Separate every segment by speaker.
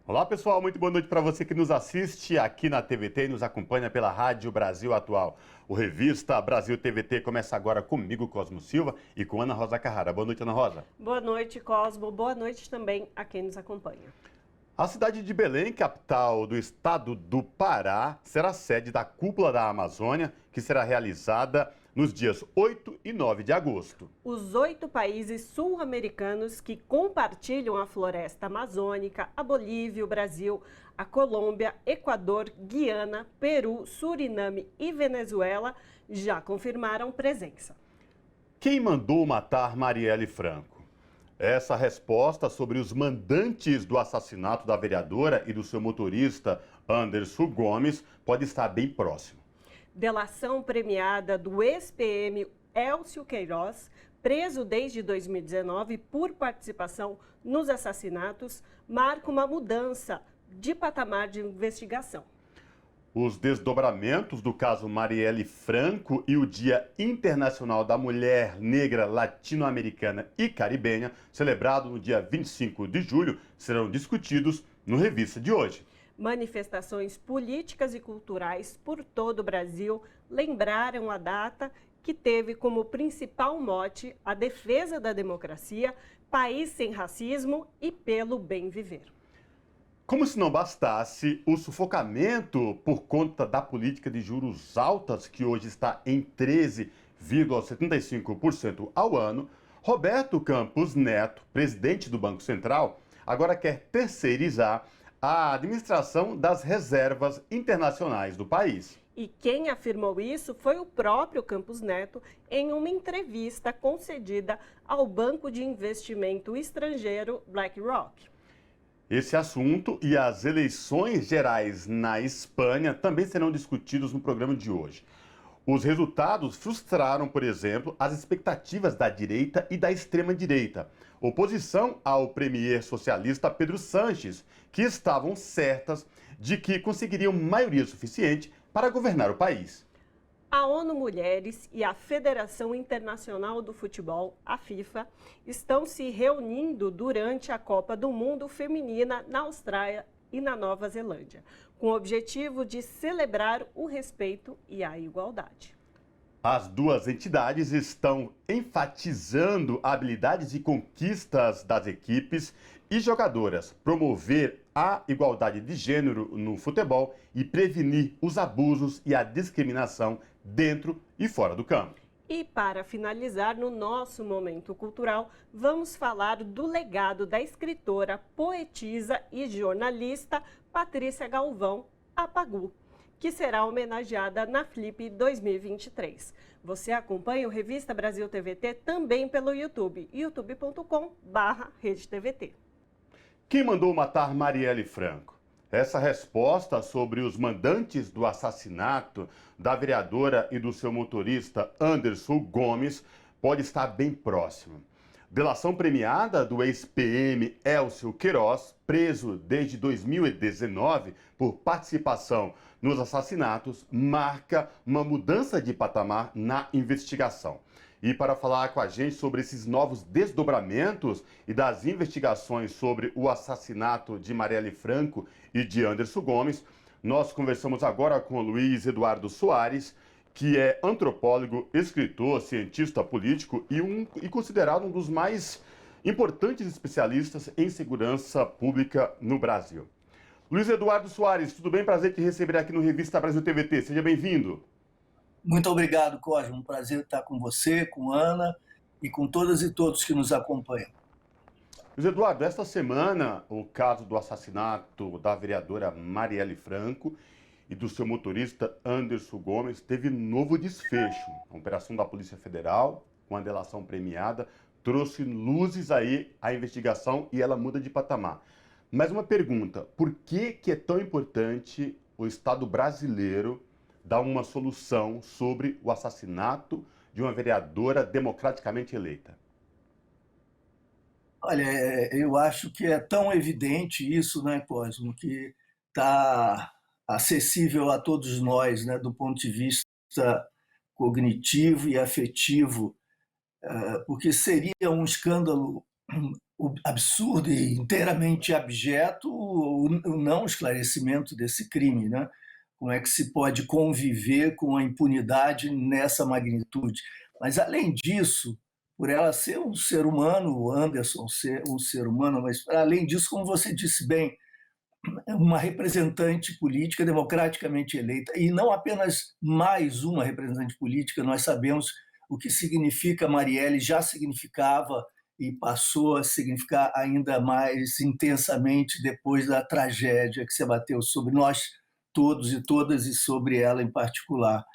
Speaker 1: Olá pessoal, muito boa noite para você que nos assiste aqui na TVT e nos acompanha pela Rádio Brasil Atual. O Revista Brasil TVT começa agora comigo, Cosmo Silva, e com Ana Rosa Carrara. Boa noite, Ana Rosa.
Speaker 2: Boa noite, Cosmo. Boa noite também a quem nos acompanha.
Speaker 1: A cidade de Belém, capital do estado do Pará, será sede da Cúpula da Amazônia, que será realizada nos dias 8 e 9 de agosto.
Speaker 2: Os 8 países sul-americanos que compartilham a floresta amazônica, a Bolívia, o Brasil, a Colômbia, Equador, Guiana, Peru, Suriname e Venezuela já confirmaram presença.
Speaker 1: Quem mandou matar Marielle Franco? Essa resposta sobre os mandantes do assassinato da vereadora e do seu motorista, Anderson Gomes, pode estar bem próximo.
Speaker 2: Delação premiada do ex-PM Elcio Queiroz, preso desde 2019 por participação nos assassinatos, marca uma mudança de patamar de investigação.
Speaker 1: Os desdobramentos do caso Marielle Franco e o Dia Internacional da Mulher Negra Latino-Americana e Caribenha, celebrado no dia 25 de julho, serão discutidos no Revista de hoje.
Speaker 2: Manifestações políticas e culturais por todo o Brasil lembraram a data que teve como principal mote a defesa da democracia, país sem racismo e pelo bem viver.
Speaker 1: Como se não bastasse, o sufocamento por conta da política de juros altas, que hoje está em 13,75% ao ano, Roberto Campos Neto, presidente do Banco Central, agora quer terceirizar a administração das reservas internacionais do país.
Speaker 2: E quem afirmou isso foi o próprio Campos Neto em uma entrevista concedida ao banco de investimento estrangeiro BlackRock.
Speaker 1: Esse assunto e as eleições gerais na Espanha também serão discutidos no programa de hoje. Os resultados frustraram, por exemplo, as expectativas da direita e da extrema-direita, oposição ao premier socialista Pedro Sánchez, que estavam certas de que conseguiriam maioria suficiente para governar o país.
Speaker 2: A ONU Mulheres e a Federação Internacional do Futebol, a FIFA, estão se reunindo durante a Copa do Mundo Feminina na Austrália e na Nova Zelândia, com o objetivo de celebrar o respeito e a igualdade.
Speaker 1: As duas entidades estão enfatizando habilidades e conquistas das equipes e jogadoras, promover a igualdade de gênero no futebol e prevenir os abusos e a discriminação dentro e fora do campo.
Speaker 2: E para finalizar, no nosso momento cultural, vamos falar do legado da escritora, poetisa e jornalista Patrícia Galvão, a Pagu, que será homenageada na Flip 2023. Você acompanha o Revista Brasil TVT também pelo YouTube, youtube.com/RedeTVT.
Speaker 1: Quem mandou matar Marielle Franco? Essa resposta sobre os mandantes do assassinato da vereadora e do seu motorista Anderson Gomes pode estar bem próxima. Delação premiada do ex-PM Elcio Queiroz, preso desde 2019 por participação nos assassinatos, marca uma mudança de patamar na investigação. E para falar com a gente sobre esses novos desdobramentos e das investigações sobre o assassinato de Marielle Franco e de Anderson Gomes, nós conversamos agora com Luiz Eduardo Soares, que é antropólogo, escritor, cientista político e considerado um dos mais importantes especialistas em segurança pública no Brasil. Luiz Eduardo Soares, tudo bem? Prazer te receber aqui no Revista Brasil TVT. Seja bem-vindo.
Speaker 3: Muito obrigado, Cosmo. Um prazer estar com você, com Ana e com todas e todos que nos acompanham.
Speaker 1: Luiz Eduardo, esta semana o caso do assassinato da vereadora Marielle Franco e do seu motorista Anderson Gomes teve novo desfecho. A operação da Polícia Federal, com a delação premiada, trouxe luzes aí à investigação e ela muda de patamar. Mas uma pergunta, por que é tão importante o Estado brasileiro dar uma solução sobre o assassinato de uma vereadora democraticamente eleita?
Speaker 3: Olha, eu acho que é tão evidente isso, né, Cosmo, que está acessível a todos nós, né, do ponto de vista cognitivo e afetivo, porque seria um escândalo absurdo e inteiramente abjeto o não esclarecimento desse crime, né? Como é que se pode conviver com a impunidade nessa magnitude? Mas, além disso, por ela ser um ser humano, o Anderson ser um ser humano, mas, além disso, como você disse bem, é uma representante política democraticamente eleita, e não apenas mais uma representante política, nós sabemos o que significa Marielle, já significava e passou a significar ainda mais intensamente depois da tragédia que se abateu sobre nós todos e todas e sobre ela em particular,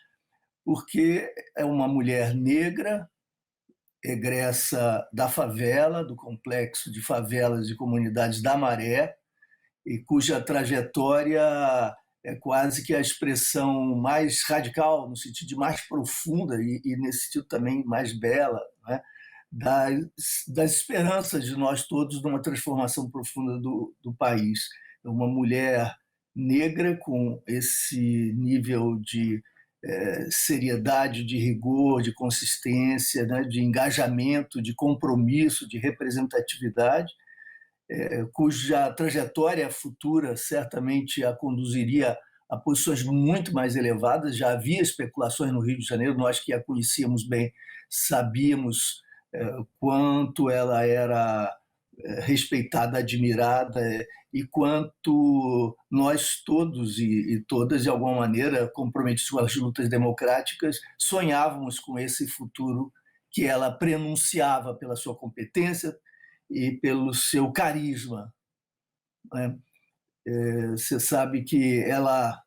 Speaker 3: porque é uma mulher negra, egressa da favela, do complexo de favelas e comunidades da Maré, e cuja trajetória é quase que a expressão mais radical, no sentido de mais profunda e nesse sentido também mais bela, né? das esperanças de nós todos numa transformação profunda do país. É uma mulher negra com esse nível de seriedade, de rigor, de consistência, né? De engajamento, de compromisso, de representatividade, cuja trajetória futura certamente a conduziria a posições muito mais elevadas. Já havia especulações no Rio de Janeiro, nós que a conhecíamos bem sabíamos quanto ela era respeitada, admirada, e quanto nós todos e todas, de alguma maneira, comprometidos com as lutas democráticas, sonhávamos com esse futuro que ela prenunciava pela sua competência e pelo seu carisma, né? Você sabe que ela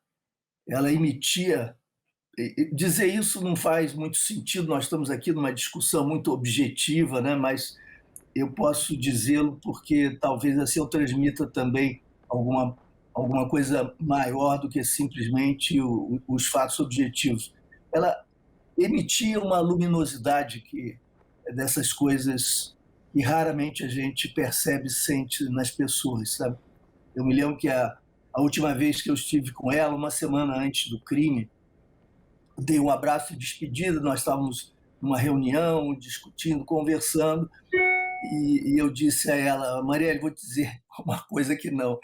Speaker 3: emitia... Dizer isso não faz muito sentido, nós estamos aqui numa discussão muito objetiva, né? Mas eu posso dizê-lo porque talvez assim eu transmita também alguma coisa maior do que simplesmente os fatos objetivos. Ela emitia uma luminosidade que é dessas coisas que raramente a gente percebe e sente nas pessoas, sabe? Eu me lembro que a última vez que eu estive com ela, uma semana antes do crime, dei um abraço de despedida, nós estávamos numa reunião, discutindo, conversando, e eu disse a ela: Marielle, vou te dizer uma coisa que não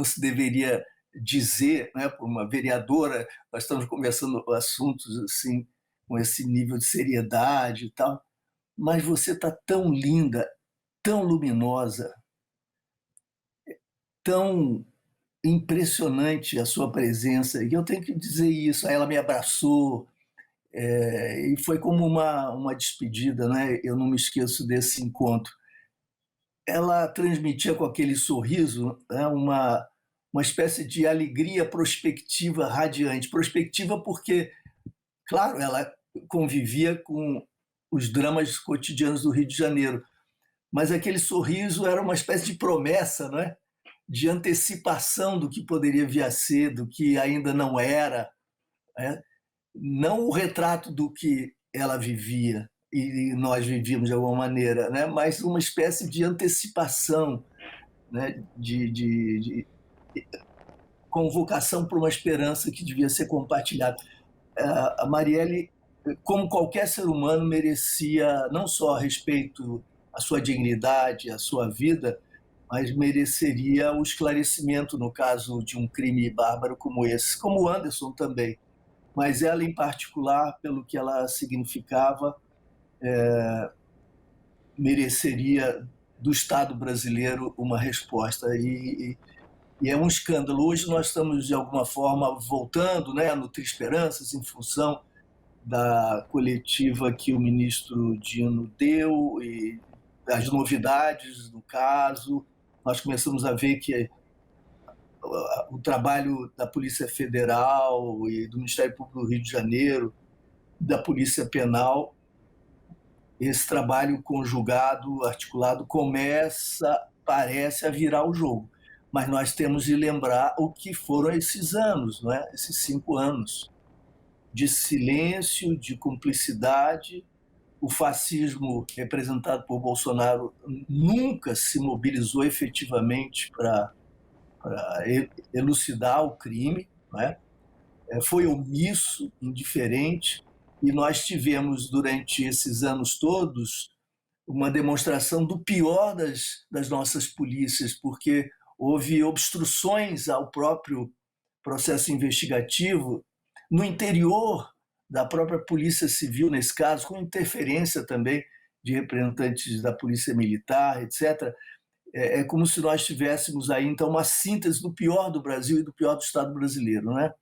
Speaker 3: se deveria dizer, né, por uma vereadora, nós estamos conversando assuntos assim, com esse nível de seriedade e tal, mas você está tão linda, tão luminosa, tão impressionante a sua presença, e eu tenho que dizer isso. Aí ela me abraçou, e foi como uma despedida, né? Eu não me esqueço desse encontro. Ela transmitia com aquele sorriso, né, uma espécie de alegria prospectiva radiante. Prospectiva porque, claro, ela convivia com os dramas cotidianos do Rio de Janeiro, mas aquele sorriso era uma espécie de promessa, não é? De antecipação do que poderia vir a ser, do que ainda não era, né? Não o retrato do que ela vivia e nós vivíamos de alguma maneira, né? Mas uma espécie de antecipação, né? de convocação para uma esperança que devia ser compartilhada. A Marielle, como qualquer ser humano, merecia não só respeito à sua dignidade, à sua vida, mas mereceria o esclarecimento no caso de um crime bárbaro como esse, como o Anderson também. Mas ela, em particular, pelo que ela significava, mereceria do Estado brasileiro uma resposta. E é um escândalo. Hoje nós estamos, de alguma forma, voltando, né, a nutrir esperanças em função da coletiva que o ministro Dino deu e das novidades do caso. Nós começamos a ver que o trabalho da Polícia Federal e do Ministério Público do Rio de Janeiro, da Polícia Penal, esse trabalho conjugado, articulado, parece a virar o jogo. Mas nós temos de lembrar o que foram esses anos, não é? Esses 5 anos de silêncio, de cumplicidade. O fascismo representado por Bolsonaro nunca se mobilizou efetivamente para elucidar o crime, né? Foi omisso, indiferente, e nós tivemos, durante esses anos todos, uma demonstração do pior das nossas polícias, porque houve obstruções ao próprio processo investigativo no interior da própria Polícia Civil, nesse caso, com interferência também de representantes da Polícia Militar, etc. É como se nós tivéssemos aí, então, uma síntese do pior do Brasil e do pior do Estado brasileiro, né?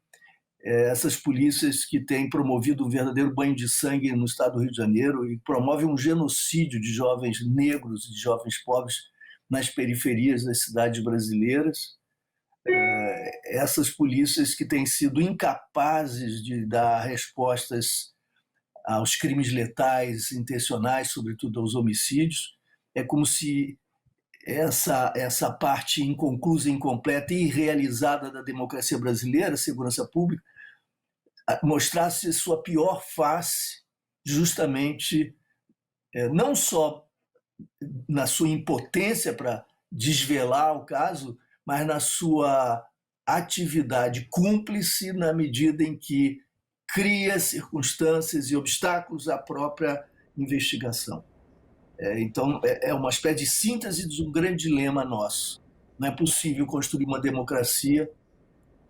Speaker 3: Essas polícias que têm promovido um verdadeiro banho de sangue no Estado do Rio de Janeiro e promovem um genocídio de jovens negros e de jovens pobres nas periferias das cidades brasileiras. Essas polícias que têm sido incapazes de dar respostas aos crimes letais intencionais, sobretudo aos homicídios. É como se essa parte inconclusa, incompleta e irrealizada da democracia brasileira, segurança pública, mostrasse sua pior face, justamente não só na sua impotência para desvelar o caso, mas na sua atividade cúmplice na medida em que cria circunstâncias e obstáculos à própria investigação. Então, é uma espécie de síntese de um grande dilema nosso. Não é possível construir uma democracia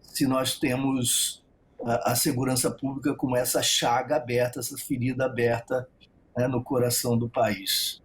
Speaker 3: se nós temos a segurança pública como essa chaga aberta, essa ferida aberta, né, no coração do país.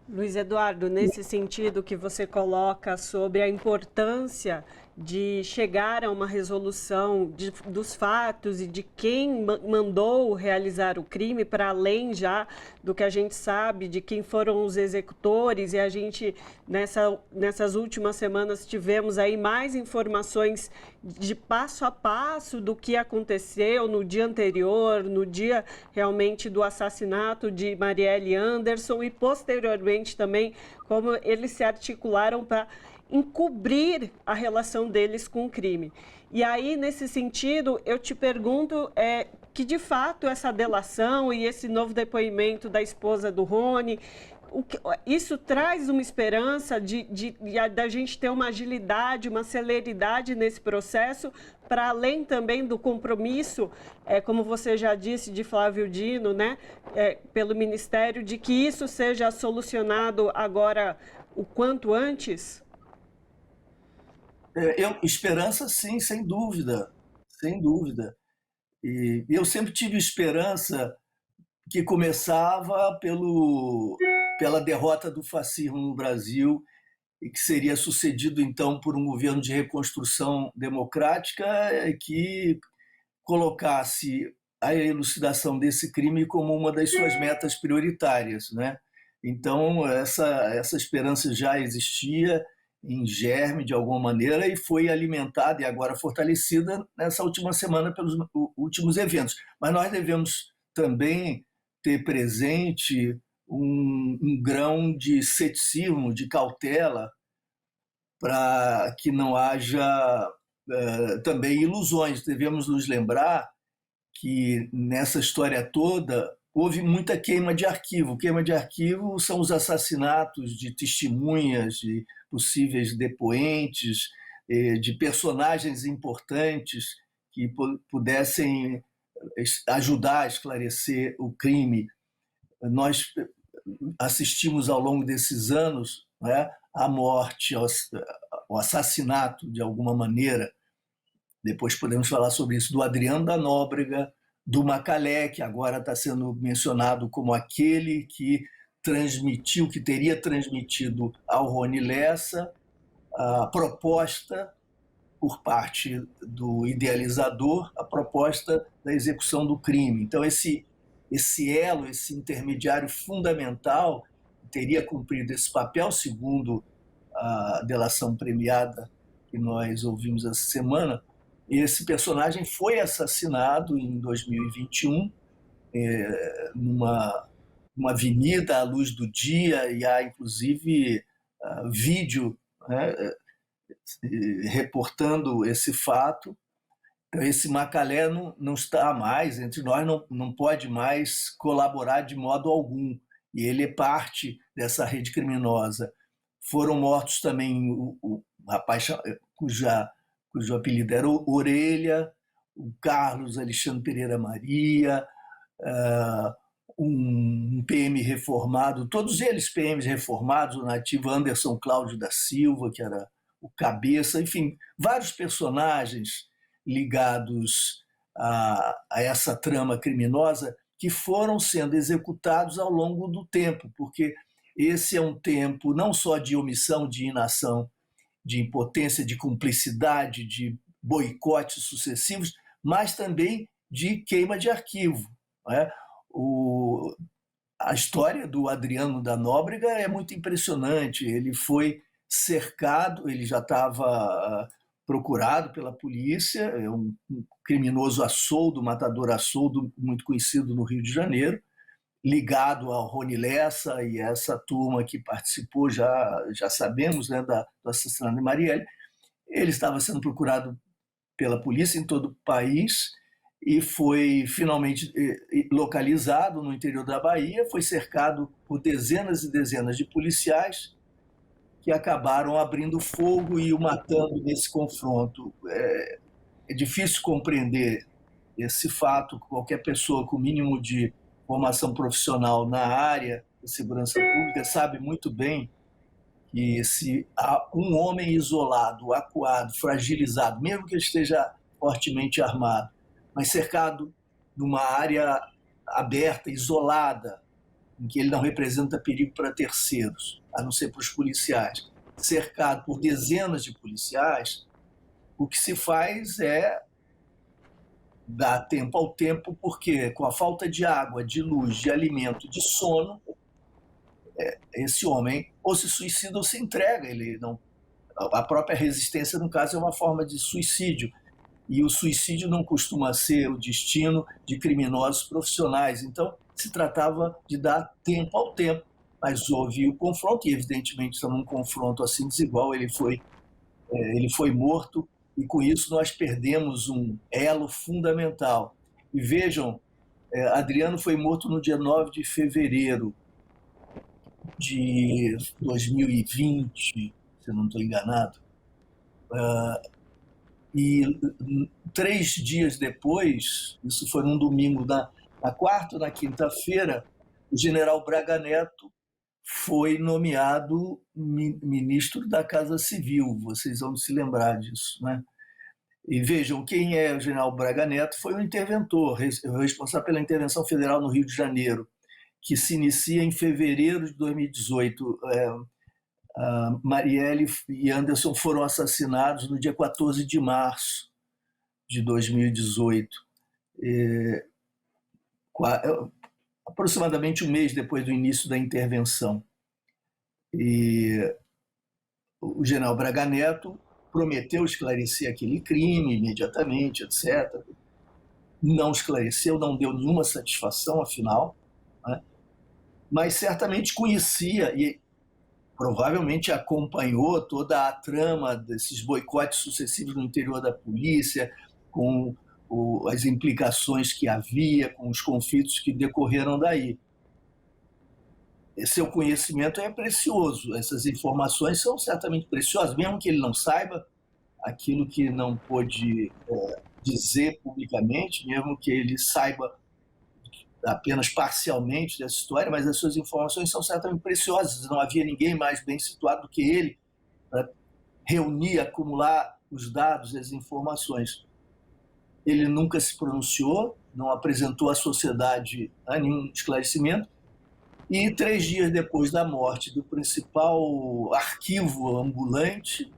Speaker 2: Luiz Eduardo, nesse sentido que você coloca sobre a importância de chegar a uma resolução dos fatos e de quem mandou realizar o crime, para além já do que a gente sabe de quem foram os executores, e a gente, nessas últimas semanas, tivemos aí mais informações de passo a passo do que aconteceu no dia anterior, no dia realmente do assassinato de Marielle Anderson e posteriormente também como eles se articularam para encobrir a relação deles com o crime. E aí, nesse sentido, eu te pergunto que, de fato, essa delação e esse novo depoimento da esposa do Rony, isso traz uma esperança da gente ter uma agilidade, uma celeridade nesse processo, para além também do compromisso, como você já disse, de Flávio Dino, né, pelo Ministério, de que isso seja solucionado agora o quanto antes?
Speaker 3: Esperança, sim, sem dúvida, sem dúvida. E eu sempre tive esperança que começava pela derrota do fascismo no Brasil e que seria sucedido, então, por um governo de reconstrução democrática que colocasse a elucidação desse crime como uma das suas metas prioritárias, né? Então, essa esperança já existia em germe, de alguma maneira, e foi alimentada e agora fortalecida nessa última semana pelos últimos eventos. Mas nós devemos também ter presente um grão de ceticismo, de cautela, para que não haja também ilusões. Devemos nos lembrar que nessa história toda houve muita queima de arquivo. Queima de arquivo são os assassinatos de testemunhas, de possíveis depoentes, de personagens importantes que pudessem ajudar a esclarecer o crime. Nós assistimos ao longo desses anos, né, à morte, ao assassinato, de alguma maneira, depois podemos falar sobre isso, do Adriano da Nóbrega, do Macalé, que agora está sendo mencionado como aquele que transmitiu, que teria transmitido ao Rony Lessa a proposta, por parte do idealizador, a proposta da execução do crime. Então, esse elo, esse intermediário fundamental, teria cumprido esse papel, segundo a delação premiada que nós ouvimos essa semana. Esse personagem foi assassinado em 2021, numa avenida à luz do dia, e há inclusive vídeo, né, reportando esse fato. Então, esse Macalé não está mais entre nós, não pode mais colaborar de modo algum, e ele é parte dessa rede criminosa. Foram mortos também o rapaz cujo apelido era Orelha, o Carlos Alexandre Pereira Maria, um PM reformado, todos eles PMs reformados, o nativo Anderson Cláudio da Silva, que era o cabeça, enfim, vários personagens ligados a essa trama criminosa que foram sendo executados ao longo do tempo, porque esse é um tempo não só de omissão, de inação, de impotência, de cumplicidade, de boicotes sucessivos, mas também de queima de arquivo. Não é? A história do Adriano da Nóbrega é muito impressionante. Ele foi cercado, ele já estava procurado pela polícia, é um criminoso a soldo, matador a soldo, muito conhecido no Rio de Janeiro, ligado ao Rony Lessa e essa turma que participou, já sabemos, né, do assassinato de Marielle. Ele estava sendo procurado pela polícia em todo o país e foi finalmente localizado no interior da Bahia, foi cercado por dezenas e dezenas de policiais que acabaram abrindo fogo e o matando nesse confronto. É difícil compreender esse fato. Qualquer pessoa com o mínimo de formação profissional na área de segurança pública sabe muito bem que se há um homem isolado, acuado, fragilizado, mesmo que ele esteja fortemente armado, mas cercado numa área aberta, isolada, em que ele não representa perigo para terceiros, a não ser para os policiais, cercado por dezenas de policiais, o que se faz é dar tempo ao tempo, porque com a falta de água, de luz, de alimento, de sono, esse homem ou se suicida ou se entrega. A própria resistência, no caso, é uma forma de suicídio. E o suicídio não costuma ser o destino de criminosos profissionais. Então, se tratava de dar tempo ao tempo. Mas houve o confronto, e evidentemente, num confronto assim desigual, ele foi morto, e com isso nós perdemos um elo fundamental. E vejam, Adriano foi morto no dia 9 de fevereiro de 2020, se eu não estou enganado. E 3 dias depois, isso foi num domingo, na quarta ou na quinta-feira, o general Braga Neto foi nomeado ministro da Casa Civil. Vocês vão se lembrar disso, né? E vejam, quem é o general Braga Neto foi o interventor, responsável pela intervenção federal no Rio de Janeiro, que se inicia em fevereiro de 2018. Marielle e Anderson foram assassinados no dia 14 de março de 2018. Aproximadamente um mês depois do início da intervenção. E o general Braga Neto prometeu esclarecer aquele crime imediatamente, etc. Não esclareceu, não deu nenhuma satisfação, afinal, né? Mas certamente conhecia e provavelmente acompanhou toda a trama desses boicotes sucessivos no interior da polícia, com as implicações que havia, com os conflitos que decorreram daí. Seu conhecimento é precioso, essas informações são certamente preciosas, mesmo que ele não saiba aquilo que não pôde dizer publicamente, mesmo que ele saiba apenas parcialmente dessa história, mas as suas informações são certamente preciosas. Não havia ninguém mais bem situado do que ele para reunir, acumular os dados e as informações. Ele nunca se pronunciou, não apresentou à sociedade nenhum esclarecimento, e 3 dias depois da morte do principal arquivo ambulante,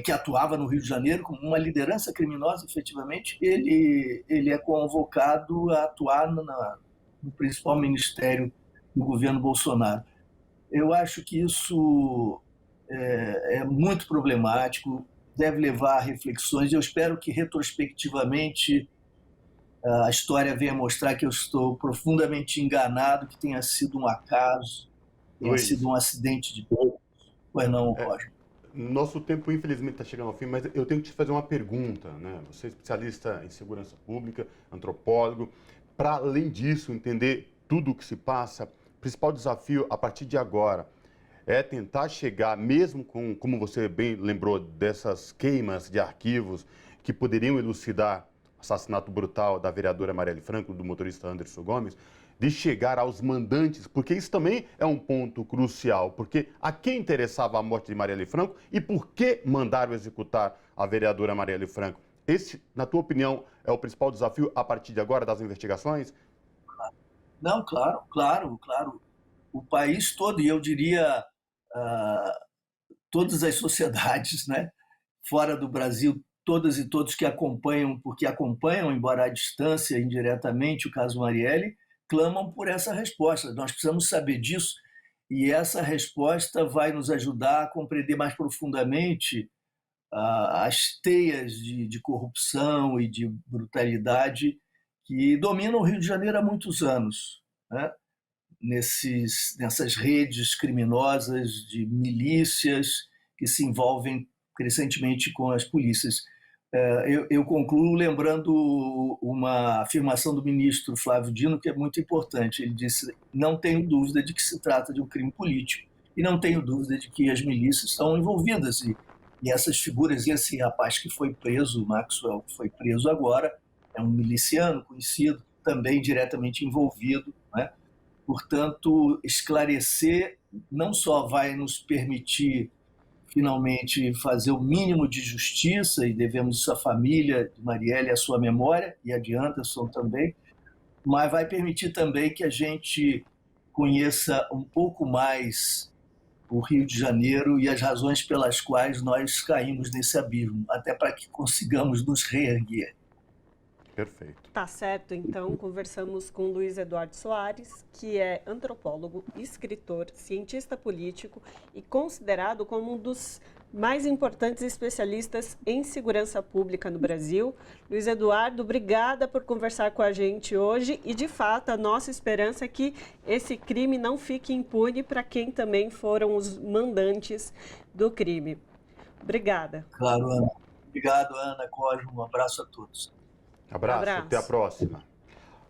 Speaker 3: que atuava no Rio de Janeiro como uma liderança criminosa, efetivamente, ele é convocado a atuar no principal ministério do governo Bolsonaro. Eu acho que isso é muito problemático, deve levar a reflexões, e eu espero que, retrospectivamente, a história venha mostrar que eu estou profundamente enganado, que tenha sido um acaso, tenha sido um acidente de pouco. Pois não, Roger?
Speaker 1: Nosso tempo, infelizmente, está chegando ao fim, mas eu tenho que te fazer uma pergunta, né? Você é especialista em segurança pública, antropólogo. Para, além disso, entender tudo o que se passa, o principal desafio, a partir de agora, é tentar chegar, mesmo com, como você bem lembrou, dessas queimas de arquivos que poderiam elucidar assassinato brutal da vereadora Marielle Franco, do motorista Anderson Gomes, de chegar aos mandantes, porque isso também é um ponto crucial, porque a quem interessava a morte de Marielle Franco e por que mandaram executar a vereadora Marielle Franco? Esse, na tua opinião, é o principal desafio a partir de agora das investigações?
Speaker 3: Não, claro, claro, claro. O país todo, e eu diria todas as sociedades, né, fora do Brasil, todas e todos que acompanham, porque acompanham, embora à distância, indiretamente, o caso Marielle, clamam por essa resposta. Nós precisamos saber disso e essa resposta vai nos ajudar a compreender mais profundamente as teias de corrupção e de brutalidade que dominam o Rio de Janeiro há muitos anos, né? Nessas redes criminosas de milícias que se envolvem crescentemente com as polícias. Eu concluo lembrando uma afirmação do ministro Flávio Dino, que é muito importante. Ele disse: não tenho dúvida de que se trata de um crime político e não tenho dúvida de que as milícias estão envolvidas. E essas figuras, e esse rapaz que foi preso, o Maxwell, que foi preso agora, é um miliciano conhecido, também diretamente envolvido, né? Portanto, esclarecer não só vai nos permitir finalmente fazer o mínimo de justiça, e devemos isso à família de Marielle, à sua memória, e a de Anderson também, mas vai permitir também que a gente conheça um pouco mais o Rio de Janeiro e as razões pelas quais nós caímos nesse abismo, até para que consigamos nos reerguer.
Speaker 1: Perfeito.
Speaker 2: Tá certo, então conversamos com Luiz Eduardo Soares, que é antropólogo, escritor, cientista político e considerado como um dos mais importantes especialistas em segurança pública no Brasil. Luiz Eduardo, obrigada por conversar com a gente hoje e, de fato, a nossa esperança é que esse crime não fique impune para quem também foram os mandantes do crime. Obrigada.
Speaker 3: Claro, Ana. Obrigado, Ana, Cosmo. Um abraço a todos.
Speaker 1: Abraço, até a próxima.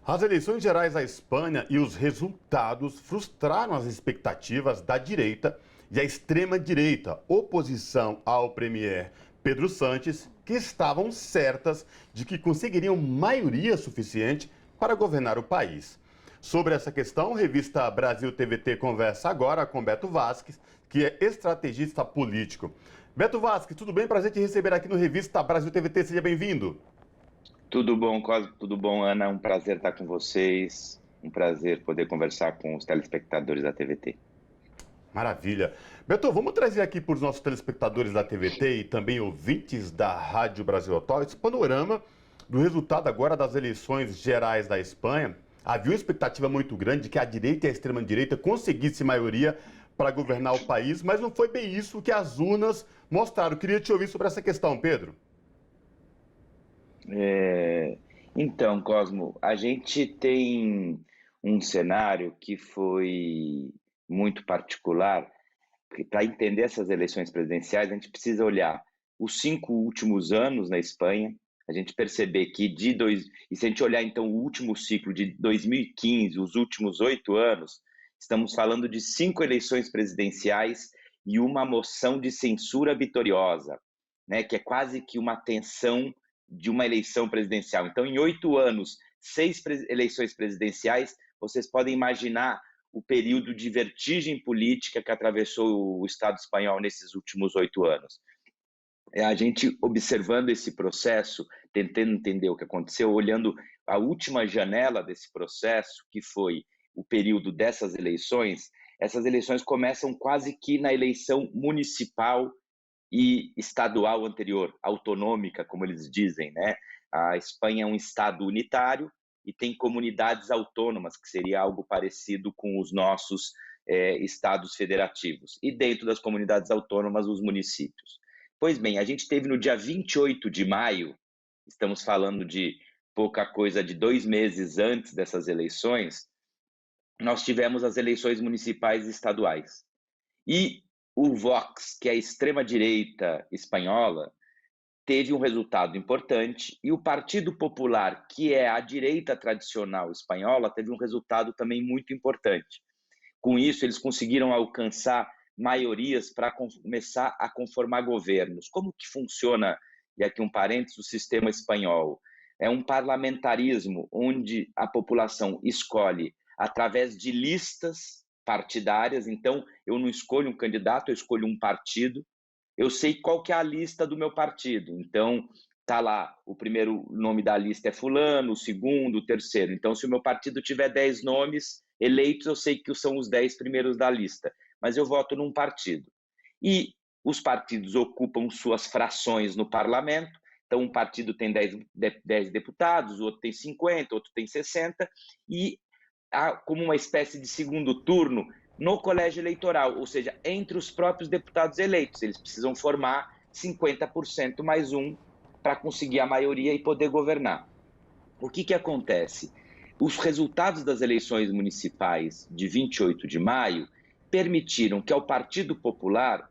Speaker 1: As eleições gerais da Espanha e os resultados frustraram as expectativas da direita e a extrema-direita, oposição ao premier Pedro Sánchez, que estavam certas de que conseguiriam maioria suficiente para governar o país. Sobre essa questão, a revista Brasil TVT conversa agora com Beto Vasques, que é estrategista político. Beto Vasques, tudo bem? Prazer te receber aqui no Revista Brasil TVT, seja bem-vindo.
Speaker 4: Tudo bom, Cosmo? Tudo bom, Ana? Um prazer estar com vocês. Um prazer poder conversar com os telespectadores da TVT.
Speaker 1: Maravilha. Beto, vamos trazer aqui para os nossos telespectadores da TVT e também ouvintes da Rádio Brasil Atual esse panorama do resultado agora das eleições gerais da Espanha. Havia uma expectativa muito grande de que a direita e a extrema-direita conseguissem maioria para governar o país, mas não foi bem isso que as urnas mostraram. Queria te ouvir sobre essa questão, Pedro.
Speaker 4: Então, Cosmo, a gente tem um cenário que foi muito particular. Para entender essas eleições presidenciais, a gente precisa olhar os 5 últimos anos na Espanha, a gente perceber que e se a gente olhar então o último ciclo de 2015, os últimos 8 anos, estamos falando de 5 eleições presidenciais e uma moção de censura vitoriosa, né, que é quase que uma tensão de uma eleição presidencial. Então, em 8 anos, 6 eleições presidenciais, vocês podem imaginar o período de vertigem política que atravessou o Estado espanhol nesses últimos 8 anos. A gente observando esse processo, tentando entender o que aconteceu, olhando a última janela desse processo, que foi o período dessas eleições, essas eleições começam quase que na eleição municipal e estadual anterior, autonômica, como eles dizem, né? A Espanha é um estado unitário e tem comunidades autônomas, que seria algo parecido com os nossos estados federativos. E dentro das comunidades autônomas, os municípios. Pois bem, a gente teve no dia 28 de maio, estamos falando de pouca coisa de 2 meses antes dessas eleições, nós tivemos as eleições municipais e estaduais. E o Vox, que é a extrema-direita espanhola, teve um resultado importante, e o Partido Popular, que é a direita tradicional espanhola, teve um resultado também muito importante. Com isso, eles conseguiram alcançar maiorias para começar a conformar governos. Como que funciona, e aqui um parênteses, o sistema espanhol? é um parlamentarismo onde a população escolhe através de listas partidárias. Então, eu não escolho um candidato, eu escolho um partido. Eu sei qual que é a lista do meu partido. Então, tá lá, o primeiro nome da lista é fulano, o segundo, o terceiro. Então, se o meu partido tiver 10 nomes eleitos, eu sei que são os 10 primeiros da lista. Mas eu voto num partido. E os partidos ocupam suas frações no parlamento. Então, um partido tem 10 deputados, o outro tem 50, outro tem 60. E há como uma espécie de segundo turno no colégio eleitoral, ou seja, entre os próprios deputados eleitos. Eles precisam formar 50% mais um para conseguir a maioria e poder governar. O que acontece? Os resultados das eleições municipais de 28 de maio permitiram que ao Partido Popular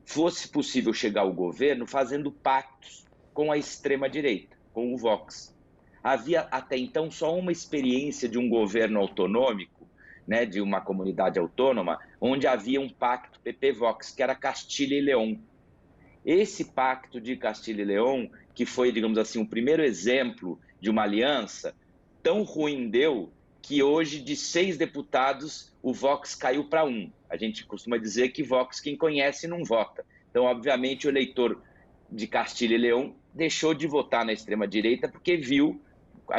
Speaker 4: fosse possível chegar ao governo fazendo pactos com a extrema-direita, com o Vox. Havia até então só uma experiência de um governo autonômico, né, de uma comunidade autônoma, onde havia um pacto PP-Vox, que era Castilha e León. Esse pacto de Castilha e León, que foi, digamos assim, o primeiro exemplo de uma aliança, tão ruim deu que hoje, de 6 deputados, o Vox caiu para 1. A gente costuma dizer que Vox, quem conhece, não vota. Então, obviamente, o eleitor de Castilha e León deixou de votar na extrema-direita porque viu,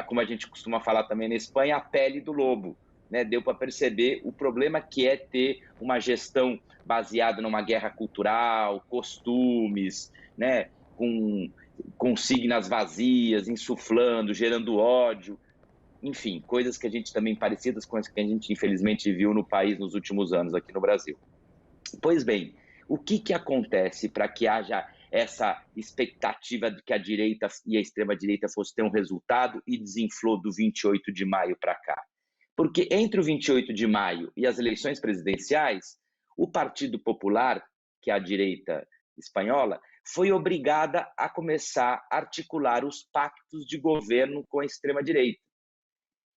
Speaker 4: como a gente costuma falar também na Espanha, a pele do lobo. Né? Deu para perceber o problema que é ter uma gestão baseada numa guerra cultural, costumes, né? com consignas vazias, insuflando, gerando ódio. Enfim, coisas que a gente também parecidas com as que a gente infelizmente viu no país nos últimos anos aqui no Brasil. Pois bem, o que acontece para que haja essa expectativa de que a direita e a extrema-direita fossem ter um resultado e desinflou do 28 de maio para cá? Porque entre o 28 de maio e as eleições presidenciais, o Partido Popular, que é a direita espanhola, foi obrigada a começar a articular os pactos de governo com a extrema-direita.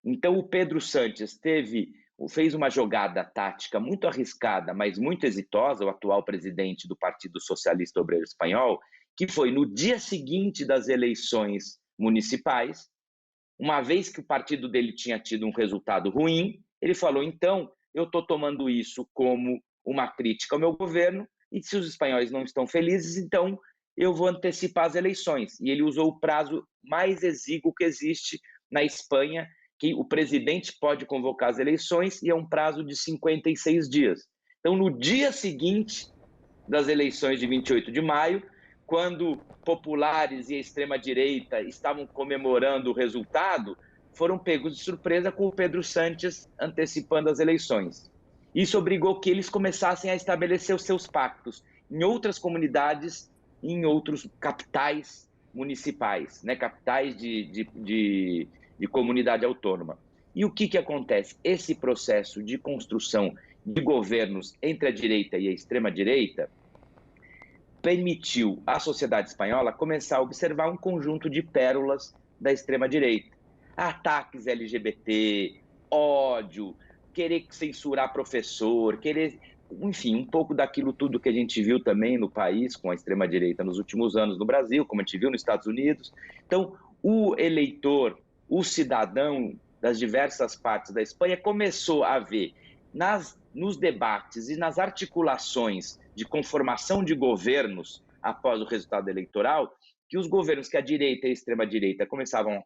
Speaker 4: Então, o Pedro Sánchez fez uma jogada tática muito arriscada, mas muito exitosa, o atual presidente do Partido Socialista Obreiro Espanhol, que foi no dia seguinte das eleições municipais, uma vez que o partido dele tinha tido um resultado ruim, ele falou, então, eu estou tomando isso como uma crítica ao meu governo, e se os espanhóis não estão felizes, então eu vou antecipar as eleições. E ele usou o prazo mais exíguo que existe na Espanha, que o presidente pode convocar as eleições e é um prazo de 56 dias. Então, no dia seguinte das eleições de 28 de maio, quando populares e a extrema-direita estavam comemorando o resultado, foram pegos de surpresa com o Pedro Sánchez antecipando as eleições. Isso obrigou que eles começassem a estabelecer os seus pactos em outras comunidades, em outros capitais municipais, né? Capitais de comunidade autônoma. E o que acontece? Esse processo de construção de governos entre a direita e a extrema-direita permitiu à sociedade espanhola começar a observar um conjunto de pérolas da extrema-direita. Ataques LGBT, ódio, querer censurar professor, enfim, um pouco daquilo tudo que a gente viu também no país com a extrema-direita nos últimos anos no Brasil, como a gente viu nos Estados Unidos. Então, o eleitor, o cidadão das diversas partes da Espanha começou a ver nos debates e nas articulações de conformação de governos após o resultado eleitoral, que os governos que a direita e a extrema-direita começavam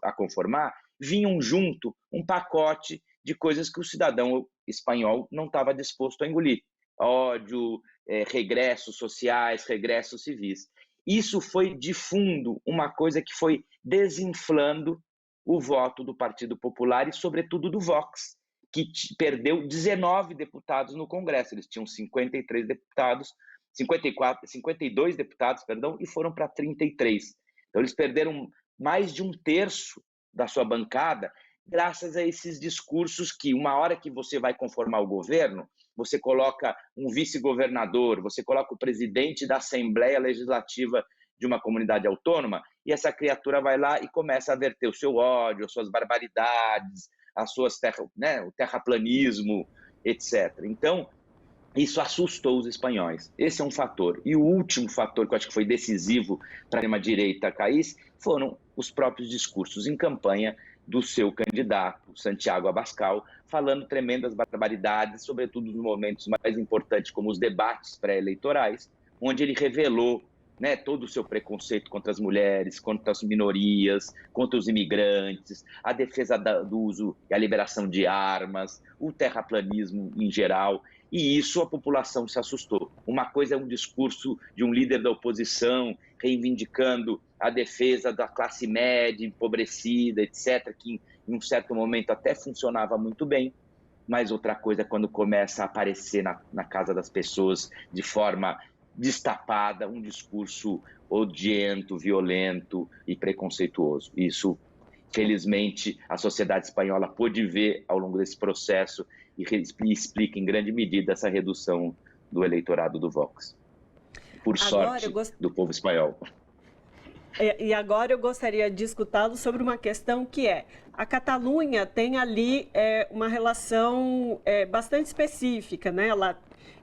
Speaker 4: a conformar, vinham junto um pacote de coisas que o cidadão espanhol não estava disposto a engolir. Ódio, regressos sociais, regressos civis. Isso foi, de fundo, uma coisa que foi desinflando o voto do Partido Popular e, sobretudo, do Vox, que perdeu 19 deputados no Congresso. Eles tinham 52 deputados, e foram para 33. Então, eles perderam mais de um terço da sua bancada graças a esses discursos que, uma hora que você vai conformar o governo, você coloca um vice-governador, você coloca o presidente da Assembleia Legislativa de uma comunidade autônoma, e essa criatura vai lá e começa a verter o seu ódio, as suas barbaridades, o terraplanismo, etc. Então, isso assustou os espanhóis. Esse é um fator. E o último fator que eu acho que foi decisivo para a extrema-direita cair foram os próprios discursos em campanha do seu candidato, Santiago Abascal, falando tremendas barbaridades, sobretudo nos momentos mais importantes, como os debates pré-eleitorais, onde ele revelou, né, todo o seu preconceito contra as mulheres, contra as minorias, contra os imigrantes, a defesa do uso e a liberação de armas, o terraplanismo em geral, e isso a população se assustou. Uma coisa é um discurso de um líder da oposição reivindicando a defesa da classe média, empobrecida, etc., que em um certo momento até funcionava muito bem, mas outra coisa é quando começa a aparecer na casa das pessoas de forma destapada um discurso odiento, violento e preconceituoso. Isso, felizmente, a sociedade espanhola pôde ver ao longo desse processo e explica em grande medida essa redução do eleitorado do Vox. Por sorte do povo espanhol.
Speaker 2: E agora eu gostaria de escutá-lo sobre uma questão que é: a Catalunha tem ali uma relação bastante específica, né?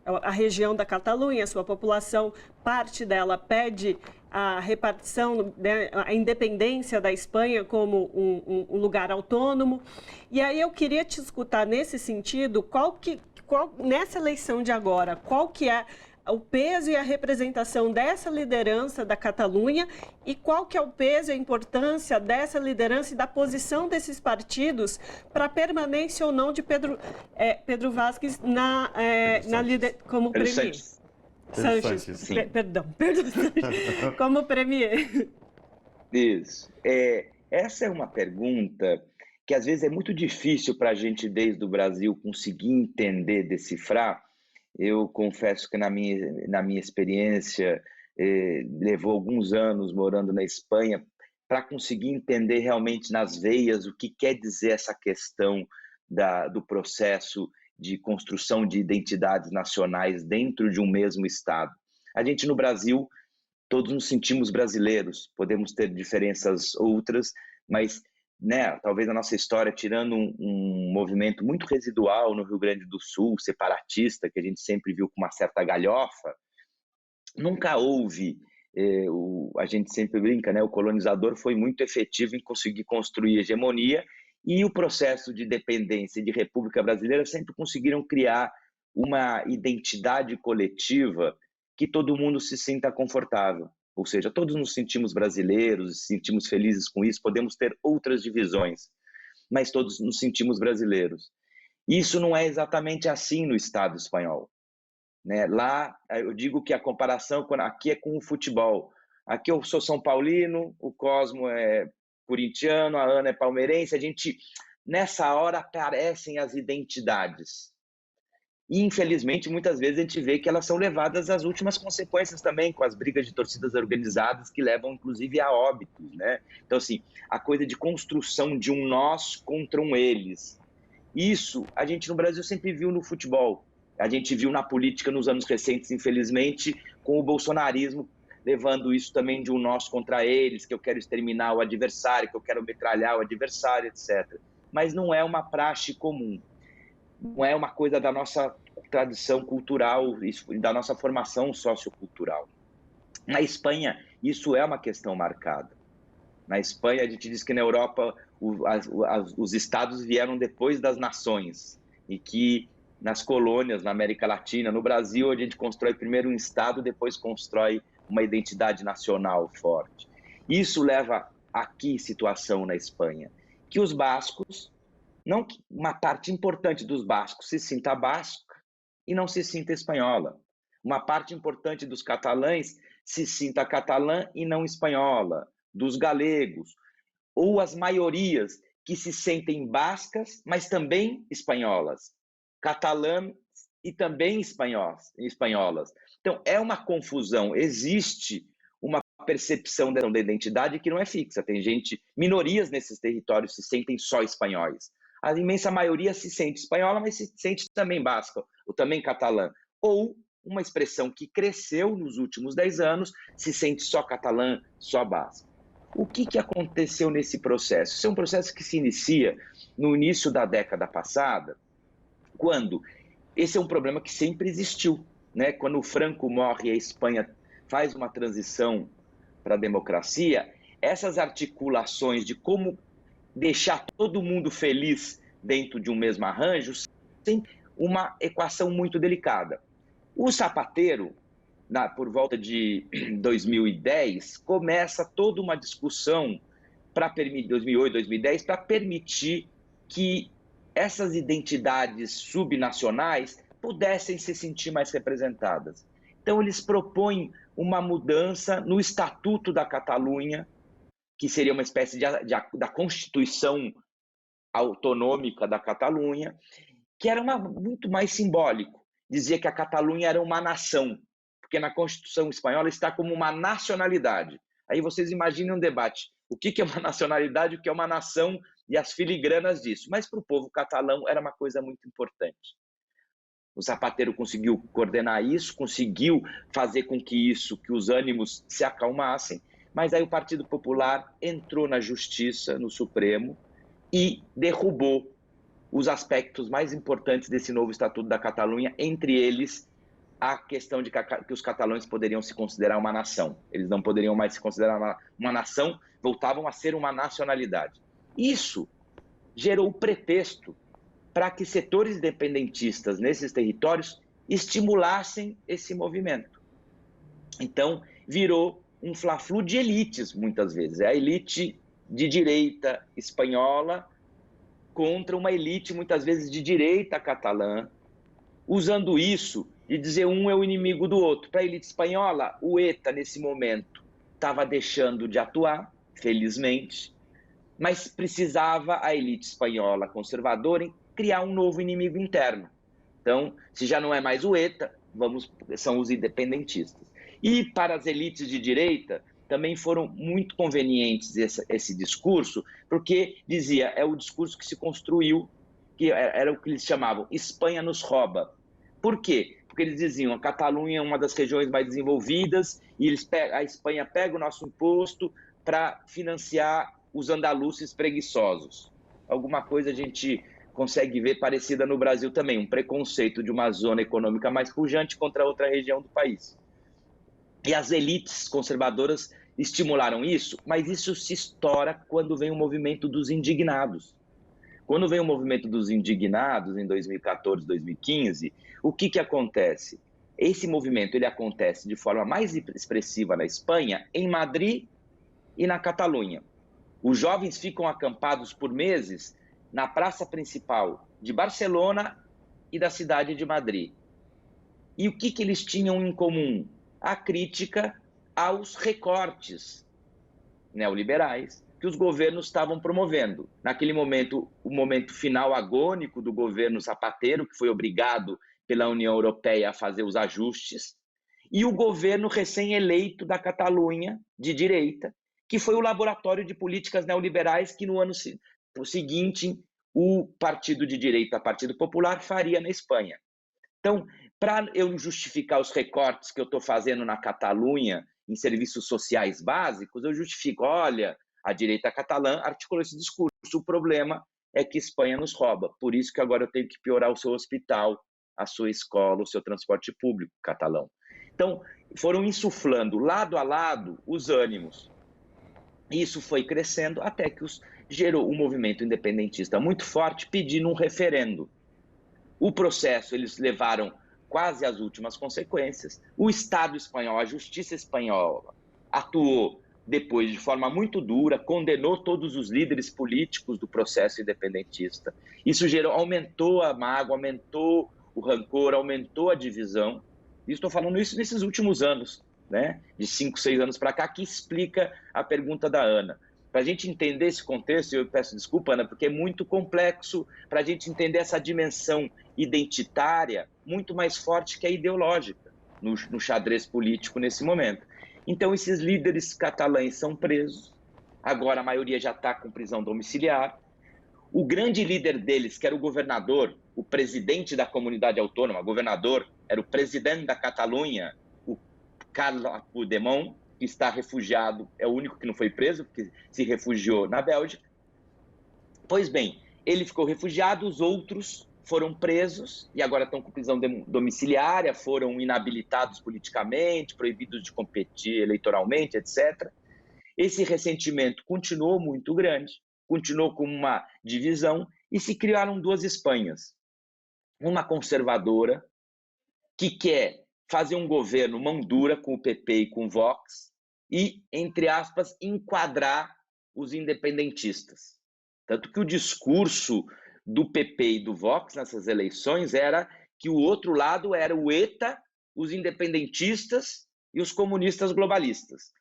Speaker 2: A região da Catalunha, a sua população, parte dela pede a repartição, né, a independência da Espanha como um lugar autônomo. E aí eu queria te escutar nesse sentido, nessa eleição de agora, qual que é o peso e a representação dessa liderança da Catalunha e qual que é o peso e a importância dessa liderança e da posição desses partidos para a permanência ou não de Pedro Vázquez como premier. Sánchez, perdão, como premier.
Speaker 4: Isso. Essa é uma pergunta que às vezes é muito difícil para a gente desde o Brasil conseguir entender, decifrar. Eu confesso que na minha experiência levou alguns anos morando na Espanha para conseguir entender realmente nas veias o que quer dizer essa questão do processo de construção de identidades nacionais dentro de um mesmo Estado. A gente no Brasil, todos nos sentimos brasileiros, podemos ter diferenças outras, mas né, talvez a nossa história, tirando um movimento muito residual no Rio Grande do Sul, separatista, que a gente sempre viu com uma certa galhofa, nunca houve, a gente sempre brinca, né, o colonizador foi muito efetivo em conseguir construir hegemonia, e o processo de independência e de República Brasileira sempre conseguiram criar uma identidade coletiva que todo mundo se sinta confortável. Ou seja, todos nos sentimos brasileiros, nos sentimos felizes com isso, podemos ter outras divisões, mas todos nos sentimos brasileiros. Isso não é exatamente assim no Estado espanhol, né? Lá, eu digo que a comparação aqui é com o futebol. Aqui eu sou São Paulino, o Cosmo é corintiano, a Ana é palmeirense, nessa hora aparecem as identidades. E, infelizmente, muitas vezes a gente vê que elas são levadas às últimas consequências também, com as brigas de torcidas organizadas que levam, inclusive, a óbitos, né? Então, assim, a coisa de construção de um nós contra um eles. Isso a gente no Brasil sempre viu no futebol. A gente viu na política nos anos recentes, infelizmente, com o bolsonarismo, levando isso também de um nós contra eles, que eu quero exterminar o adversário, que eu quero metralhar o adversário, etc. Mas não é uma praxe comum. Não é uma coisa da nossa tradição cultural, da nossa formação sociocultural. Na Espanha, isso é uma questão marcada. Na Espanha, a gente diz que na Europa os estados vieram depois das nações e que nas colônias, na América Latina, no Brasil, a gente constrói primeiro um estado, depois constrói uma identidade nacional forte. Isso leva a que situação na Espanha? Que os bascos, não que uma parte importante dos bascos se sinta basca e não se sinta espanhola. Uma parte importante dos catalães se sinta catalã e não espanhola. Dos galegos. Ou as maiorias que se sentem bascas, mas também espanholas. Catalãs e também espanholas. Então, é uma confusão. Existe uma percepção da identidade que não é fixa. Tem minorias nesses territórios se sentem só espanhóis. A imensa maioria se sente espanhola, mas se sente também basca, ou também catalã. Ou uma expressão que cresceu nos últimos 10 anos, se sente só catalã, só basca. O que aconteceu nesse processo? Isso é um processo que se inicia no início da década passada, quando esse é um problema que sempre existiu, né? Quando o Franco morre e a Espanha faz uma transição para a democracia, essas articulações de como deixar todo mundo feliz dentro de um mesmo arranjo, tem uma equação muito delicada. O Zapatero, por volta de 2010, começa toda uma discussão para permitir, 2008, 2010, para permitir que essas identidades subnacionais pudessem se sentir mais representadas. Então, eles propõem uma mudança no Estatuto da Catalunha, que seria uma espécie da Constituição Autonômica da Catalunha, que era muito mais simbólico. Dizia que a Catalunha era uma nação, porque na Constituição Espanhola está como uma nacionalidade. Aí vocês imaginem um debate. O que é uma nacionalidade, o que é uma nação e as filigranas disso. Mas para o povo catalão era uma coisa muito importante. O Zapatero conseguiu coordenar isso, conseguiu fazer com que os ânimos se acalmassem, mas aí o Partido Popular entrou na Justiça, no Supremo, e derrubou os aspectos mais importantes desse novo Estatuto da Catalunha, entre eles a questão de que os catalães poderiam se considerar uma nação. Eles não poderiam mais se considerar uma nação, voltavam a ser uma nacionalidade. Isso gerou o pretexto para que setores independentistas nesses territórios estimulassem esse movimento. Então, virou um fla-flu de elites, muitas vezes. É a elite de direita espanhola contra uma elite, muitas vezes, de direita catalã, usando isso de dizer um é o inimigo do outro. Para a elite espanhola, o ETA, nesse momento, estava deixando de atuar, felizmente, mas precisava a elite espanhola conservadora criar um novo inimigo interno. Então, se já não é mais o ETA, são os independentistas. E para as elites de direita, também foram muito convenientes esse discurso, porque dizia, é o discurso que se construiu, que era o que eles chamavam, Espanha nos rouba. Por quê? Porque eles diziam, a Catalunha é uma das regiões mais desenvolvidas, e a Espanha pega o nosso imposto para financiar os andaluces preguiçosos. Alguma coisa a gente consegue ver parecida no Brasil também, um preconceito de uma zona econômica mais pujante contra outra região do país. E as elites conservadoras estimularam isso, mas isso se estoura quando vem o movimento dos indignados. Quando vem o movimento dos indignados, em 2014, 2015, o que acontece? Esse movimento ele acontece de forma mais expressiva na Espanha, em Madrid e na Catalunha. Os jovens ficam acampados por meses na praça principal de Barcelona e da cidade de Madrid. E o que eles tinham em comum? A crítica aos recortes neoliberais que os governos estavam promovendo. Naquele momento, o momento final agônico do governo Zapatero, que foi obrigado pela União Europeia a fazer os ajustes, e o governo recém-eleito da Catalunha, de direita, que foi o laboratório de políticas neoliberais que no ano seguinte o partido de direita, Partido Popular, faria na Espanha. Então, para eu justificar os recortes que eu estou fazendo na Catalunha em serviços sociais básicos, eu justifico, olha, a direita catalã articulou esse discurso, o problema é que Espanha nos rouba, por isso que agora eu tenho que piorar o seu hospital, a sua escola, o seu transporte público catalão. Então, foram insuflando lado a lado os ânimos. Isso foi crescendo até que gerou um movimento independentista muito forte pedindo um referendo. O processo eles levaram quase às últimas consequências. O Estado espanhol, a justiça espanhola, atuou depois de forma muito dura, condenou todos os líderes políticos do processo independentista. Isso aumentou a mágoa, aumentou o rancor, aumentou a divisão. E estou falando isso nesses últimos anos, né? De 5, 6 anos para cá, que explica a pergunta da Ana. Para a gente entender esse contexto, eu peço desculpa, Ana, porque é muito complexo para a gente entender essa dimensão identitária muito mais forte que a ideológica no xadrez político nesse momento. Então, esses líderes catalães são presos, agora a maioria já está com prisão domiciliar. O grande líder deles, que era o governador, o presidente da comunidade autônoma, governador, era o presidente da Catalunha, o Carles Puigdemont, que está refugiado, é o único que não foi preso, porque se refugiou na Bélgica. Pois bem, ele ficou refugiado, os outros foram presos e agora estão com prisão domiciliária, foram inabilitados politicamente, proibidos de competir eleitoralmente, etc. Esse ressentimento continuou muito grande, continuou com uma divisão e se criaram duas Espanhas. Uma conservadora, que quer fazer um governo mão dura com o PP e com o Vox e, entre aspas, enquadrar os independentistas. Tanto que o discurso do PP e do Vox nessas eleições era que o outro lado era o ETA, os independentistas e os comunistas globalistas.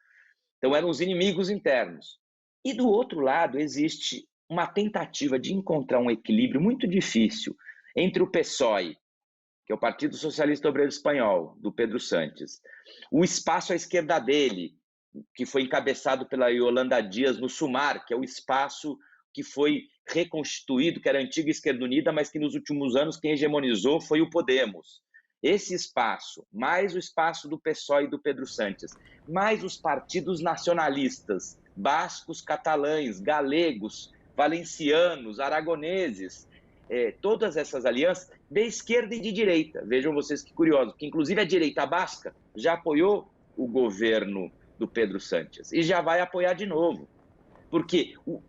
Speaker 4: Então eram os inimigos internos. E do outro lado existe uma tentativa de encontrar um equilíbrio muito difícil entre o PSOE, que é o Partido Socialista Obreiro Espanhol, do Pedro Sánchez, o espaço à esquerda dele, que foi encabeçado pela Yolanda Díaz no SUMAR, que é o espaço que foi reconstituído, que era a antiga Esquerda Unida, mas que nos últimos anos quem hegemonizou foi o Podemos. Esse espaço, mais o espaço do PSOE e do Pedro Sánchez, mais os partidos nacionalistas, bascos, catalães, galegos, valencianos, aragoneses, todas essas alianças, de esquerda e de direita. Vejam vocês que curioso, que inclusive a direita basca já apoiou o governo do Pedro Sánchez e já vai apoiar de novo. Porque o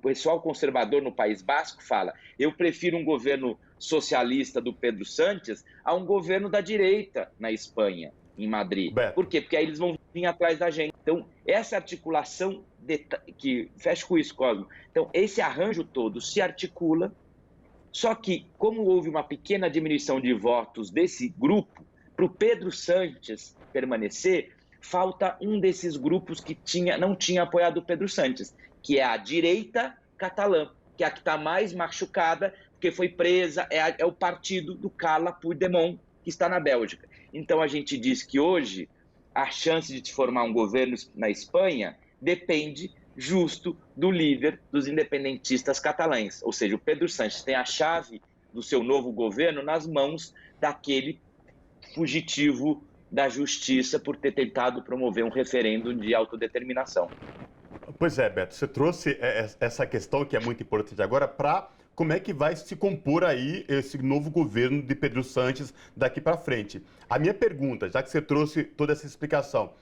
Speaker 4: pessoal conservador no País Basco fala: eu prefiro um governo socialista do Pedro Sánchez a um governo da direita na Espanha, em Madrid.
Speaker 1: Beto.
Speaker 4: Por quê? Porque aí eles vão vir atrás da gente. Então, essa articulação, fecha com isso, Cosmo. Então, esse arranjo todo se articula, só que, como houve uma pequena diminuição de votos desse grupo, para o Pedro Sánchez permanecer, falta um desses grupos que não tinha apoiado o Pedro Sánchez, que é a direita catalã, que é a que está mais machucada, porque foi presa, é o partido do Carles Puigdemont, que está na Bélgica. Então a gente diz que hoje a chance de se formar um governo na Espanha depende justo do líder dos independentistas catalães, ou seja, o Pedro Sánchez tem a chave do seu novo governo nas mãos daquele fugitivo da justiça por ter tentado promover um referendo de autodeterminação.
Speaker 1: Pois é, Beto, você trouxe essa questão que é muito importante agora para como é que vai se compor aí esse novo governo de Pedro Sánchez daqui para frente. A minha pergunta, já que você trouxe toda essa explicação,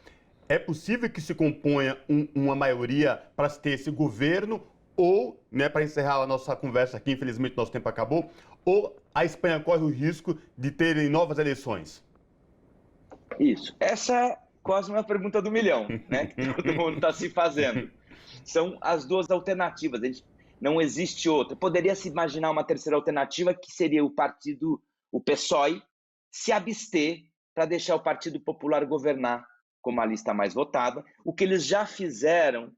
Speaker 1: é possível que se componha uma maioria para se ter esse governo ou, né, para encerrar a nossa conversa aqui, infelizmente nosso tempo acabou, ou a Espanha corre o risco de terem novas eleições?
Speaker 4: Isso. Essa quase uma pergunta do milhão, né? Que todo mundo está se fazendo. São as duas alternativas. Não existe outra. Poderia se imaginar uma terceira alternativa, que seria o PSOE, se abster para deixar o Partido Popular governar como a lista mais votada, o que eles já fizeram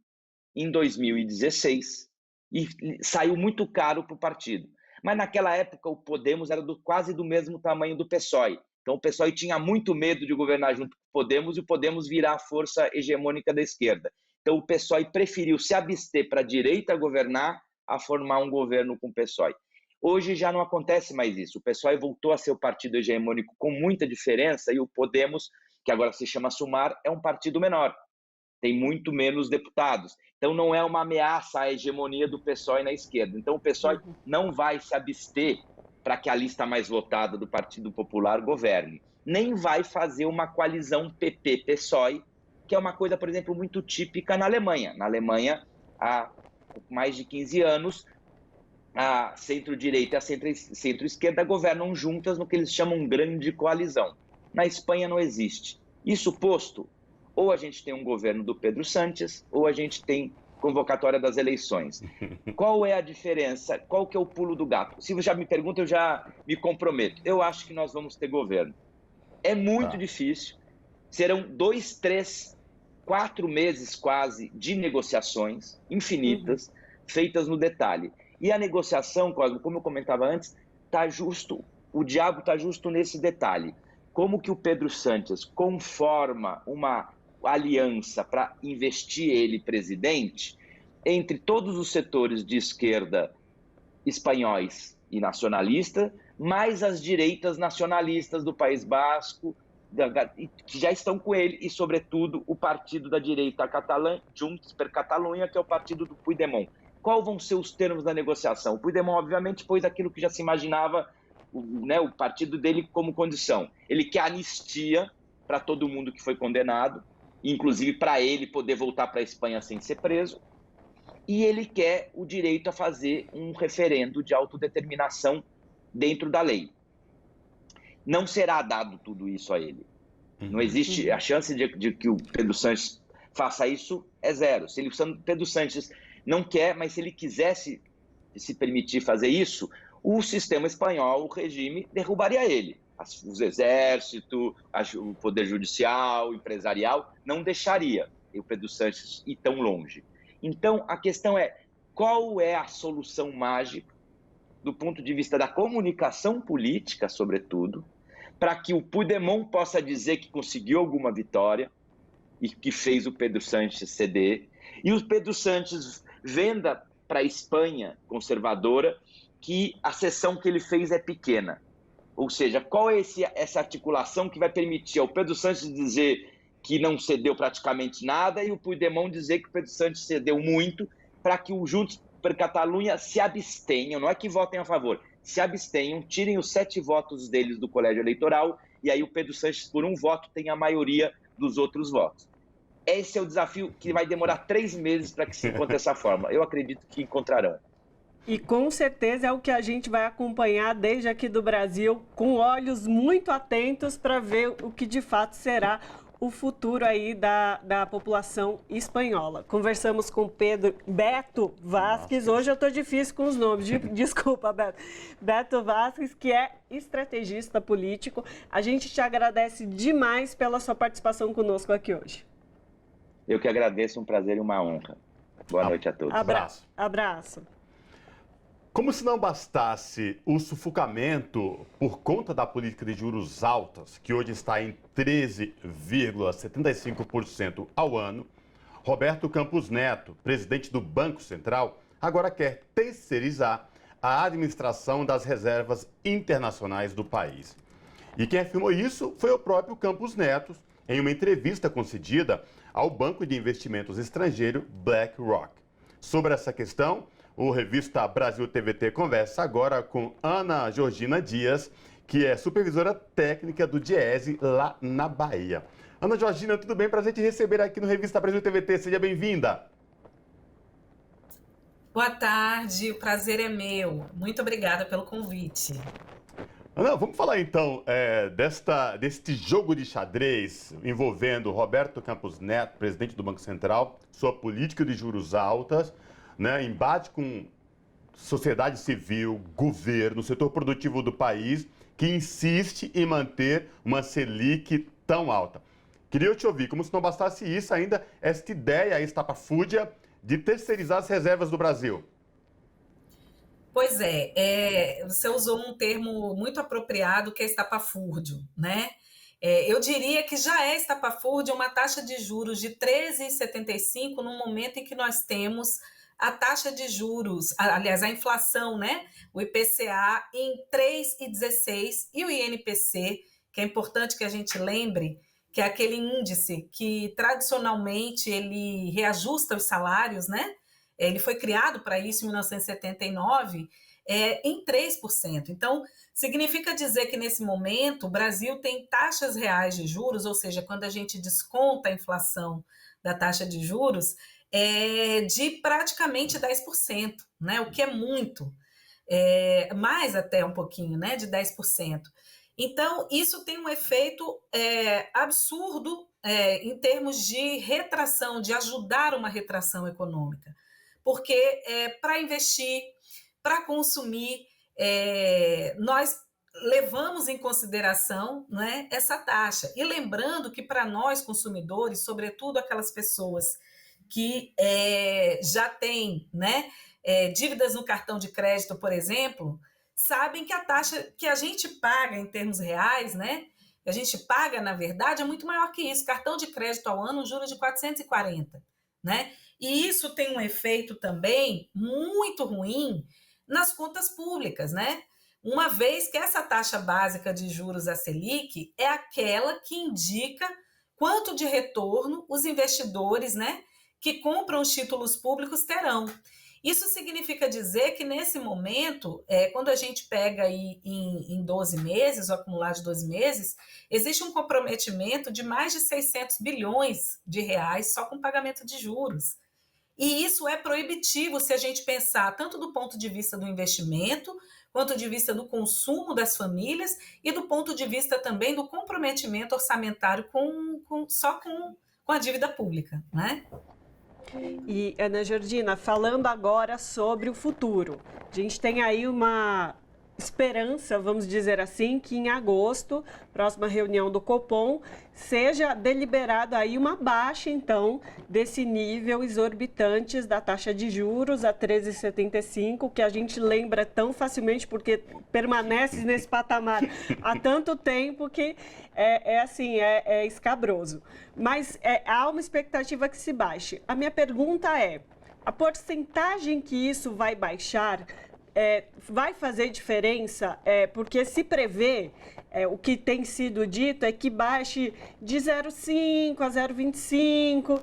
Speaker 4: em 2016 e saiu muito caro para o partido. Mas naquela época o Podemos era quase do mesmo tamanho do PSOE. Então o PSOE tinha muito medo de governar junto com o Podemos e o Podemos virar a força hegemônica da esquerda. Então o PSOE preferiu se abster para a direita governar a formar um governo com o PSOE. Hoje já não acontece mais isso. O PSOE voltou a ser o partido hegemônico com muita diferença e o Podemos, que agora se chama SUMAR, é um partido menor. Tem muito menos deputados. Então não é uma ameaça à hegemonia do PSOE na esquerda. Então o PSOE não vai se abster para que a lista mais votada do Partido Popular governe. Nem vai fazer uma coalizão PP-PSOE, que é uma coisa, por exemplo, muito típica na Alemanha. Na Alemanha, há mais de 15 anos, a centro-direita e a centro-esquerda governam juntas no que eles chamam grande coalizão. Na Espanha não existe. Isso posto, ou a gente tem um governo do Pedro Sánchez, ou a gente tem convocatória das eleições. Qual é a diferença? Qual que é o pulo do gato? Se você já me pergunta, eu já me comprometo. Eu acho que nós vamos ter governo. É muito difícil. Serão 2, 3, 4 meses quase de negociações infinitas, feitas no detalhe. E a negociação, Cosmo, como eu comentava antes, tá justo, o diabo está justo nesse detalhe. Como que o Pedro Sánchez conforma uma aliança para investir ele presidente entre todos os setores de esquerda espanhóis e nacionalistas, mais as direitas nacionalistas do País Basco, que já estão com ele, e, sobretudo, o partido da direita catalã, Junts per Catalunya, que é o partido do Puigdemont. Quais vão ser os termos da negociação? O Puigdemont, obviamente, pôs aquilo que já se imaginava, o partido dele como condição. Ele quer anistia para todo mundo que foi condenado, inclusive para ele poder voltar para a Espanha sem ser preso, e ele quer o direito a fazer um referendo de autodeterminação dentro da lei. Não será dado tudo isso a ele. Não existe a chance de que o Pedro Sánchez faça isso, é zero. Se o Pedro Sánchez não quer, mas se ele quisesse se permitir fazer isso, o sistema espanhol, o regime, derrubaria ele. Os exércitos, o poder judicial, o empresarial, não deixaria o Pedro Sánchez ir tão longe. Então, a questão é, qual é a solução mágica, do ponto de vista da comunicação política, sobretudo, para que o Puigdemont possa dizer que conseguiu alguma vitória e que fez o Pedro Sánchez ceder, e o Pedro Sánchez venda para a Espanha conservadora que a cessão que ele fez é pequena. Ou seja, qual é essa articulação que vai permitir ao Pedro Sánchez dizer que não cedeu praticamente nada e o Puigdemont dizer que o Pedro Sánchez cedeu muito, para que o Junts per Catalunya se abstenham, não é que votem a favor, se abstenham, tirem os 7 votos deles do colégio eleitoral e aí o Pedro Sánchez, por um voto, tem a maioria dos outros votos. Esse é o desafio que vai demorar 3 meses para que se encontre essa fórmula. Eu acredito que encontrarão.
Speaker 2: E com certeza é o que a gente vai acompanhar desde aqui do Brasil, com olhos muito atentos para ver o que de fato será o futuro aí da população espanhola. Conversamos com Beto Vázquez. Hoje eu estou difícil com os nomes, desculpa, Beto. Beto Vázquez, que é estrategista político. A gente te agradece demais pela sua participação conosco aqui hoje.
Speaker 4: Eu que agradeço, um prazer e uma honra. Boa noite a todos.
Speaker 2: Abraço.
Speaker 1: Como se não bastasse o sufocamento por conta da política de juros altas, que hoje está em 13,75% ao ano, Roberto Campos Neto, presidente do Banco Central, agora quer terceirizar a administração das reservas internacionais do país. E quem afirmou isso foi o próprio Campos Neto, em uma entrevista concedida ao banco de investimentos estrangeiro BlackRock. Sobre essa questão, o Revista Brasil TVT conversa agora com Ana Georgina Dias, que é supervisora técnica do Diese lá na Bahia. Ana Georgina, tudo bem? Prazer te receber aqui no Revista Brasil TVT. Seja bem-vinda.
Speaker 5: Boa tarde, o prazer é meu. Muito obrigada pelo convite.
Speaker 1: Ana, vamos falar então deste jogo de xadrez envolvendo Roberto Campos Neto, presidente do Banco Central, sua política de juros altas, né, embate com sociedade civil, governo, setor produtivo do país, que insiste em manter uma Selic tão alta. Queria te ouvir, como se não bastasse isso, ainda esta ideia estapafúrdia de terceirizar as reservas do Brasil.
Speaker 5: Pois é, você usou um termo muito apropriado, que é estapafúrdio, né? Eu diria que já é estapafúrdio uma taxa de juros de 13,75 no momento em que nós temos a taxa de juros, aliás, a inflação, né? O IPCA em 3,16 e o INPC, que é importante que a gente lembre, que é aquele índice que tradicionalmente ele reajusta os salários, né? Ele foi criado para isso em 1979, em 3%. Então, significa dizer que nesse momento o Brasil tem taxas reais de juros, ou seja, quando a gente desconta a inflação da taxa de juros, de praticamente 10%, né? O que é muito, mais até um pouquinho, né? De 10%. Então, isso tem um efeito absurdo em termos de retração, de ajudar uma retração econômica. Porque para investir, para consumir, nós levamos em consideração, né, essa taxa. E lembrando que para nós consumidores, sobretudo aquelas pessoas que já têm, né, dívidas no cartão de crédito, por exemplo, sabem que a taxa que a gente paga em termos reais, né, que a gente paga, na verdade, é muito maior que isso. Cartão de crédito ao ano, juros de 440, né? E isso tem um efeito também muito ruim nas contas públicas, né? Uma vez que essa taxa básica de juros, a Selic, é aquela que indica quanto de retorno os investidores, né, que compram os títulos públicos terão. Isso significa dizer que, nesse momento, quando a gente pega aí em 12 meses, o acumulado de 12 meses, existe um comprometimento de mais de 600 bilhões de reais só com pagamento de juros. E isso é proibitivo se a gente pensar tanto do ponto de vista do investimento, quanto de vista do consumo das famílias e do ponto de vista também do comprometimento orçamentário só com a dívida pública, né?
Speaker 2: E, Ana Georgina, falando agora sobre o futuro, a gente tem aí uma esperança, vamos dizer assim, que em agosto, próxima reunião do Copom, seja deliberada aí uma baixa, então, desse nível exorbitante da taxa de juros a 13,75, que a gente lembra tão facilmente porque permanece nesse patamar há tanto tempo que é escabroso. Mas há uma expectativa que se baixe. A minha pergunta é, a porcentagem que isso vai baixar vai fazer diferença? Porque se prevê, o que tem sido dito é que baixe de 0,5 a 0,25,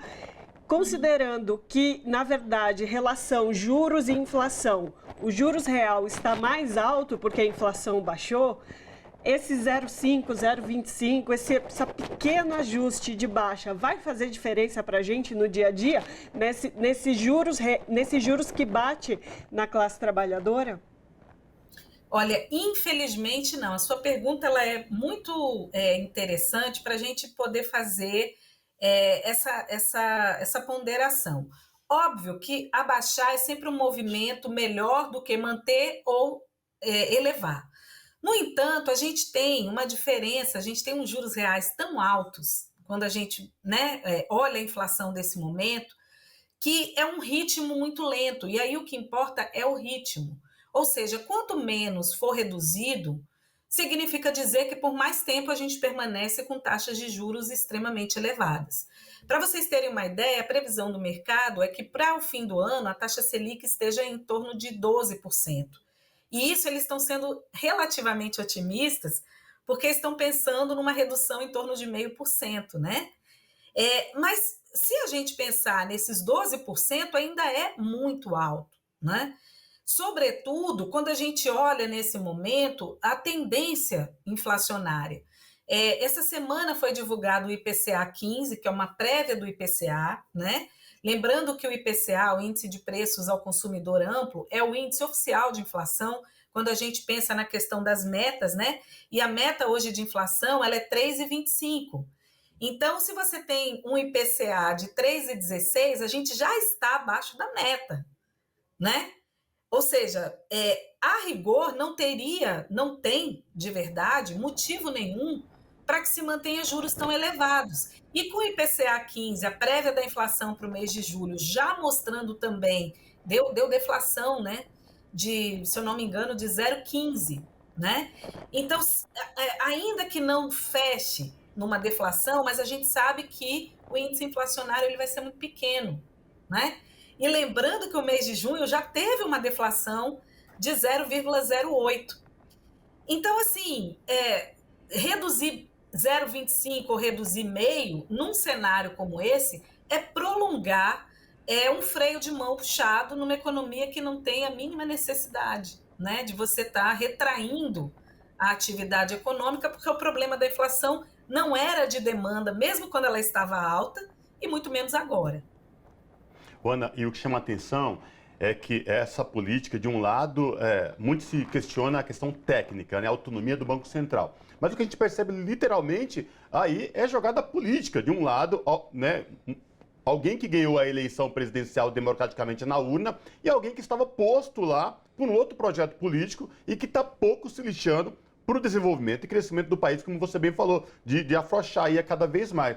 Speaker 2: considerando que, na verdade, relação juros e inflação, o juros real está mais alto porque a inflação baixou. Esse 0,5, 0,25, esse pequeno ajuste de baixa vai fazer diferença para a gente no dia a dia, nesses juros que bate na classe trabalhadora?
Speaker 5: Olha, infelizmente não. A sua pergunta ela é muito interessante para a gente poder fazer essa ponderação. Óbvio que abaixar é sempre um movimento melhor do que manter ou elevar. No entanto, a gente tem uma diferença, a gente tem uns juros reais tão altos, quando a gente olha a inflação desse momento, que é um ritmo muito lento, e aí o que importa é o ritmo. Ou seja, quanto menos for reduzido, significa dizer que por mais tempo a gente permanece com taxas de juros extremamente elevadas. Para vocês terem uma ideia, a previsão do mercado é que para o fim do ano a taxa Selic esteja em torno de 12%. E isso eles estão sendo relativamente otimistas, porque estão pensando numa redução em torno de 0,5%, né? Mas se a gente pensar nesses 12%, ainda é muito alto, né? Sobretudo, quando a gente olha nesse momento a tendência inflacionária. Essa semana foi divulgado o IPCA 15, que é uma prévia do IPCA, né? Lembrando que o IPCA, o Índice de Preços ao Consumidor Amplo, é o índice oficial de inflação, quando a gente pensa na questão das metas, né? E a meta hoje de inflação, ela é 3,25. Então, se você tem um IPCA de 3,16, a gente já está abaixo da meta, né? Ou seja, a rigor não tem, de verdade, motivo nenhum para que se mantenha juros tão elevados. E com o IPCA 15, a prévia da inflação para o mês de julho, já mostrando também, deu deflação, né? Se eu não me engano, de 0,15, né? Então, ainda que não feche numa deflação, mas a gente sabe que o índice inflacionário ele vai ser muito pequeno, né? E lembrando que o mês de junho já teve uma deflação de 0,08. Então, assim, reduzir 0,25 ou reduzir meio, num cenário como esse, é prolongar um freio de mão puxado numa economia que não tem a mínima necessidade, né, de você estar retraindo a atividade econômica, porque o problema da inflação não era de demanda, mesmo quando ela estava alta, e muito menos agora.
Speaker 1: Ana, e o que chama a atenção é que essa política, de um lado, muito se questiona a questão técnica, né, a autonomia do Banco Central. Mas o que a gente percebe literalmente aí é jogada política. De um lado, né, alguém que ganhou a eleição presidencial democraticamente na urna e alguém que estava posto lá por um outro projeto político e que está pouco se lixando para o desenvolvimento e crescimento do país, como você bem falou, de afrouxar aí cada vez mais.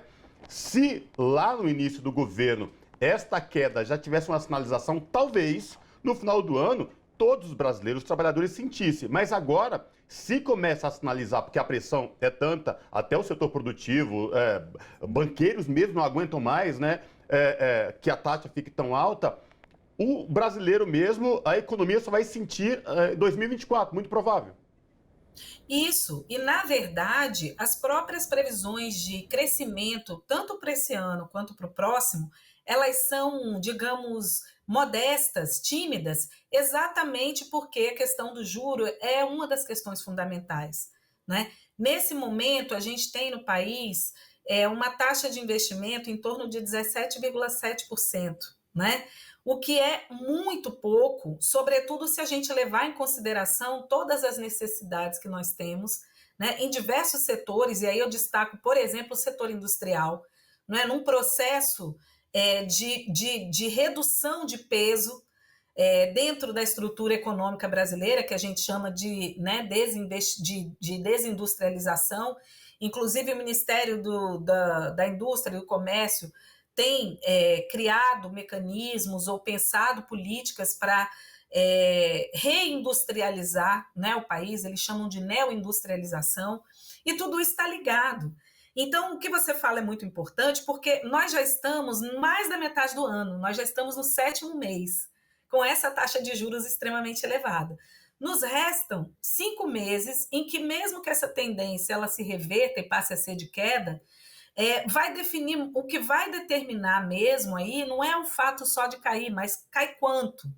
Speaker 1: Se lá no início do governo esta queda já tivesse uma sinalização, talvez no final do ano todos os brasileiros, os trabalhadores sentissem. Mas agora, se começa a sinalizar, porque a pressão é tanta, até o setor produtivo, banqueiros mesmo não aguentam mais, né, que a taxa fique tão alta, o brasileiro mesmo, a economia só vai sentir em 2024, muito provável.
Speaker 5: Isso, e na verdade, as próprias previsões de crescimento, tanto para esse ano quanto para o próximo, elas são, digamos, modestas, tímidas, exatamente porque a questão do juro é uma das questões fundamentais, né? Nesse momento, a gente tem no país uma taxa de investimento em torno de 17,7%, né? O que é muito pouco, sobretudo se a gente levar em consideração todas as necessidades que nós temos, né, em diversos setores, e aí eu destaco, por exemplo, o setor industrial, né, num processo de redução de peso dentro da estrutura econômica brasileira, que a gente chama de desindustrialização. Inclusive, o Ministério da Indústria e do Comércio tem criado mecanismos ou pensado políticas para reindustrializar, né, o país, eles chamam de neoindustrialização, e tudo isso está ligado. Então, o que você fala é muito importante, porque nós já estamos mais da metade do ano, nós já estamos no 7º mês, com essa taxa de juros extremamente elevada. Nos restam 5 meses em que, mesmo que essa tendência ela se reverta e passe a ser de queda, vai definir, o que vai determinar mesmo aí não é o fato só de cair, mas cai quanto,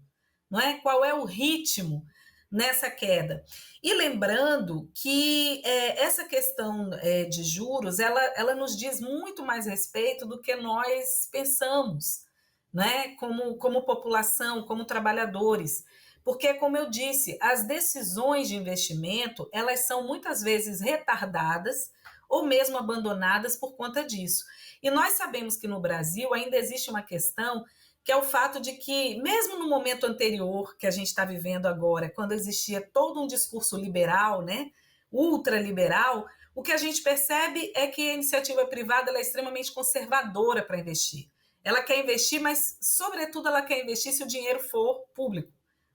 Speaker 5: não é? Qual é o ritmo nessa queda? E lembrando que essa questão de juros, ela nos diz muito mais respeito do que nós pensamos, né? Como população, como trabalhadores. Porque, como eu disse, as decisões de investimento, elas são muitas vezes retardadas ou mesmo abandonadas por conta disso. E nós sabemos que no Brasil ainda existe uma questão que é o fato de que, mesmo no momento anterior que a gente está vivendo agora, quando existia todo um discurso liberal, né, ultraliberal, o que a gente percebe é que a iniciativa privada ela é extremamente conservadora para investir. Ela quer investir, mas, sobretudo, ela quer investir se o dinheiro for público,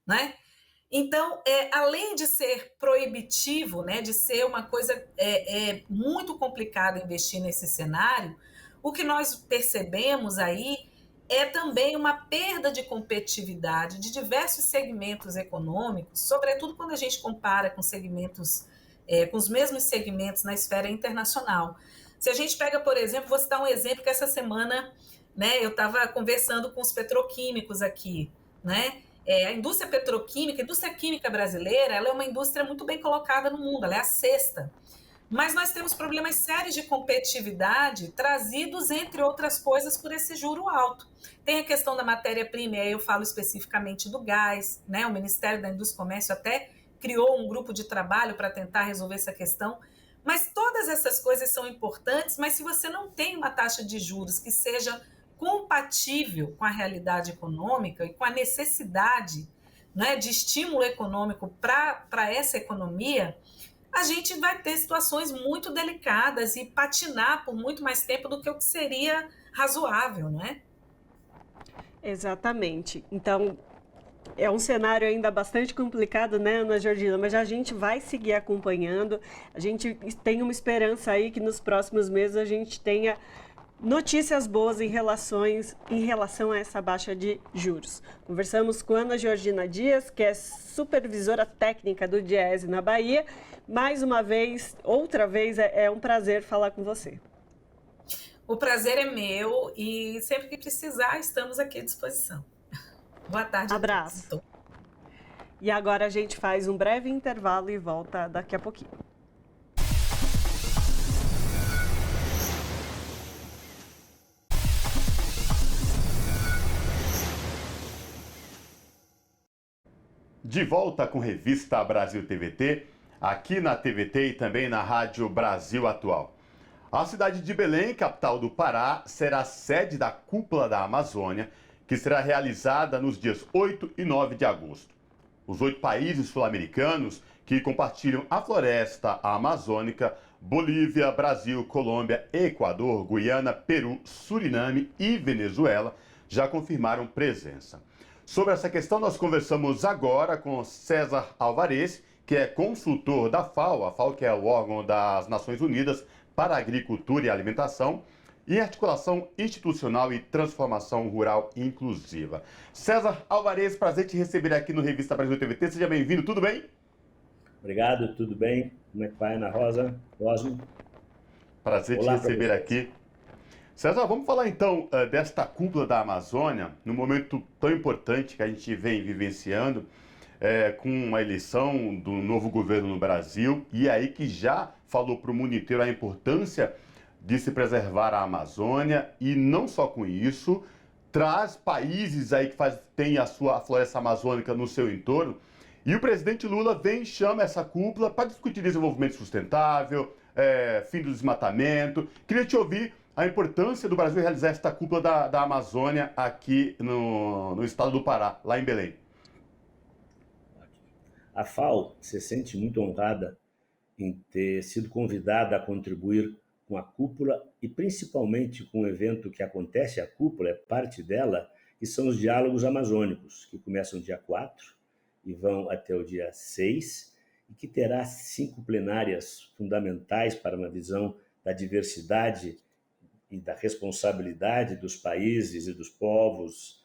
Speaker 5: né? Então, além de ser proibitivo, né, de ser uma coisa muito complicada investir nesse cenário, o que nós percebemos aí é também uma perda de competitividade de diversos segmentos econômicos, sobretudo quando a gente compara com segmentos, com os mesmos segmentos na esfera internacional. Se a gente pega, por exemplo, vou citar um exemplo que essa semana, né, eu estava conversando com os petroquímicos aqui, né? A indústria petroquímica, a indústria química brasileira, ela é uma indústria muito bem colocada no mundo, ela é a 6ª. Mas nós temos problemas sérios de competitividade trazidos, entre outras coisas, por esse juro alto. Tem a questão da matéria-prima, e aí eu falo especificamente do gás, né? O Ministério da Indústria e Comércio até criou um grupo de trabalho para tentar resolver essa questão. Mas todas essas coisas são importantes, mas se você não tem uma taxa de juros que seja compatível com a realidade econômica e com a necessidade, né, de estímulo econômico para essa economia, a gente vai ter situações muito delicadas e patinar por muito mais tempo do que o que seria razoável, não é?
Speaker 2: Exatamente. Então, é um cenário ainda bastante complicado, né, Ana Georgina? Mas a gente vai seguir acompanhando. A gente tem uma esperança aí que nos próximos meses a gente tenha notícias boas em relação a essa baixa de juros. Conversamos com Ana Georgina Dias, que é supervisora técnica do Diese na Bahia. Mais uma vez, outra vez, é um prazer falar com você.
Speaker 5: O prazer é meu e sempre que precisar, estamos aqui à disposição. Boa tarde.
Speaker 2: Abraço. E agora a gente faz um breve intervalo e volta daqui a pouquinho.
Speaker 1: De volta com Revista Brasil TVT, aqui na TVT e também na Rádio Brasil Atual. A cidade de Belém, capital do Pará, será sede da Cúpula da Amazônia, que será realizada nos dias 8 e 9 de agosto. Os 8 países sul-americanos que compartilham a floresta amazônica, Bolívia, Brasil, Colômbia, Equador, Guiana, Peru, Suriname e Venezuela, já confirmaram presença. Sobre essa questão, nós conversamos agora com César Alvarez, que é consultor da FAO, a FAO que é o órgão das Nações Unidas para a Agricultura e Alimentação, e Articulação Institucional e Transformação Rural Inclusiva. César Alvarez, prazer te receber aqui no Revista Brasil TVT. Seja bem-vindo, tudo bem?
Speaker 6: Obrigado, tudo bem? Como é que vai, Ana Rosa? Cosmo?
Speaker 1: Prazer te receber aqui. César, vamos falar então desta cúpula da Amazônia, num momento tão importante que a gente vem vivenciando, com a eleição do novo governo no Brasil, e aí que já falou para o mundo inteiro a importância de se preservar a Amazônia, e não só com isso, traz países aí que têm a sua floresta amazônica no seu entorno, e o presidente Lula vem e chama essa cúpula para discutir desenvolvimento sustentável, fim do desmatamento. Queria te ouvir a importância do Brasil realizar esta cúpula da Amazônia aqui no estado do Pará, lá em Belém.
Speaker 6: A FAO se sente muito honrada em ter sido convidada a contribuir com a cúpula e principalmente com o evento que acontece, a cúpula é parte dela, que são os diálogos amazônicos, que começam dia 4 e vão até o dia 6, e que terá 5 plenárias fundamentais para uma visão da diversidade e da responsabilidade dos países e dos povos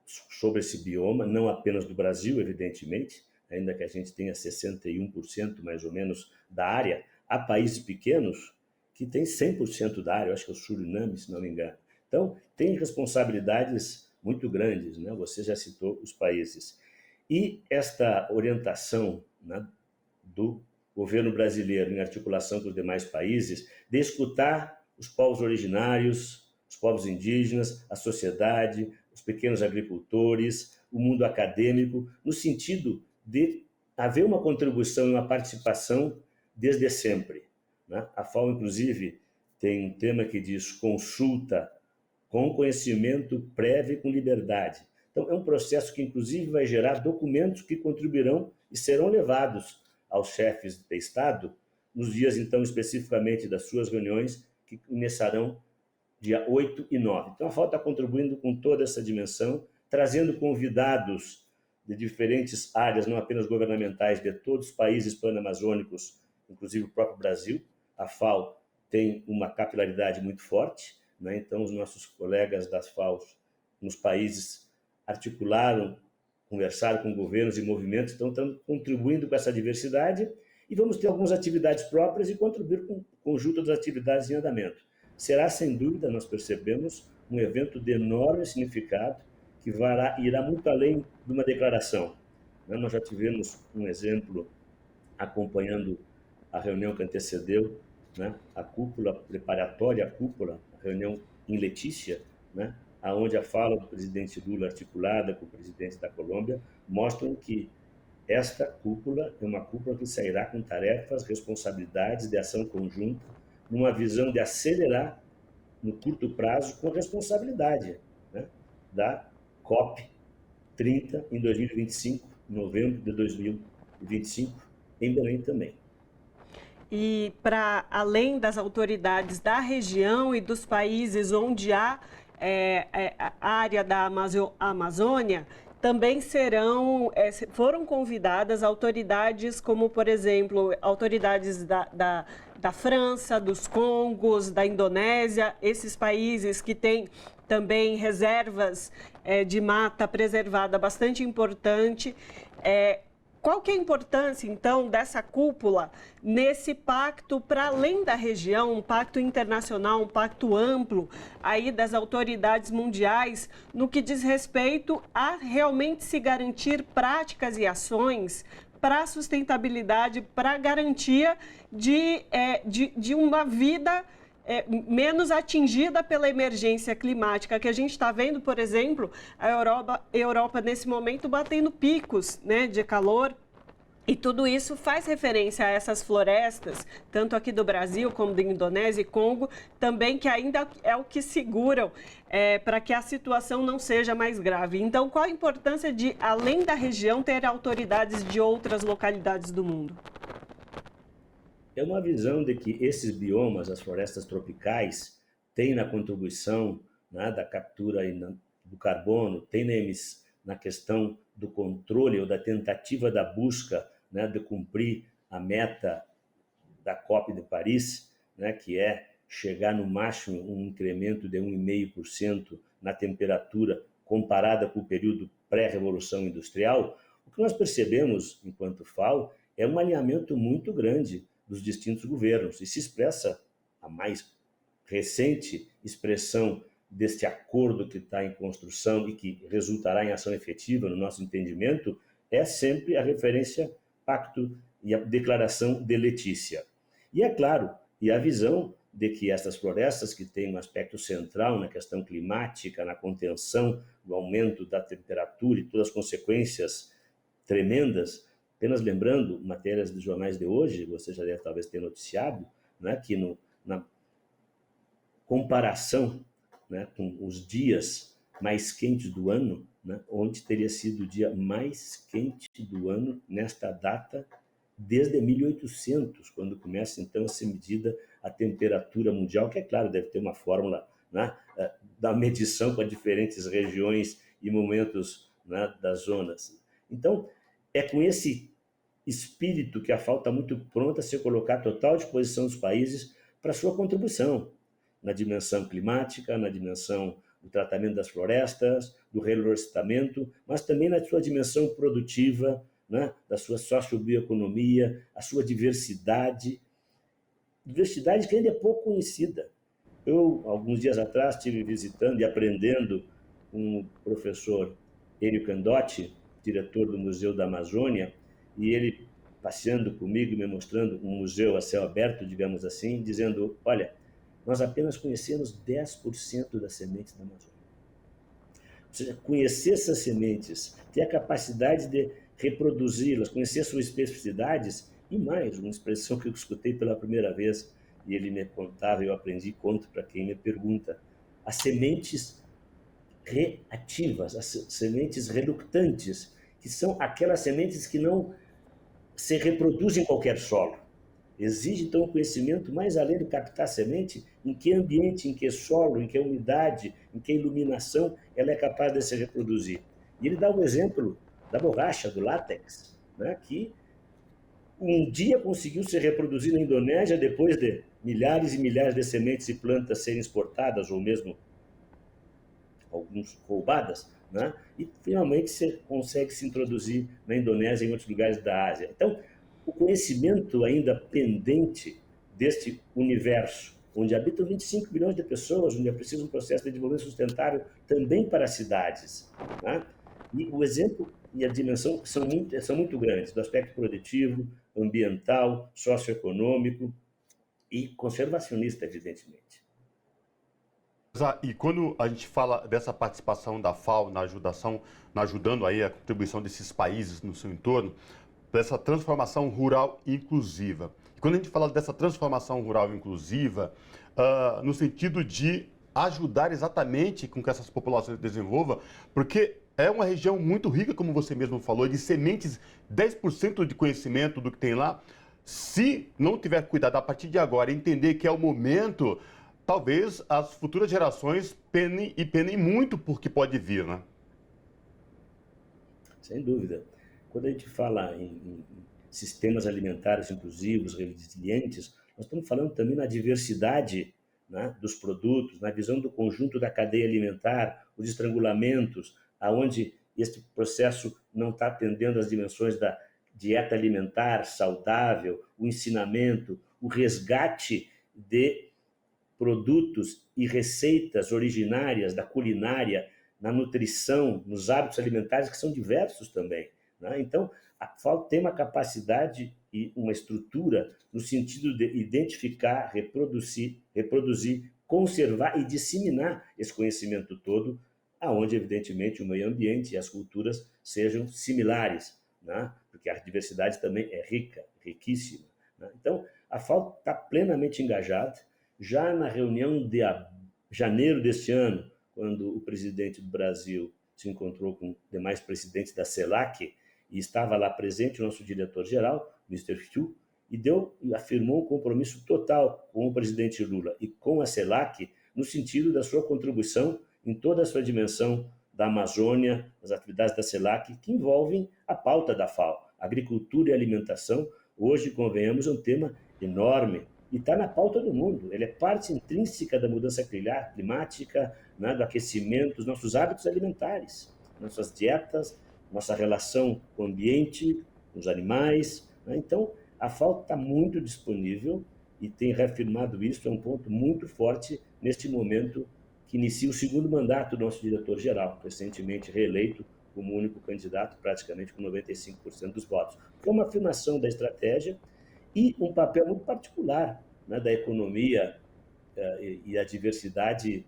Speaker 6: sobre esse bioma, não apenas do Brasil, evidentemente, ainda que a gente tenha 61% mais ou menos da área, há países pequenos que têm 100% da área, eu acho que é o Suriname, se não me engano. Então, tem responsabilidades muito grandes, né? Você já citou os países. E esta orientação, né, do governo brasileiro, em articulação com os demais países, de escutar os povos originários, os povos indígenas, a sociedade, os pequenos agricultores, o mundo acadêmico, no sentido de haver uma contribuição e uma participação desde sempre, né? A FAO, inclusive, tem um tema que diz consulta com conhecimento prévio e com liberdade. Então, é um processo que, inclusive, vai gerar documentos que contribuirão e serão levados aos chefes de Estado nos dias, então, especificamente das suas reuniões, que começarão dia 8 e 9. Então, a FAO está contribuindo com toda essa dimensão, trazendo convidados de diferentes áreas, não apenas governamentais, de todos os países pan-amazônicos, inclusive o próprio Brasil. A FAO tem uma capilaridade muito forte, né? Então, os nossos colegas das FAO nos países articularam, conversaram com governos e movimentos, então estão contribuindo com essa diversidade, e vamos ter algumas atividades próprias e contribuir com o conjunto das atividades em andamento. Será, sem dúvida, nós percebemos, um evento de enorme significado, que irá muito além de uma declaração. Nós já tivemos um exemplo acompanhando a reunião que antecedeu, né, a cúpula preparatória, a cúpula, a reunião em Letícia, né, onde a fala do presidente Lula, articulada com o presidente da Colômbia, mostram que esta cúpula é uma cúpula que sairá com tarefas, responsabilidades de ação conjunta, numa visão de acelerar no curto prazo com responsabilidade, né, da COP 30 em 2025, novembro de 2025, em Belém também.
Speaker 2: E para além das autoridades da região e dos países onde há a área da Amazônia, também foram convidadas autoridades como, por exemplo, autoridades da França, dos Congos, da Indonésia, esses países que têm também reservas de mata preservada bastante importante. Qual que é a importância, então, dessa cúpula nesse pacto para além da região, um pacto internacional, um pacto amplo aí das autoridades mundiais no que diz respeito a realmente se garantir práticas e ações para a sustentabilidade, para a garantia de uma vida menos atingida pela emergência climática, que a gente está vendo, por exemplo, a Europa nesse momento batendo picos, né, de calor, e tudo isso faz referência a essas florestas, tanto aqui do Brasil como da Indonésia e Congo, também que ainda é o que seguram para que a situação não seja mais grave. Então, qual a importância de, além da região, ter autoridades de outras localidades do mundo?
Speaker 6: É uma visão de que esses biomas, as florestas tropicais, têm na contribuição, né, da captura do carbono, tem na questão do controle ou da tentativa da busca, né, de cumprir a meta da COP de Paris, né, que é chegar no máximo um incremento de 1,5% na temperatura comparada com o período pré-revolução industrial. O que nós percebemos, enquanto FAO, é um alinhamento muito grande dos distintos governos, e se expressa a mais recente expressão deste acordo que está em construção e que resultará em ação efetiva, no nosso entendimento, é sempre a referência Pacto e a Declaração de Letícia. E é claro, e a visão de que estas florestas, que têm um aspecto central na questão climática, na contenção do aumento da temperatura e todas as consequências tremendas, apenas lembrando matérias dos jornais de hoje, você já deve talvez ter noticiado, né, que na comparação, né, com os dias mais quentes do ano, né, onde teria sido o dia mais quente do ano nesta data desde 1800, quando começa então a ser medida a temperatura mundial, que é claro, deve ter uma fórmula, né, da medição para diferentes regiões e momentos, né, das zonas. Então, é com esse espírito que a FAO está muito pronta a se colocar à total disposição dos países para sua contribuição na dimensão climática, na dimensão do tratamento das florestas, do reflorestamento, mas também na sua dimensão produtiva, né, da sua sociobioeconomia, a sua diversidade que ainda é pouco conhecida. Eu, alguns dias atrás, estive visitando e aprendendo com o professor Enio Candotti, diretor do Museu da Amazônia, e ele passeando comigo, me mostrando um museu a céu aberto, digamos assim, dizendo, olha, nós apenas conhecemos 10% das sementes da Amazônia. Ou seja, conhecer essas sementes, ter a capacidade de reproduzi-las, conhecer suas especificidades, e mais, uma expressão que eu escutei pela primeira vez, e ele me contava, eu aprendi e conto para quem me pergunta, as sementes reativas, as sementes reluctantes, que são aquelas sementes que não se reproduzem em qualquer solo. Exige, então, um conhecimento mais além de captar a semente, em que ambiente, em que solo, em que umidade, em que iluminação ela é capaz de se reproduzir. E ele dá um exemplo da borracha, do látex, né, que um dia conseguiu se reproduzir na Indonésia depois de milhares e milhares de sementes e plantas serem exportadas, ou mesmo alguns roubadas, né, e finalmente se consegue se introduzir na Indonésia e em outros lugares da Ásia. Então, o conhecimento ainda pendente deste universo, onde habitam 25 milhões de pessoas, onde é preciso um processo de desenvolvimento sustentável também para as cidades, né? E o exemplo e a dimensão são muito grandes, do aspecto produtivo, ambiental, socioeconômico e conservacionista, evidentemente.
Speaker 1: E quando a gente fala dessa participação da FAO ajudando aí a contribuição desses países no seu entorno, dessa transformação rural inclusiva. E quando a gente fala dessa transformação rural inclusiva, no sentido de ajudar exatamente com que essas populações se desenvolvam, porque é uma região muito rica, como você mesmo falou, de sementes, 10% de conhecimento do que tem lá. Se não tiver cuidado a partir de agora, entender que é o momento, talvez as futuras gerações penem muito por que pode vir, né?
Speaker 6: Sem dúvida. Quando a gente fala em sistemas alimentares inclusivos, resilientes, nós estamos falando também na diversidade, né, dos produtos, na visão do conjunto da cadeia alimentar, os estrangulamentos, aonde este processo não está atendendo às dimensões da dieta alimentar saudável, o ensinamento, o resgate de produtos e receitas originárias da culinária, na nutrição, nos hábitos alimentares, que são diversos também, né? Então, a FAO tem uma capacidade e uma estrutura no sentido de identificar, reproduzir, conservar e disseminar esse conhecimento todo, aonde, evidentemente, o meio ambiente e as culturas sejam similares, né? Porque a diversidade também é rica, riquíssima, né? Então, a FAO está plenamente engajada. Já na reunião de janeiro deste ano, quando o presidente do Brasil se encontrou com demais presidentes da CELAC, e estava lá presente o nosso diretor-geral, Mr. Xu, e afirmou um compromisso total com o presidente Lula e com a CELAC, no sentido da sua contribuição em toda a sua dimensão da Amazônia, as atividades da CELAC, que envolvem a pauta da FAO. Agricultura e alimentação, hoje, convenhamos, é um tema enorme e está na pauta do mundo. Ele é parte intrínseca da mudança climática, né, do aquecimento, dos nossos hábitos alimentares, nossas dietas, nossa relação com o ambiente, com os animais, né? Então, a FAO está muito disponível e tem reafirmado isso, é um ponto muito forte neste momento que inicia o segundo mandato do nosso diretor-geral, recentemente reeleito como único candidato, praticamente com 95% dos votos. Que é uma afirmação da estratégia e um papel muito particular, né, da economia e a diversidade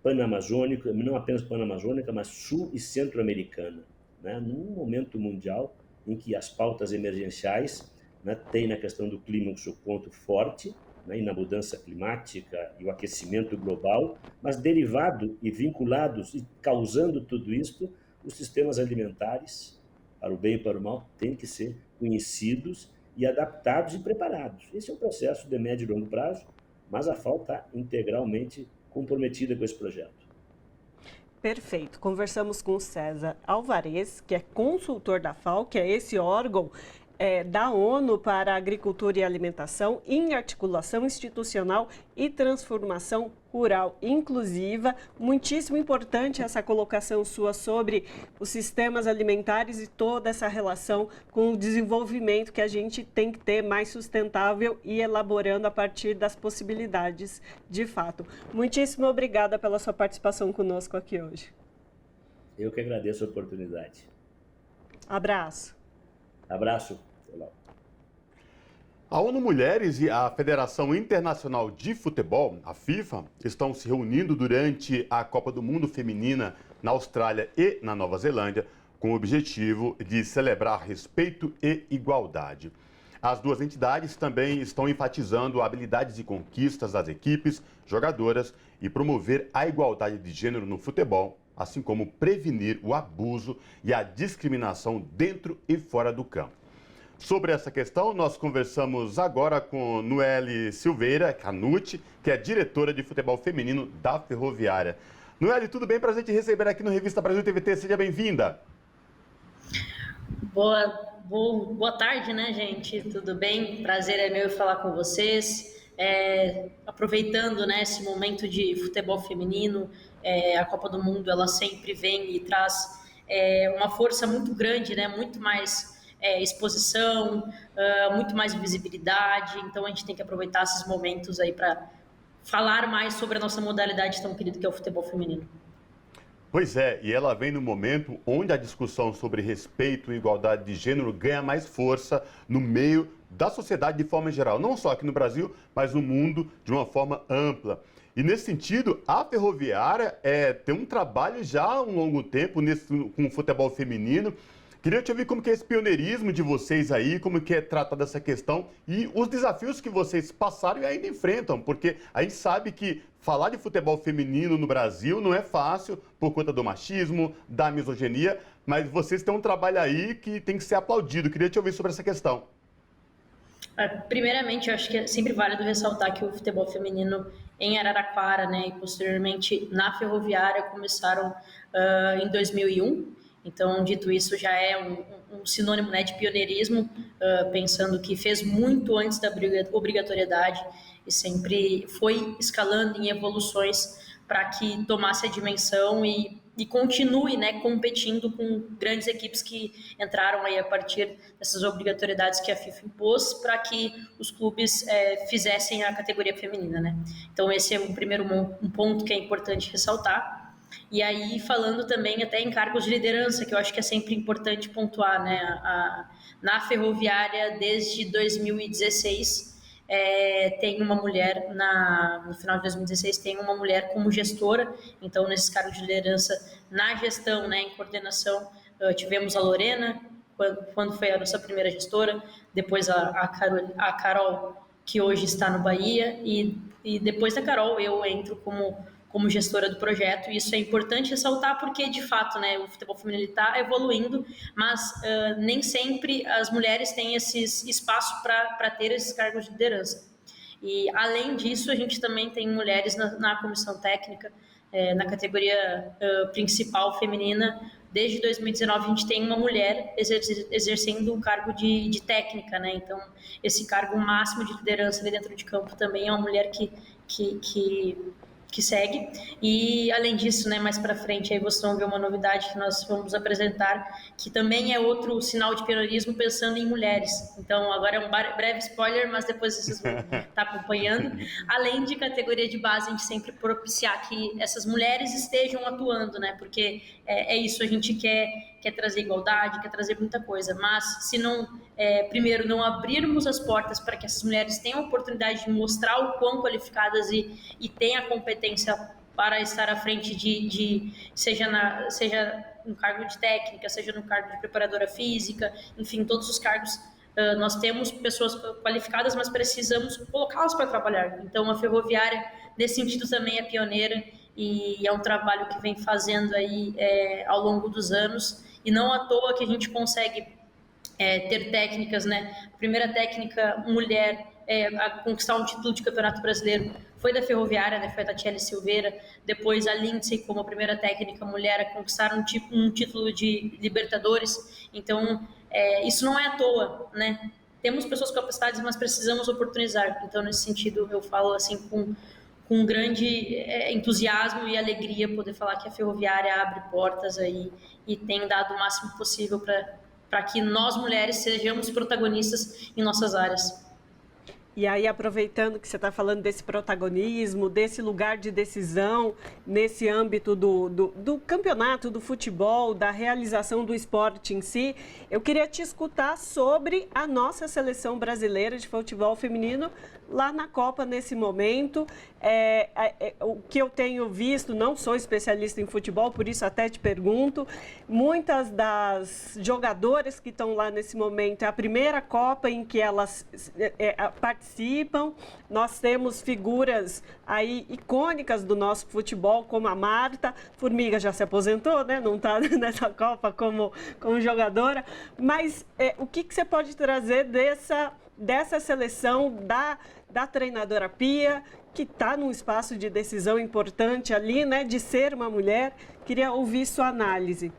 Speaker 6: panamazônica, não apenas panamazônica, mas sul e centro-americana, né, num momento mundial em que as pautas emergenciais, né, tem na questão do clima o seu ponto forte, né, e na mudança climática e o aquecimento global, mas derivado e vinculados e causando tudo isto, os sistemas alimentares, para o bem e para o mal, têm que ser conhecidos e adaptados e preparados. Esse é um processo de médio e longo prazo, mas a FAO está integralmente comprometida com esse projeto.
Speaker 2: Perfeito. Conversamos com o César Alvarez, que é consultor da FAO, que é esse órgão da ONU para a Agricultura e Alimentação, em articulação institucional e transformação rural inclusiva. Muitíssimo importante essa colocação sua sobre os sistemas alimentares e toda essa relação com o desenvolvimento que a gente tem que ter mais sustentável e elaborando a partir das possibilidades de fato. Muitíssimo obrigada pela sua participação conosco aqui hoje.
Speaker 6: Eu que agradeço a oportunidade.
Speaker 2: Abraço.
Speaker 6: Abraço.
Speaker 1: A ONU Mulheres e a Federação Internacional de Futebol, a FIFA, estão se reunindo durante a Copa do Mundo Feminina na Austrália e na Nova Zelândia, com o objetivo de celebrar respeito e igualdade. As duas entidades também estão enfatizando habilidades e conquistas das equipes, jogadoras e promover a igualdade de gênero no futebol, assim como prevenir o abuso e a discriminação dentro e fora do campo. Sobre essa questão, nós conversamos agora com Noelle Silveira Canucci, que é diretora de futebol feminino da Ferroviária. Noelle, tudo bem? Prazer te receber aqui no Revista Brasil TVT. Seja bem-vinda.
Speaker 7: Boa tarde, né, gente? Tudo bem? Prazer é meu falar com vocês. Aproveitando, né, esse momento de futebol feminino, a Copa do Mundo, ela sempre vem e traz uma força muito grande, né, muito mais exposição, muito mais visibilidade. Então a gente tem que aproveitar esses momentos aí para falar mais sobre a nossa modalidade tão querida que é o futebol feminino.
Speaker 1: Pois é, e ela vem no momento onde a discussão sobre respeito e igualdade de gênero ganha mais força no meio da sociedade de forma geral, não só aqui no Brasil, mas no mundo de uma forma ampla. E nesse sentido, a Ferroviária tem um trabalho já há um longo tempo com o futebol feminino. Queria te ouvir como que é esse pioneirismo de vocês aí, como que é tratada essa questão e os desafios que vocês passaram e ainda enfrentam, porque a gente sabe que falar de futebol feminino no Brasil não é fácil por conta do machismo, da misoginia, mas vocês têm um trabalho aí que tem que ser aplaudido. Queria te ouvir sobre essa questão.
Speaker 7: Primeiramente, eu acho que é sempre válido ressaltar que o futebol feminino em Araraquara, né, e posteriormente na Ferroviária começaram em 2001. Então, dito isso, já é um sinônimo, né, de pioneirismo, pensando que fez muito antes da obrigatoriedade e sempre foi escalando em evoluções para que tomasse a dimensão e continue, né, competindo com grandes equipes que entraram aí a partir dessas obrigatoriedades que a FIFA impôs para que os clubes fizessem a categoria feminina, né? Então, esse é um ponto que é importante ressaltar. E aí, falando também até em cargos de liderança, que eu acho que é sempre importante pontuar, né? Na Ferroviária, desde 2016, tem uma mulher, no final de 2016, tem uma mulher como gestora. Então, nesses cargos de liderança, na gestão, né, em coordenação, tivemos a Lorena, quando foi a nossa primeira gestora, depois a Carol, que hoje está no Bahia, e depois da Carol eu entro como gestora do projeto, e isso é importante ressaltar porque, de fato, né, o futebol feminino está evoluindo, mas nem sempre as mulheres têm esse espaço para ter esses cargos de liderança. E, além disso, a gente também tem mulheres na comissão técnica, na categoria principal feminina. Desde 2019, a gente tem uma mulher exercendo o cargo de técnica, né? Então, esse cargo máximo de liderança ali dentro de campo também é uma mulher que que segue. E além disso, né, mais para frente aí vocês vão ver uma novidade que nós vamos apresentar, que também é outro sinal de pioneirismo pensando em mulheres. Então agora é um breve spoiler, mas depois vocês vão estar acompanhando. Além de categoria de base, a gente sempre propiciar que essas mulheres estejam atuando, né? Porque é isso, a gente quer trazer igualdade, quer trazer muita coisa, mas se não, primeiro, não abrirmos as portas para que essas mulheres tenham a oportunidade de mostrar o quão qualificadas e tenham a competência para estar à frente seja no cargo de técnica, seja no cargo de preparadora física, enfim, todos os cargos. Nós temos pessoas qualificadas, mas precisamos colocá-las para trabalhar. Então, a Ferroviária, nesse sentido, também é pioneira e é um trabalho que vem fazendo aí ao longo dos anos. E não à toa que a gente consegue ter técnicas, né? A primeira técnica mulher a conquistar um título de campeonato brasileiro foi da Ferroviária, né? Foi a Tatiele Silveira. Depois a Lindsay, como a primeira técnica mulher a conquistar um título de Libertadores. Então, isso não é à toa, né? Temos pessoas capacitadas, mas precisamos oportunizar. Então, nesse sentido, eu falo assim com um grande entusiasmo e alegria poder falar que a Ferroviária abre portas aí e tem dado o máximo possível para que nós, mulheres, sejamos protagonistas em nossas áreas.
Speaker 2: E aí, aproveitando que você está falando desse protagonismo, desse lugar de decisão, nesse âmbito do campeonato, do futebol, da realização do esporte em si, eu queria te escutar sobre a nossa seleção brasileira de futebol feminino lá na Copa nesse momento. O que eu tenho visto, não sou especialista em futebol, por isso até te pergunto, muitas das jogadoras que estão lá nesse momento, é a primeira Copa em que elas participam. Nós temos figuras aí icônicas do nosso futebol, como a Marta. Formiga já se aposentou, né? Não está nessa Copa como jogadora. Mas o que você pode trazer dessa seleção da treinadora Pia, que está num espaço de decisão importante ali, né, de ser uma mulher? Queria ouvir sua análise.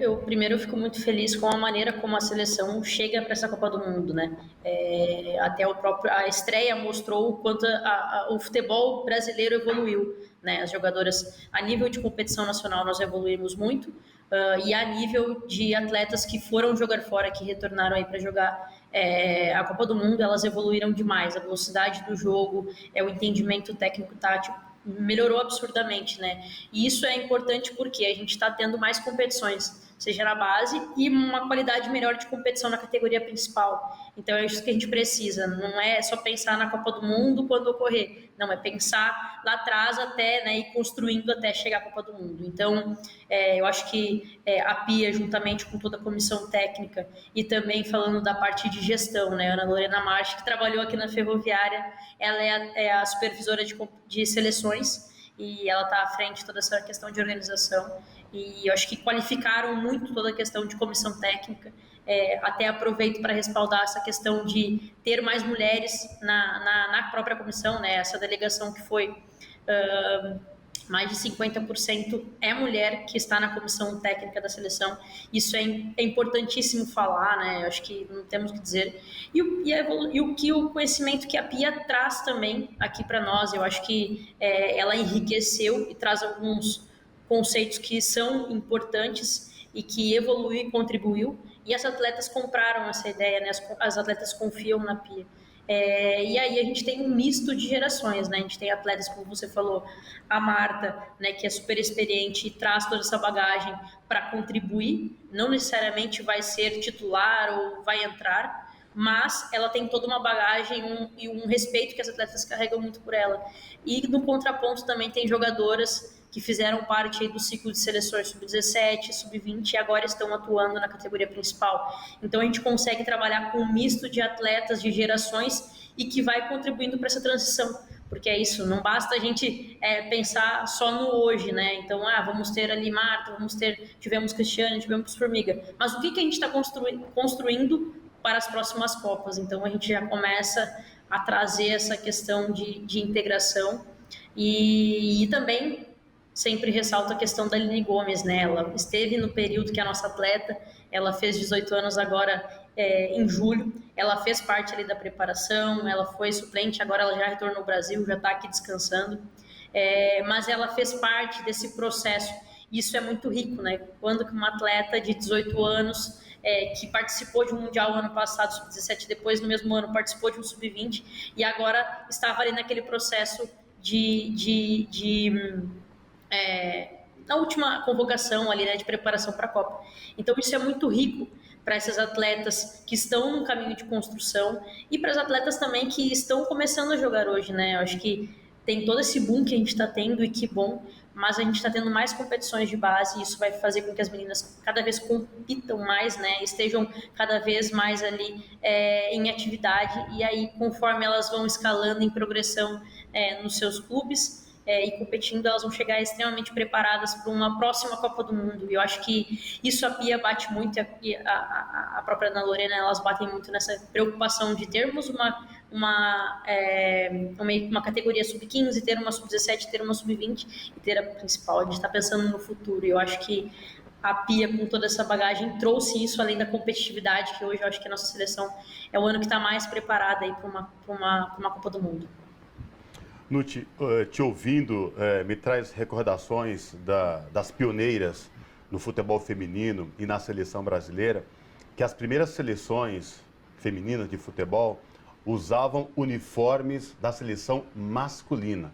Speaker 7: Eu primeiro fico muito feliz com a maneira como a seleção chega para essa Copa do Mundo, né? Até a estreia mostrou o quanto o futebol brasileiro evoluiu, né? As jogadoras, a nível de competição nacional, nós evoluímos muito, e a nível de atletas que foram jogar fora, que retornaram aí para jogar a Copa do Mundo, elas evoluíram demais. A velocidade do jogo, o entendimento técnico-tático melhorou absurdamente, né? E isso é importante porque a gente está tendo mais competições, seja na base, e uma qualidade melhor de competição na categoria principal. Então é isso que a gente precisa, não é só pensar na Copa do Mundo quando ocorrer, não, é pensar lá atrás até, né, e construindo até chegar à Copa do Mundo. Então, eu acho que a Pia, juntamente com toda a comissão técnica, e também falando da parte de gestão, né, Ana Lorena Marchi, que trabalhou aqui na Ferroviária, ela é a supervisora de seleções, e ela está à frente de toda essa questão de organização, e eu acho que qualificaram muito toda a questão de comissão técnica. Até aproveito para respaldar essa questão de ter mais mulheres na própria comissão, né? Essa delegação que foi mais de 50% é mulher que está na comissão técnica da seleção. Isso é importantíssimo falar, né? Eu acho que não temos que dizer. O conhecimento que a Pia traz também aqui para nós, eu acho que ela enriqueceu e traz alguns conceitos que são importantes e que evoluiu e contribuiu. E as atletas compraram essa ideia, né? As atletas confiam na Pia. E aí a gente tem um misto de gerações, né? A gente tem atletas, como você falou, a Marta, né, que é super experiente e traz toda essa bagagem para contribuir, não necessariamente vai ser titular ou vai entrar, mas ela tem toda uma bagagem e um respeito que as atletas carregam muito por ela. E no contraponto também tem jogadoras que fizeram parte aí do ciclo de seleções sub-17, sub-20 e agora estão atuando na categoria principal. Então a gente consegue trabalhar com um misto de atletas de gerações e que vai contribuindo para essa transição, porque é isso, não basta a gente pensar só no hoje, né? Então, vamos ter ali Marta, tivemos Cristiane, tivemos Formiga, mas o que a gente está construindo para as próximas Copas? Então a gente já começa a trazer essa questão de integração e também sempre ressalto a questão da Aline Gomes, né? Ela esteve no período que a nossa atleta, ela fez 18 anos agora em julho. Ela fez parte ali da preparação, ela foi suplente, agora ela já retornou ao Brasil, já está aqui descansando. Mas ela fez parte desse processo. Isso é muito rico, né? Quando que uma atleta de 18 anos, que participou de um Mundial ano passado, Sub-17, depois no mesmo ano participou de um Sub-20, e agora estava ali naquele processo na última convocação ali, né, de preparação para a Copa. Então isso é muito rico para esses atletas que estão num caminho de construção e para as atletas também que estão começando a jogar hoje, né? Eu acho que tem todo esse boom que a gente está tendo e que bom, mas a gente está tendo mais competições de base e isso vai fazer com que as meninas cada vez compitam mais, né? Estejam cada vez mais ali em atividade, e aí conforme elas vão escalando em progressão nos seus clubes, e competindo, elas vão chegar extremamente preparadas para uma próxima Copa do Mundo. E eu acho que isso a Pia bate muito, e a própria Ana Lorena, elas batem muito nessa preocupação de termos uma categoria sub-15, ter uma sub-17, ter uma sub-20 e ter a principal. A gente está pensando no futuro, e eu acho que a Pia, com toda essa bagagem, trouxe isso além da competitividade, que hoje eu acho que a nossa seleção é o ano que está mais preparada para uma Copa do Mundo.
Speaker 1: Nutti, te ouvindo, me traz recordações das pioneiras no futebol feminino e na seleção brasileira, que as primeiras seleções femininas de futebol usavam uniformes da seleção masculina.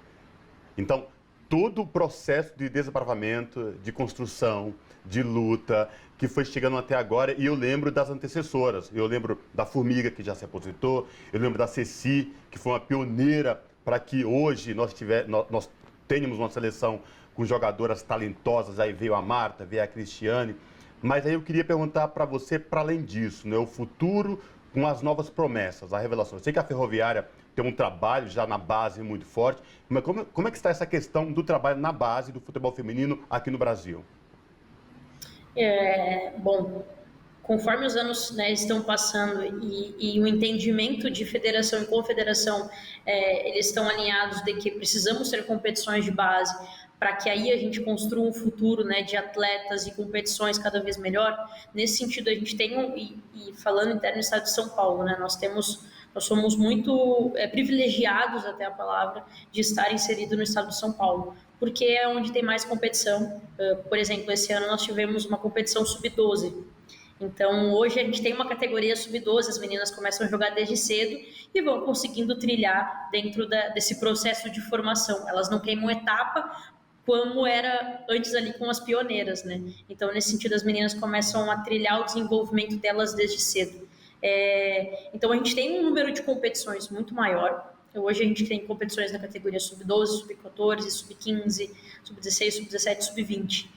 Speaker 1: Então, todo o processo de desbravamento, de construção, de luta, que foi chegando até agora, e eu lembro das antecessoras. Eu lembro da Formiga, que já se aposentou, eu lembro da Ceci, que foi uma pioneira para que hoje nós tenhamos uma seleção com jogadoras talentosas. Aí veio a Marta, veio a Cristiane. Mas aí eu queria perguntar para você, para além disso, né, o futuro com as novas promessas, a revelação. Eu sei que a Ferroviária tem um trabalho já na base muito forte, mas como é que está essa questão do trabalho na base do futebol feminino aqui no Brasil?
Speaker 7: Bom, conforme os anos, né, estão passando e o entendimento de federação e confederação, eles estão alinhados de que precisamos ter competições de base para que aí a gente construa um futuro, né, de atletas e competições cada vez melhor. Nesse sentido, a gente tem, e falando interno no estado de São Paulo, né, nós somos muito privilegiados, até a palavra, de estar inserido no estado de São Paulo, porque é onde tem mais competição. Por exemplo, esse ano nós tivemos uma competição sub-12. Então, hoje a gente tem uma categoria sub-12, as meninas começam a jogar desde cedo e vão conseguindo trilhar dentro desse processo de formação. Elas não queimam etapa como era antes ali com as pioneiras, né? Então, nesse sentido, as meninas começam a trilhar o desenvolvimento delas desde cedo. Então, a gente tem um número de competições muito maior. Hoje a gente tem competições na categoria sub-12, sub-14, sub-15, sub-16, sub-17, sub-20.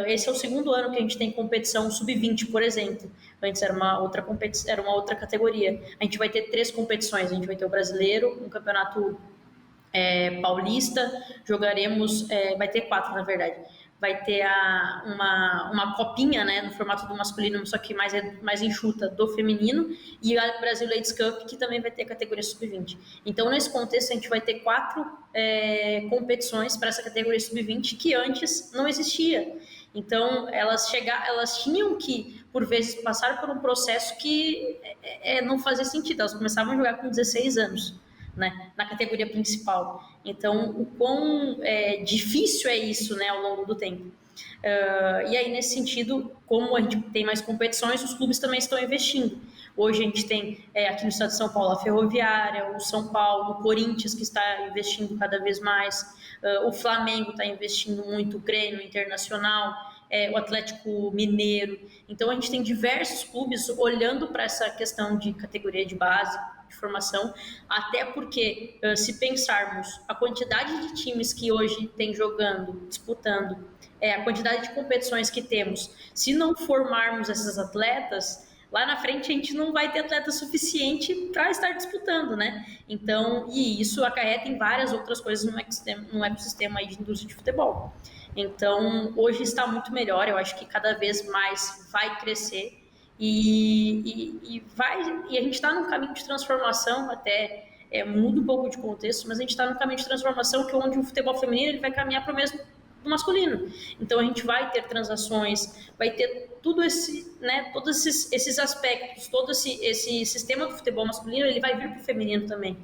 Speaker 7: Esse é o segundo ano que a gente tem competição sub-20, por exemplo. Antes era uma outra categoria. A gente vai ter 3 competições. A gente vai ter o brasileiro, um campeonato paulista, jogaremos, vai ter 4 na verdade. Vai ter uma copinha, né, no formato do masculino, só que mais enxuta, do feminino, e a Brasil Ladies Cup, que também vai ter a categoria sub-20. Então, nesse contexto, a gente vai ter 4 competições para essa categoria sub-20 que antes não existia. Então, elas tinham que, por vezes, passar por um processo que não fazia sentido. Elas começavam a jogar com 16 anos. Né, na categoria principal. Então, o quão difícil é isso, né, ao longo do tempo. E aí, nesse sentido, como a gente tem mais competições, os clubes também estão investindo. Hoje a gente tem aqui no estado de São Paulo a Ferroviária, o São Paulo, o Corinthians, que está investindo cada vez mais, o Flamengo está investindo muito, o Grêmio, o Internacional, o Atlético Mineiro. Então, a gente tem diversos clubes olhando para essa questão de categoria de base, de formação, até porque, se pensarmos a quantidade de times que hoje tem jogando, disputando, a quantidade de competições que temos, se não formarmos essas atletas, lá na frente a gente não vai ter atleta suficiente para estar disputando, né? Então, e isso acarreta em várias outras coisas no ecossistema aí de indústria de futebol. Então, hoje está muito melhor, eu acho que cada vez mais vai crescer e a gente está num caminho de transformação, até muda um pouco de contexto, mas a gente está num caminho de transformação que onde o futebol feminino ele vai caminhar para o mesmo do masculino. Então a gente vai ter transações, vai ter tudo esse, né, todos esses aspectos, todo esse sistema do futebol masculino, ele vai vir para o feminino também.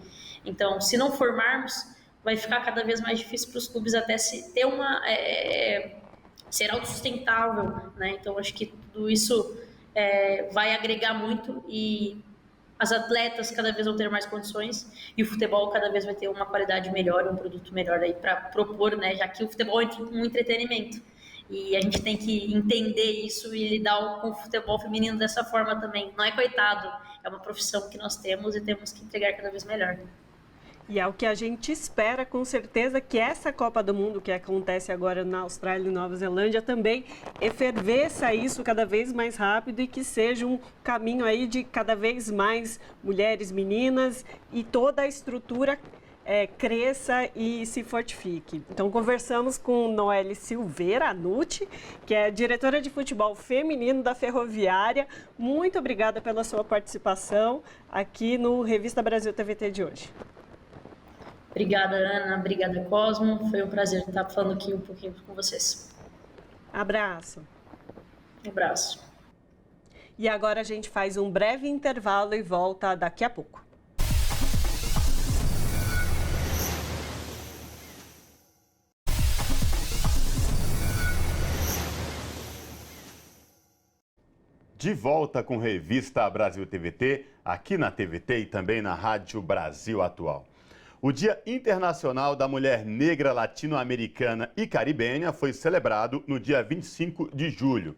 Speaker 7: Então, se não formarmos, vai ficar cada vez mais difícil para os clubes até ter ser autossustentável, né? Então acho que tudo isso vai agregar muito e as atletas cada vez vão ter mais condições e o futebol cada vez vai ter uma qualidade melhor, um produto melhor aí para propor, né? Já que o futebol é um entretenimento e a gente tem que entender isso e lidar com o futebol feminino dessa forma também. Não é coitado, é uma profissão que nós temos e temos que entregar cada vez melhor.
Speaker 2: E é o que a gente espera, com certeza, que essa Copa do Mundo que acontece agora na Austrália e Nova Zelândia também efervesça isso cada vez mais rápido e que seja um caminho aí de cada vez mais mulheres, meninas e toda a estrutura cresça e se fortifique. Então, conversamos com Noelle Silveira Anucci, que é diretora de futebol feminino da Ferroviária. Muito obrigada pela sua participação aqui no Revista Brasil TVT de hoje.
Speaker 7: Obrigada, Ana. Obrigada, Cosmo. Foi um prazer estar falando aqui um pouquinho com vocês.
Speaker 2: Abraço.
Speaker 7: Um abraço.
Speaker 2: E agora a gente faz um breve intervalo e volta daqui a pouco.
Speaker 1: De volta com Revista Brasil TVT, aqui na TVT e também na Rádio Brasil Atual. O Dia Internacional da Mulher Negra Latino-Americana e Caribenha foi celebrado no dia 25 de julho.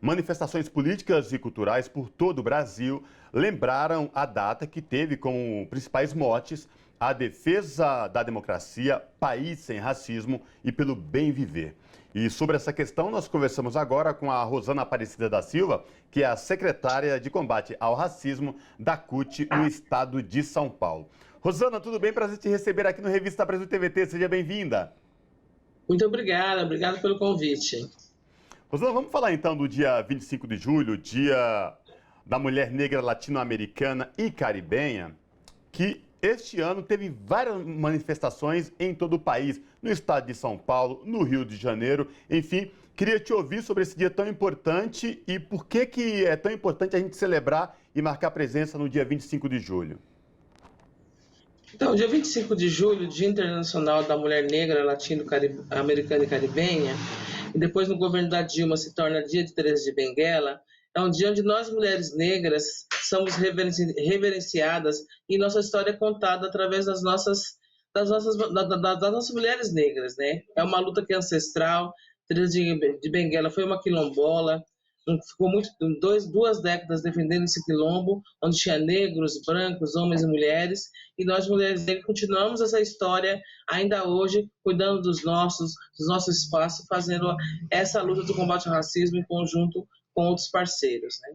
Speaker 1: Manifestações políticas e culturais por todo o Brasil lembraram a data que teve como principais motes a defesa da democracia, país sem racismo e pelo bem viver. E sobre essa questão nós conversamos agora com a Rosana Aparecida da Silva, que é a secretária de combate ao racismo da CUT no estado de São Paulo. Rosana, tudo bem? Prazer te receber aqui no Revista Brasil TVT. Seja bem-vinda.
Speaker 8: Muito obrigada pelo convite.
Speaker 1: Rosana, vamos falar então do dia 25 de julho, Dia da Mulher Negra Latino-Americana e Caribenha, que este ano teve várias manifestações em todo o país, no estado de São Paulo, no Rio de Janeiro, enfim. Queria te ouvir sobre esse dia tão importante e por que é tão importante a gente celebrar e marcar presença no dia 25 de julho.
Speaker 8: Então, dia 25 de julho, Dia Internacional da Mulher Negra, Latino-Americana e Caribenha, e depois no governo da Dilma se torna Dia de Teresa de Benguela, é um dia onde nós, mulheres negras, somos reverenciadas e nossa história é contada através das nossas mulheres negras, né? É uma luta que é ancestral. Teresa de Benguela foi uma quilombola, ficou duas décadas defendendo esse quilombo, onde tinha negros, brancos, homens e mulheres, e nós, mulheres negras, continuamos essa história ainda hoje, cuidando dos nossos espaços, fazendo essa luta do combate ao racismo em conjunto com outros parceiros, né?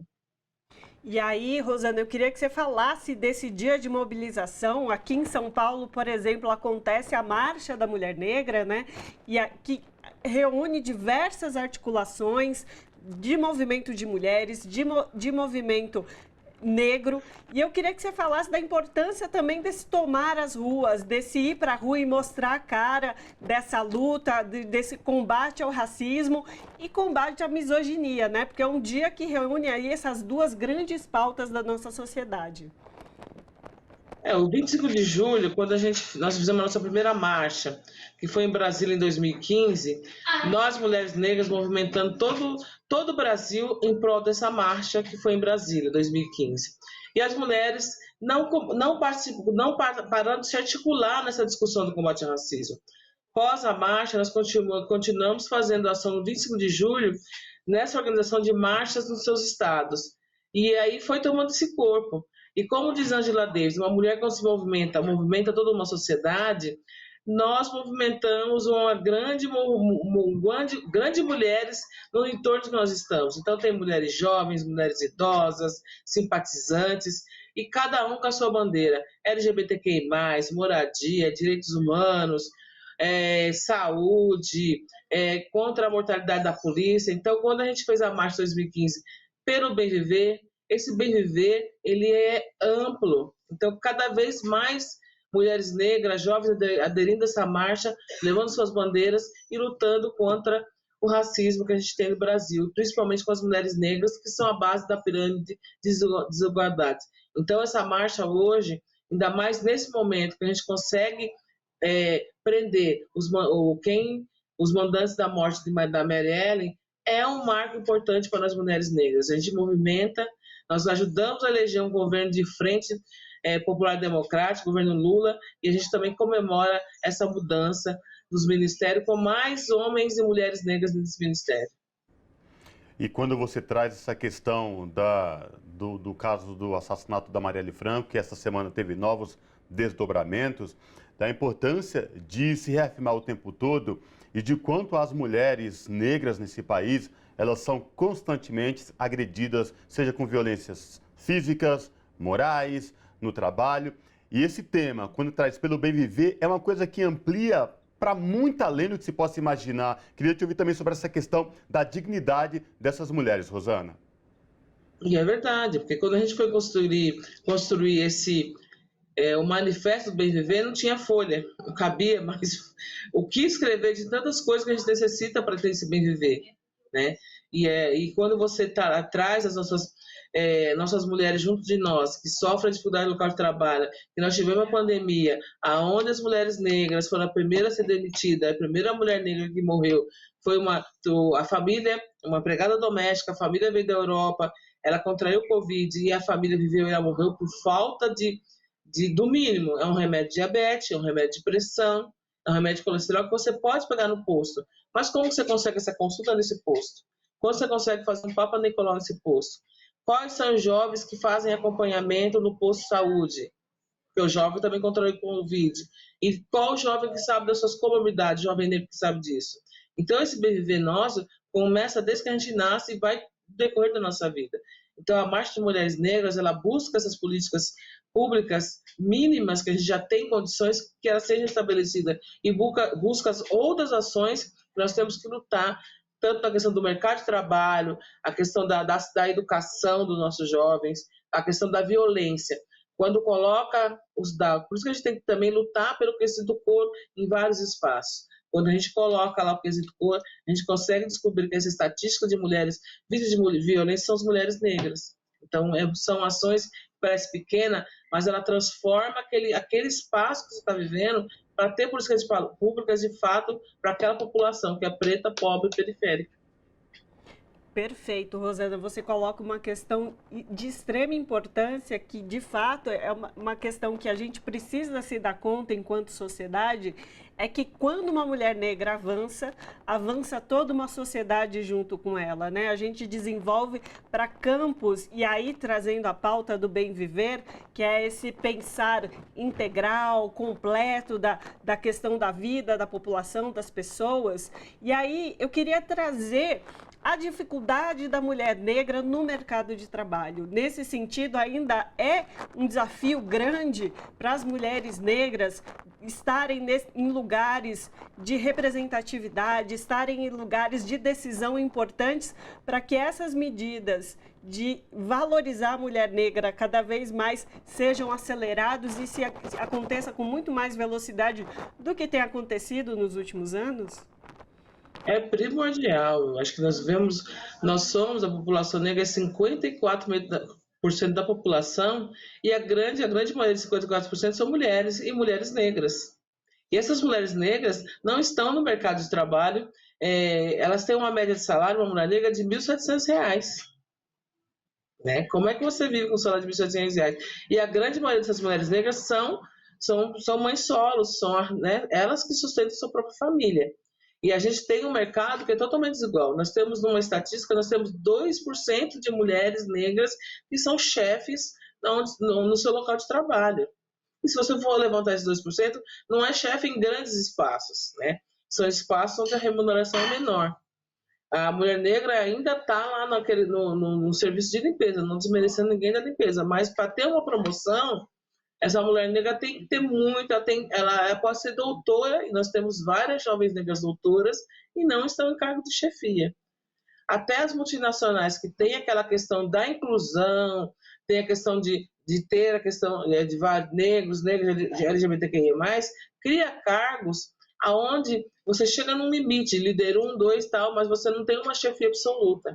Speaker 2: E aí, Rosana, eu queria que você falasse desse dia de mobilização. Aqui em São Paulo, por exemplo, acontece a Marcha da Mulher Negra, né? E que reúne diversas articulações de movimento de mulheres, de movimento negro. E eu queria que você falasse da importância também desse tomar as ruas, desse ir para a rua e mostrar a cara dessa luta, desse combate ao racismo e combate à misoginia, né? Porque é um dia que reúne aí essas duas grandes pautas da nossa sociedade.
Speaker 8: O 25 de julho, quando nós fizemos a nossa primeira marcha, que foi em Brasília em 2015, nós, mulheres negras, movimentando todo o Brasil em prol dessa marcha que foi em Brasília, 2015. E as mulheres não pararam de se articular nessa discussão do combate ao racismo. Após a marcha, nós continuamos fazendo ação no 25 de julho nessa organização de marchas nos seus estados. E aí foi tomando esse corpo. E como diz Angela Davis, uma mulher que não se movimenta toda uma sociedade, nós movimentamos uma grande mulheres no entorno que nós estamos. Então tem mulheres jovens, mulheres idosas, simpatizantes, e cada um com a sua bandeira. LGBTQI+, moradia, direitos humanos, saúde, contra a mortalidade da polícia. Então, quando a gente fez a marcha 2015 pelo bem viver, esse bem viver, ele é amplo. Então, cada vez mais mulheres negras, jovens aderindo a essa marcha, levando suas bandeiras e lutando contra o racismo que a gente tem no Brasil, principalmente com as mulheres negras, que são a base da pirâmide de desigualdades. Então, essa marcha hoje, ainda mais nesse momento que a gente consegue prender os mandantes da morte da Marielle, é um marco importante para as mulheres negras. A gente movimenta, nós ajudamos a eleger um governo de frente popular democrática, governo Lula, e a gente também comemora essa mudança dos ministérios com mais homens e mulheres negras nesse ministério.
Speaker 1: E quando você traz essa questão do caso do assassinato da Marielle Franco, que essa semana teve novos desdobramentos, da importância de se reafirmar o tempo todo e de quanto as mulheres negras nesse país, elas são constantemente agredidas, seja com violências físicas, morais, no trabalho. E esse tema, quando traz pelo bem viver, é uma coisa que amplia para muito além do que se possa imaginar. Queria te ouvir também sobre essa questão da dignidade dessas mulheres, Rosana.
Speaker 8: E é verdade, porque quando a gente foi construir o Manifesto do Bem Viver, não tinha folha, não cabia mais o que escrever de tantas coisas que a gente necessita para ter esse bem viver, né? E quando você traz as nossas mulheres junto de nós, que sofrem dificuldade no local de trabalho, que nós tivemos uma pandemia, aonde as mulheres negras foram a primeira a ser demitida, a primeira mulher negra que morreu foi a família, uma empregada doméstica, a família veio da Europa, ela contraiu Covid e a família viveu e ela morreu por falta do mínimo. É um remédio de diabetes, é um remédio de pressão, é um remédio de colesterol que você pode pegar no posto. Mas como você consegue essa consulta nesse posto? Como você consegue fazer um Papa Nicolau nesse posto? Quais são os jovens que fazem acompanhamento no posto de saúde? Porque o jovem também contraiu Covid. E qual jovem que sabe das suas comorbidades, jovem negro que sabe disso? Então, esse bem viver nosso começa desde que a gente nasce e vai decorrer da nossa vida. Então, a Marcha de Mulheres Negras, ela busca essas políticas públicas mínimas que a gente já tem condições que elas sejam estabelecidas e busca as outras ações que nós temos que lutar, tanto na questão do mercado de trabalho, a questão da educação dos nossos jovens, a questão da violência. Quando coloca os dados, por isso que a gente tem que também lutar pelo quesito cor em vários espaços. Quando a gente coloca lá o quesito cor, a gente consegue descobrir que essa estatística de mulheres vítimas de violência são as mulheres negras. Então, são ações que parecem pequenas, mas ela transforma aquele espaço que você está vivendo para ter políticas públicas de fato para aquela população que é preta, pobre e periférica.
Speaker 2: Perfeito, Rosana. Você coloca uma questão de extrema importância que, de fato, é uma questão que a gente precisa se dar conta enquanto sociedade, é que quando uma mulher negra avança toda uma sociedade junto com ela, né? A gente desenvolve para campos, e aí trazendo a pauta do bem viver, que é esse pensar integral, completo da questão da vida, da população, das pessoas. E aí eu queria trazer a dificuldade da mulher negra no mercado de trabalho. Nesse sentido, ainda é um desafio grande para as mulheres negras estarem em lugares de representatividade, estarem em lugares de decisão importantes para que essas medidas de valorizar a mulher negra cada vez mais sejam acelerados e se aconteça com muito mais velocidade do que tem acontecido nos últimos anos?
Speaker 8: É primordial. Acho que nós somos, a população negra, 54% da população, e a grande maioria de 54% são mulheres e mulheres negras. E essas mulheres negras não estão no mercado de trabalho, elas têm uma média de salário, uma mulher negra, de R$ 1.700. Né? Como é que você vive com um salário de R$ 1.700? E a grande maioria dessas mulheres negras são mães solos, né? Elas que sustentam sua própria família. E a gente tem um mercado que é totalmente desigual. Nós temos, numa estatística, 2% de mulheres negras que são chefes no seu local de trabalho. E se você for levantar esses 2%, não é chefe em grandes espaços, né? São espaços onde a remuneração é menor. A mulher negra ainda está lá no serviço de limpeza, não desmerecendo ninguém da limpeza, mas para ter uma promoção, essa mulher negra tem que ter muito, ela pode ser doutora, e nós temos várias jovens negras doutoras e não estão em cargo de chefia. Até as multinacionais que têm aquela questão da inclusão, tem a questão de de ter a questão de vários negros, LGBTQIA+, cria cargos aonde você chega num limite, líder 1, 2 tal, mas você não tem uma chefia absoluta.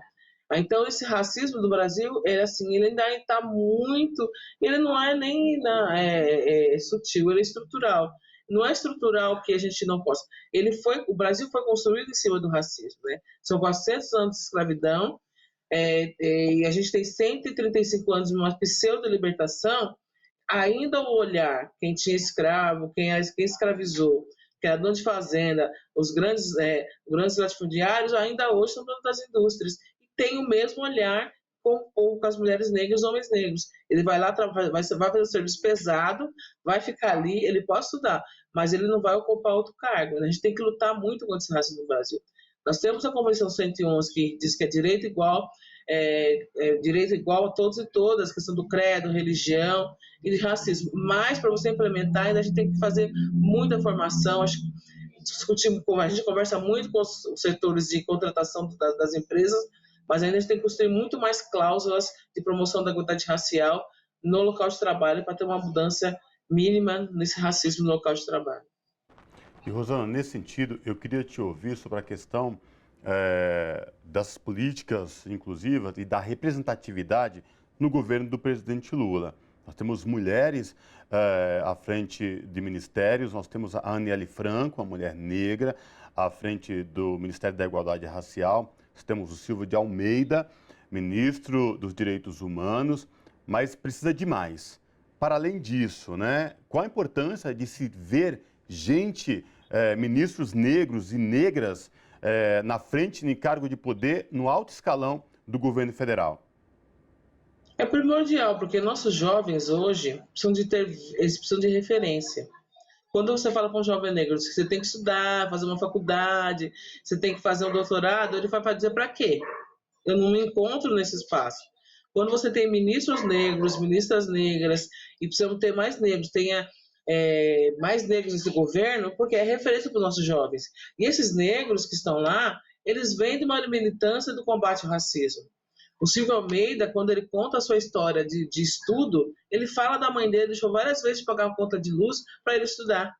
Speaker 8: Então, esse racismo do Brasil, ele ainda está muito... Ele não é nem sutil, ele é estrutural. Não é estrutural que a gente não possa... O Brasil foi construído em cima do racismo, né? São 400 anos de escravidão, e a gente tem 135 anos de uma pseudo-libertação. Ainda o olhar, quem tinha escravo, quem escravizou, que era dono de fazenda, os grandes latifundiários, ainda hoje são donos das indústrias. Tem o mesmo olhar com as mulheres negras e os homens negros. Ele vai lá, vai fazer um serviço pesado, vai ficar ali, ele pode estudar, mas ele não vai ocupar outro cargo. A gente tem que lutar muito contra esse racismo no Brasil. Nós temos a Convenção 111, que diz que é direito igual a todos e todas, questão do credo, religião e de racismo. Mas, para você implementar, ainda a gente tem que fazer muita formação. A gente conversa muito com os setores de contratação das empresas, mas ainda a gente tem que construir muito mais cláusulas de promoção da igualdade racial no local de trabalho para ter uma mudança mínima nesse racismo no local de trabalho.
Speaker 1: E, Rosana, nesse sentido, eu queria te ouvir sobre a questão das políticas inclusivas e da representatividade no governo do presidente Lula. Nós temos mulheres à frente de ministérios, nós temos a Aniele Franco, uma mulher negra, à frente do Ministério da Igualdade Racial. Nós temos o Silvio de Almeida, ministro dos Direitos Humanos, mas precisa de mais. Para além disso, né, qual a importância de se ver ministros negros e negras na frente, em cargo de poder, no alto escalão do governo federal?
Speaker 8: É primordial, porque nossos jovens hoje precisam de referência. Quando você fala para um jovem negro que você tem que estudar, fazer uma faculdade, você tem que fazer um doutorado, ele vai dizer para quê? Eu não me encontro nesse espaço. Quando você tem ministros negros, ministras negras, e precisamos ter mais negros, tenha mais negros nesse governo, porque é referência para os nossos jovens. E esses negros que estão lá, eles vêm de uma militância do combate ao racismo. O Silvio Almeida, quando ele conta a sua história de estudo, ele fala da mãe dele, deixou várias vezes de pagar uma conta de luz para ele estudar.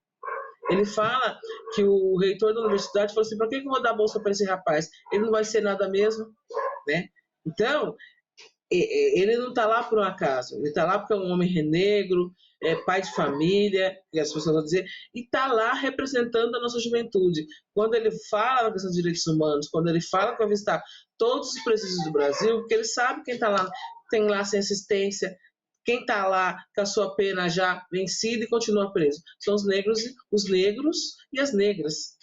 Speaker 8: Ele fala que o reitor da universidade falou assim, por que eu vou dar bolsa para esse rapaz? Ele não vai ser nada mesmo, né? Então, ele não está lá por um acaso, ele está lá porque é um homem negro, pai de família, que as pessoas vão dizer, e está lá representando a nossa juventude. Quando ele fala na questão dos direitos humanos, quando ele fala que vai visitar todos os presídios do Brasil, porque ele sabe quem está lá, tem lá sem assistência, quem está lá com a sua pena já vencida e continua preso. São os negros e as negras.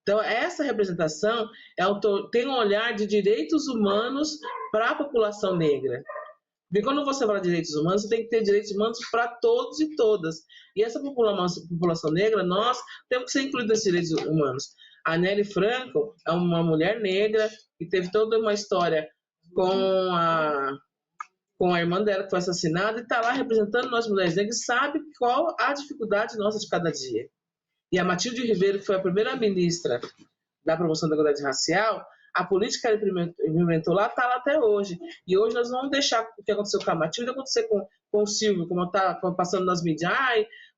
Speaker 8: Então, essa representação tem um olhar de direitos humanos para a população negra. Porque quando você fala de direitos humanos, você tem que ter direitos humanos para todos e todas. E essa população negra, nós temos que ser incluídos nesses direitos humanos. A Aniele Franco é uma mulher negra que teve toda uma história com a irmã dela que foi assassinada e está lá representando nós mulheres negras e sabe qual a dificuldade nossa de cada dia. E a Matilde Ribeiro, que foi a primeira ministra da promoção da igualdade racial, a política que ele implementou lá está lá até hoje. E hoje nós não vamos deixar o que aconteceu com a Matilde acontecer com o Silvio, como está passando nas mídias.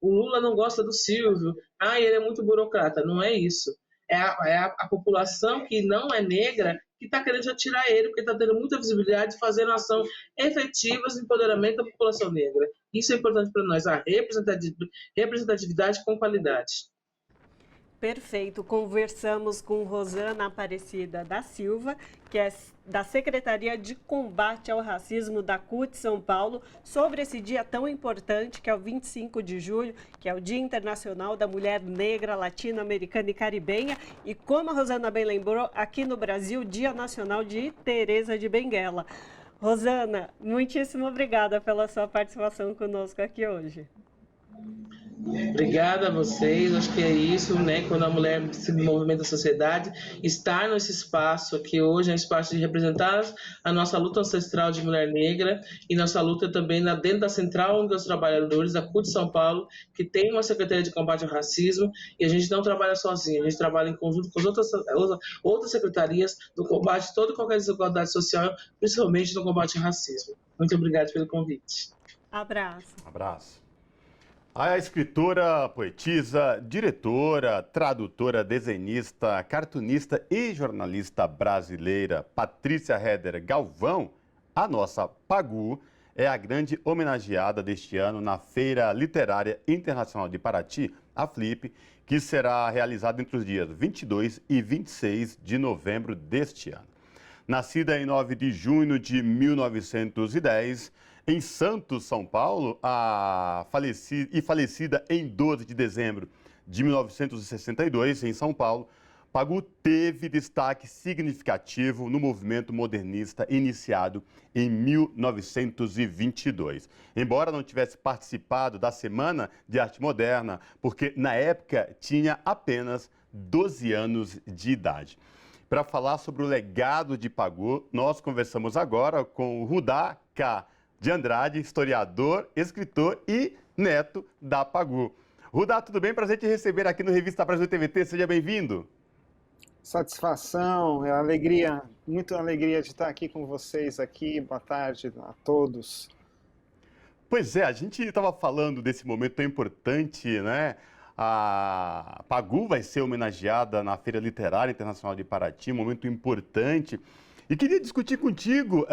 Speaker 8: O Lula não gosta do Silvio, ele é muito burocrata. Não é isso. É a população que não é negra que está querendo já tirar ele, porque está tendo muita visibilidade, fazendo ação efetiva de empoderamento da população negra. Isso é importante para nós, a representatividade com qualidade.
Speaker 2: Perfeito. Conversamos com Rosana Aparecida da Silva, que é da Secretaria de Combate ao Racismo da CUT São Paulo, sobre esse dia tão importante, que é o 25 de julho, que é o Dia Internacional da Mulher Negra, Latino-Americana e Caribenha. E como a Rosana bem lembrou, aqui no Brasil, Dia Nacional de Teresa de Benguela. Rosana, muitíssimo obrigada pela sua participação conosco aqui hoje.
Speaker 8: Obrigada a vocês, acho que é isso, né? Quando a mulher se movimenta na sociedade, estar nesse espaço aqui hoje é um espaço de representar a nossa luta ancestral de mulher negra e nossa luta também dentro da Central Única dos Trabalhadores, da CUT São Paulo, que tem uma Secretaria de Combate ao Racismo, e a gente não trabalha sozinho, a gente trabalha em conjunto com as outras secretarias no combate a toda e qualquer desigualdade social, principalmente no combate ao racismo. Muito obrigada pelo convite.
Speaker 2: Abraço.
Speaker 1: Abraço. A escritora, poetisa, diretora, tradutora, desenhista, cartunista e jornalista brasileira Patrícia Heder Galvão, a nossa Pagu, é a grande homenageada deste ano na Feira Literária Internacional de Paraty, a FLIP, que será realizada entre os dias 22 e 26 de novembro deste ano. Nascida em 9 de junho de 1910, em Santos, São Paulo, falecida em 12 de dezembro de 1962, em São Paulo, Pagu teve destaque significativo no movimento modernista iniciado em 1922. Embora não tivesse participado da Semana de Arte Moderna, porque na época tinha apenas 12 anos de idade. Para falar sobre o legado de Pagu, nós conversamos agora com o Rudá K. de Andrade, historiador, escritor e neto da Pagu. Rudá, tudo bem? Prazer te receber aqui no Revista Brasil TVT. Seja bem-vindo.
Speaker 9: Satisfação, é alegria, muita alegria de estar aqui com vocês aqui. Boa tarde a todos.
Speaker 1: Pois é, a gente estava falando desse momento tão importante, né? A Pagu vai ser homenageada na Feira Literária Internacional de Paraty, um momento importante. E queria discutir contigo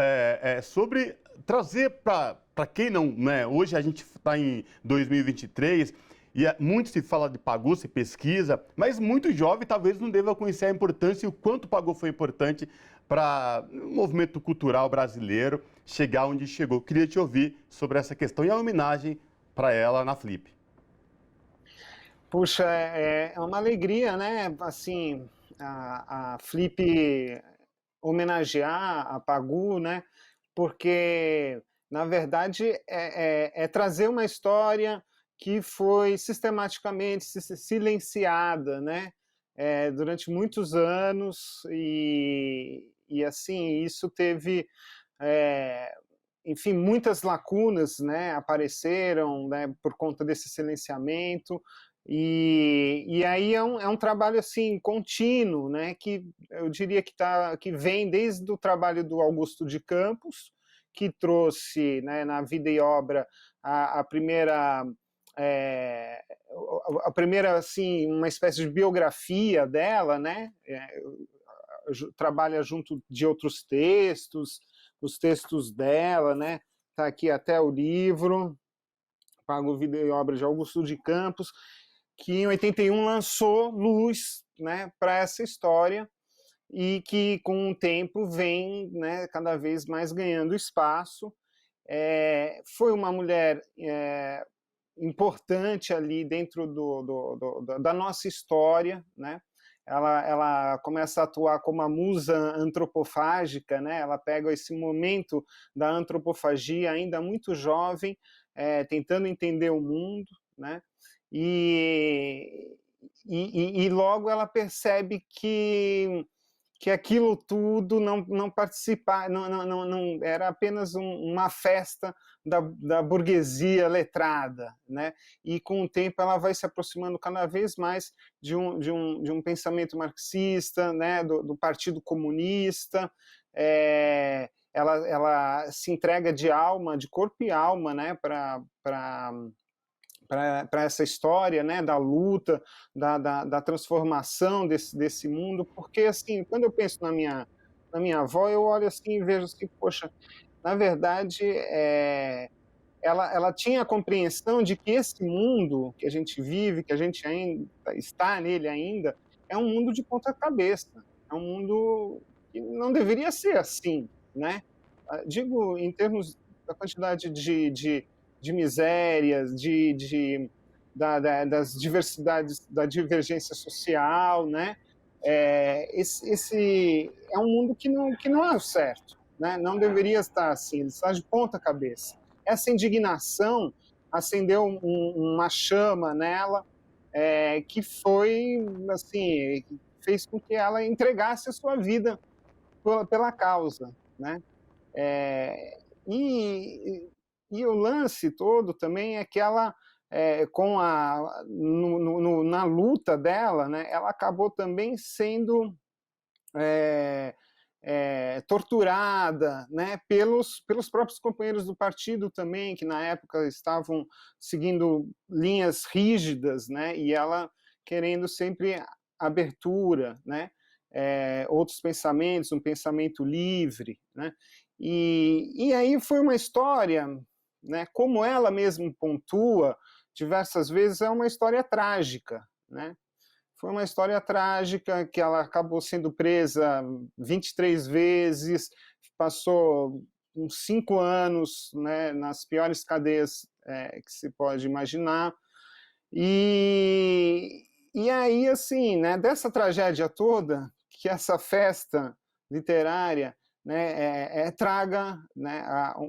Speaker 1: sobre trazer para quem não, né? Hoje a gente está em 2023 e muito se fala de Pagu, se pesquisa, mas muito jovem talvez não deva conhecer a importância e o quanto Pagu foi importante para o movimento cultural brasileiro chegar onde chegou. Queria te ouvir sobre essa questão e a homenagem para ela na Flip.
Speaker 9: Puxa, é uma alegria, né? Assim, a Flip homenagear a Pagu, né? Porque, na verdade, é trazer uma história que foi sistematicamente silenciada, né? Durante muitos anos e assim, isso teve, enfim, muitas lacunas, né? Apareceram, né? Por conta desse silenciamento. E aí é um trabalho assim contínuo, né? Que eu diria que vem desde o trabalho do Augusto de Campos, que trouxe, né, na Vida e Obra a primeira assim, uma espécie de biografia dela, né? Trabalha junto de outros textos, os textos dela, né? Está aqui até o livro Pagu, Vida e Obra de Augusto de Campos, que em 81 lançou luz, né, para essa história e que com o tempo vem, né, cada vez mais ganhando espaço. Foi uma mulher importante ali dentro da nossa história, né? Ela começa a atuar como a musa antropofágica, né? Ela pega esse momento da antropofagia ainda muito jovem, tentando entender o mundo, né? E logo ela percebe que aquilo tudo não participava, não era apenas uma festa da burguesia letrada, né? E com o tempo ela vai se aproximando cada vez mais de um pensamento marxista, né? Do Partido Comunista. Ela se entrega de corpo e alma, né? Para essa história, né, da luta, da transformação desse mundo, porque, assim, quando eu penso na minha avó, eu olho assim e vejo assim, poxa, na verdade, ela tinha a compreensão de que esse mundo que a gente vive, que a gente ainda está nele ainda, é um mundo de ponta cabeça, é um mundo que não deveria ser assim, né? Digo, em termos da quantidade de misérias, das diversidades, da divergência social, né? Esse é um mundo que não é o certo, né? Não deveria estar assim, ele está de ponta cabeça. Essa indignação acendeu uma chama nela, que foi, assim, fez com que ela entregasse a sua vida pela causa, né? E o lance todo também é que ela, na luta dela, né, ela acabou também sendo torturada, né, pelos próprios companheiros do partido também, que na época estavam seguindo linhas rígidas, né, e ela querendo sempre abertura, né, outros pensamentos, um pensamento livre, né, e aí foi uma história, né, como ela mesma pontua diversas vezes, é uma história trágica, né. Foi uma história trágica, que ela acabou sendo presa 23 vezes, passou uns 5 anos, né, nas piores cadeias que se pode imaginar. E aí, assim, né, dessa tragédia toda, que essa festa literária, né, traga, né,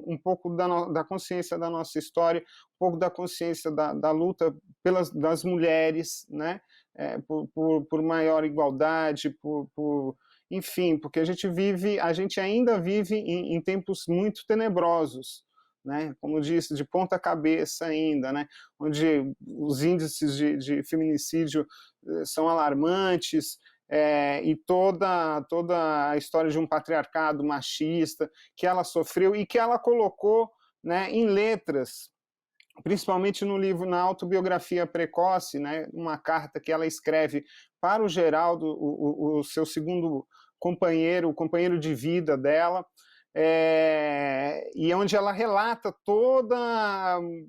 Speaker 9: um pouco da consciência da nossa história, um pouco da consciência da luta das mulheres, né, por maior igualdade, enfim, porque a gente ainda vive em tempos muito tenebrosos, né, como disse, de ponta cabeça ainda, né, onde os índices de feminicídio são alarmantes, e toda a história de um patriarcado machista que ela sofreu e que ela colocou, né, em letras, principalmente no livro, na autobiografia precoce, né, uma carta que ela escreve para o Geraldo, o seu segundo companheiro, o companheiro de vida dela, e onde ela relata toda,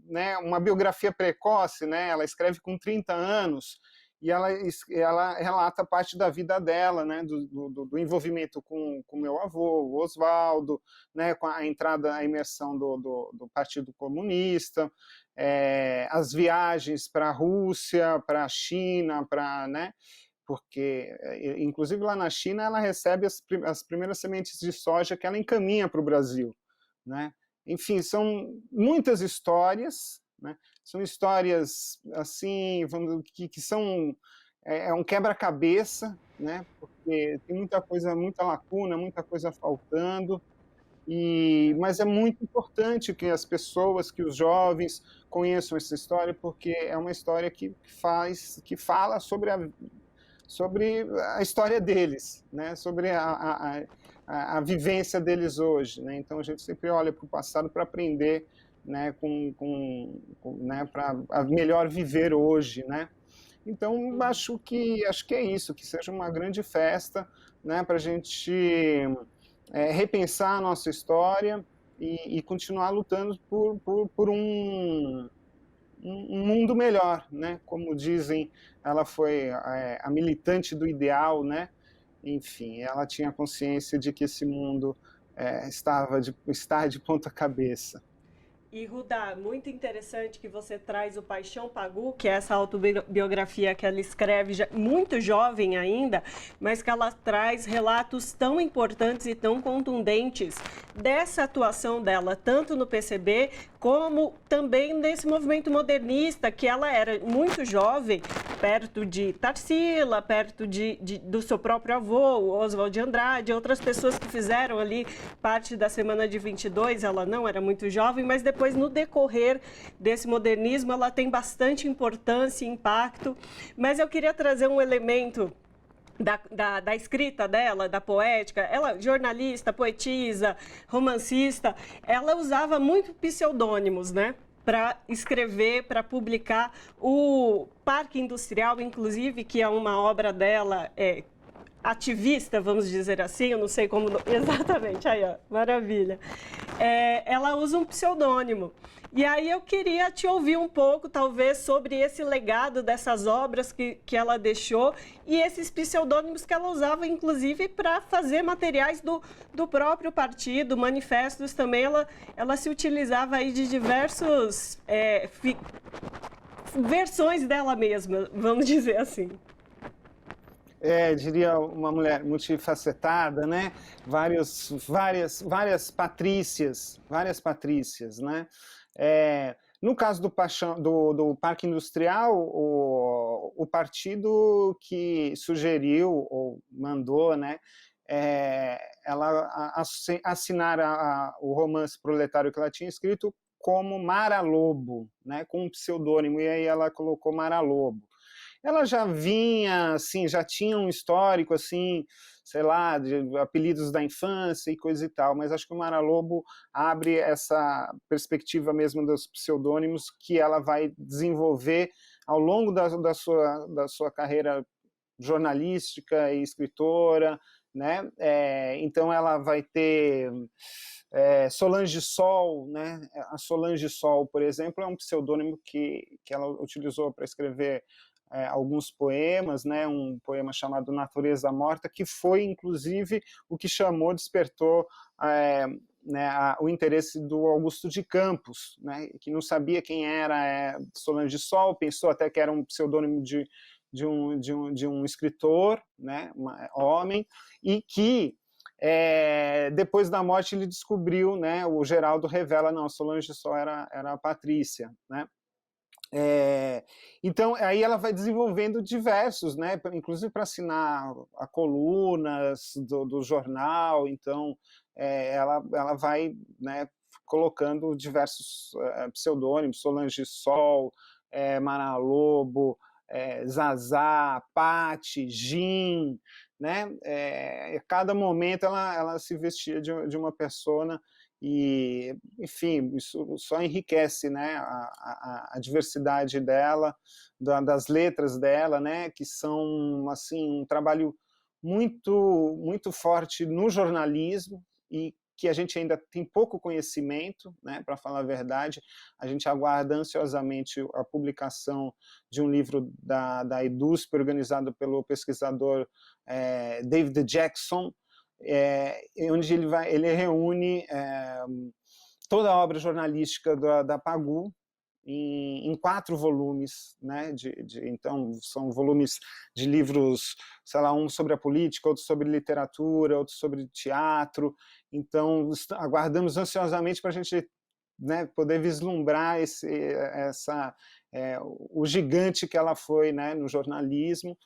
Speaker 9: né, uma biografia precoce, né, ela escreve com 30 anos, e ela relata parte da vida dela, né, do envolvimento com meu avô, o Oswaldo, né, com a entrada, a imersão do Partido Comunista, as viagens para a Rússia, para a China, né, porque, inclusive lá na China, ela recebe as primeiras sementes de soja que ela encaminha para o Brasil, né? Enfim, são muitas histórias, né? São histórias assim, que são um quebra-cabeça, né? Porque tem muita coisa, muita lacuna, muita coisa faltando. Mas é muito importante que as pessoas, que os jovens conheçam essa história, porque é uma história que fala sobre a história deles, né? Sobre a vivência deles hoje, né? Então a gente sempre olha para o passado para aprender, né? Né? Para melhor viver hoje, né? Então acho que é isso, que seja uma grande festa, né? Para a gente repensar a nossa história e continuar lutando por um mundo melhor, né? Como dizem, ela foi a militante do ideal, né? Enfim, ela tinha consciência de que esse mundo está de ponta cabeça.
Speaker 2: E, Rudá, muito interessante que você traz o Paixão Pagu, que é essa autobiografia que ela escreve muito jovem ainda, mas que ela traz relatos tão importantes e tão contundentes dessa atuação dela, tanto no PCB como também nesse movimento modernista, que ela era muito jovem, perto de Tarsila, perto do seu próprio avô, o Oswald de Andrade, outras pessoas que fizeram ali parte da Semana de 22, ela não era muito jovem, mas depois, no decorrer desse modernismo, ela tem bastante importância e impacto. Mas eu queria trazer um elemento da escrita dela, da poética. Ela, jornalista, poetisa, romancista, ela usava muito pseudônimos, né? Para escrever, para publicar. O Parque Industrial, inclusive, que é uma obra dela, ativista, vamos dizer assim, eu não sei como exatamente, aí ó, maravilha. Ela usa um pseudônimo. E aí eu queria te ouvir um pouco, talvez, sobre esse legado dessas obras que ela deixou e esses pseudônimos que ela usava, inclusive, para fazer materiais do próprio partido, manifestos também. Ela se utilizava aí de diversos versões dela mesma, vamos dizer assim.
Speaker 9: Diria uma mulher multifacetada, né? Várias patrícias, né? No caso do Parque Industrial, o partido que sugeriu ou mandou, né, ela assinar o romance proletário que ela tinha escrito como Mara Lobo, né, com um pseudônimo, e aí ela colocou Mara Lobo. ela já vinha, assim, já tinha um histórico, assim, sei lá, de apelidos da infância e coisa e tal, mas acho que o Mara Lobo abre essa perspectiva mesmo dos pseudônimos que ela vai desenvolver ao longo da sua carreira jornalística e escritora, né? Então ela vai ter Solange Sol, né? A Solange Sol, por exemplo, é um pseudônimo que ela utilizou para escrever alguns poemas, né? Um poema chamado Natureza Morta, que foi, inclusive, o que despertou né, o interesse do Augusto de Campos, né? Que não sabia quem era Solange Sol, pensou até que era um pseudônimo de um escritor, né? Homem, e que depois da morte ele descobriu, né? O Geraldo revela, não, Solange Sol era a Patrícia, né? Então, aí ela vai desenvolvendo diversos, né, inclusive para assinar a colunas do jornal, então ela vai, né, colocando diversos pseudônimos, Solange Sol, Mara Lobo, Zazá, Pati, Gin, né? A cada momento ela se vestia de uma persona e, enfim, isso só enriquece, né, a diversidade dela, das letras dela, né, que são, assim, um trabalho muito, muito forte no jornalismo e que a gente ainda tem pouco conhecimento, né, para falar a verdade. A gente aguarda ansiosamente a publicação de um livro da EDUSP, organizado pelo pesquisador David Jackson, onde ele reúne toda a obra jornalística da Pagu em 4 volumes, né? Então, são volumes de livros, sei lá, um sobre a política, outro sobre literatura, outro sobre teatro. Então, aguardamos ansiosamente para a gente, né, poder vislumbrar o gigante que ela foi, né, no jornalismo.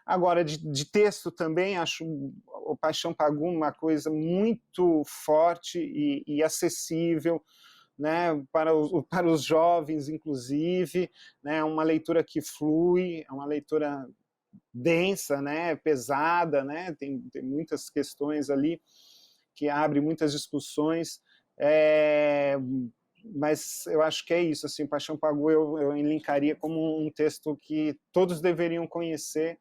Speaker 9: Agora, de texto também, acho o Paixão Pagu uma coisa muito forte e acessível, né, para os jovens, inclusive, né, uma leitura que flui, é uma leitura densa, né, pesada, né, tem muitas questões ali que abre muitas discussões, mas eu acho que é isso, assim, Paixão Pagu eu elencaria como um texto que todos deveriam conhecer,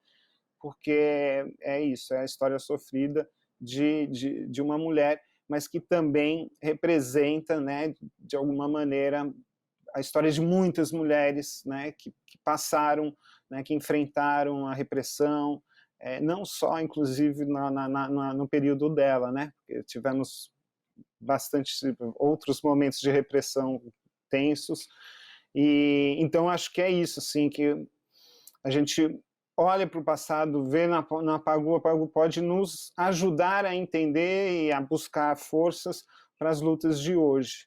Speaker 9: porque é isso, é a história sofrida de uma mulher, mas que também representa, né, de alguma maneira, a história de muitas mulheres, né, que passaram, né, que enfrentaram a repressão, não só, inclusive, no período dela, né, porque tivemos bastante outros momentos de repressão tensos, e então acho que é isso, assim, que a gente olha para o passado, vê na Pagu, a Pagu pode nos ajudar a entender e a buscar forças para as lutas de hoje.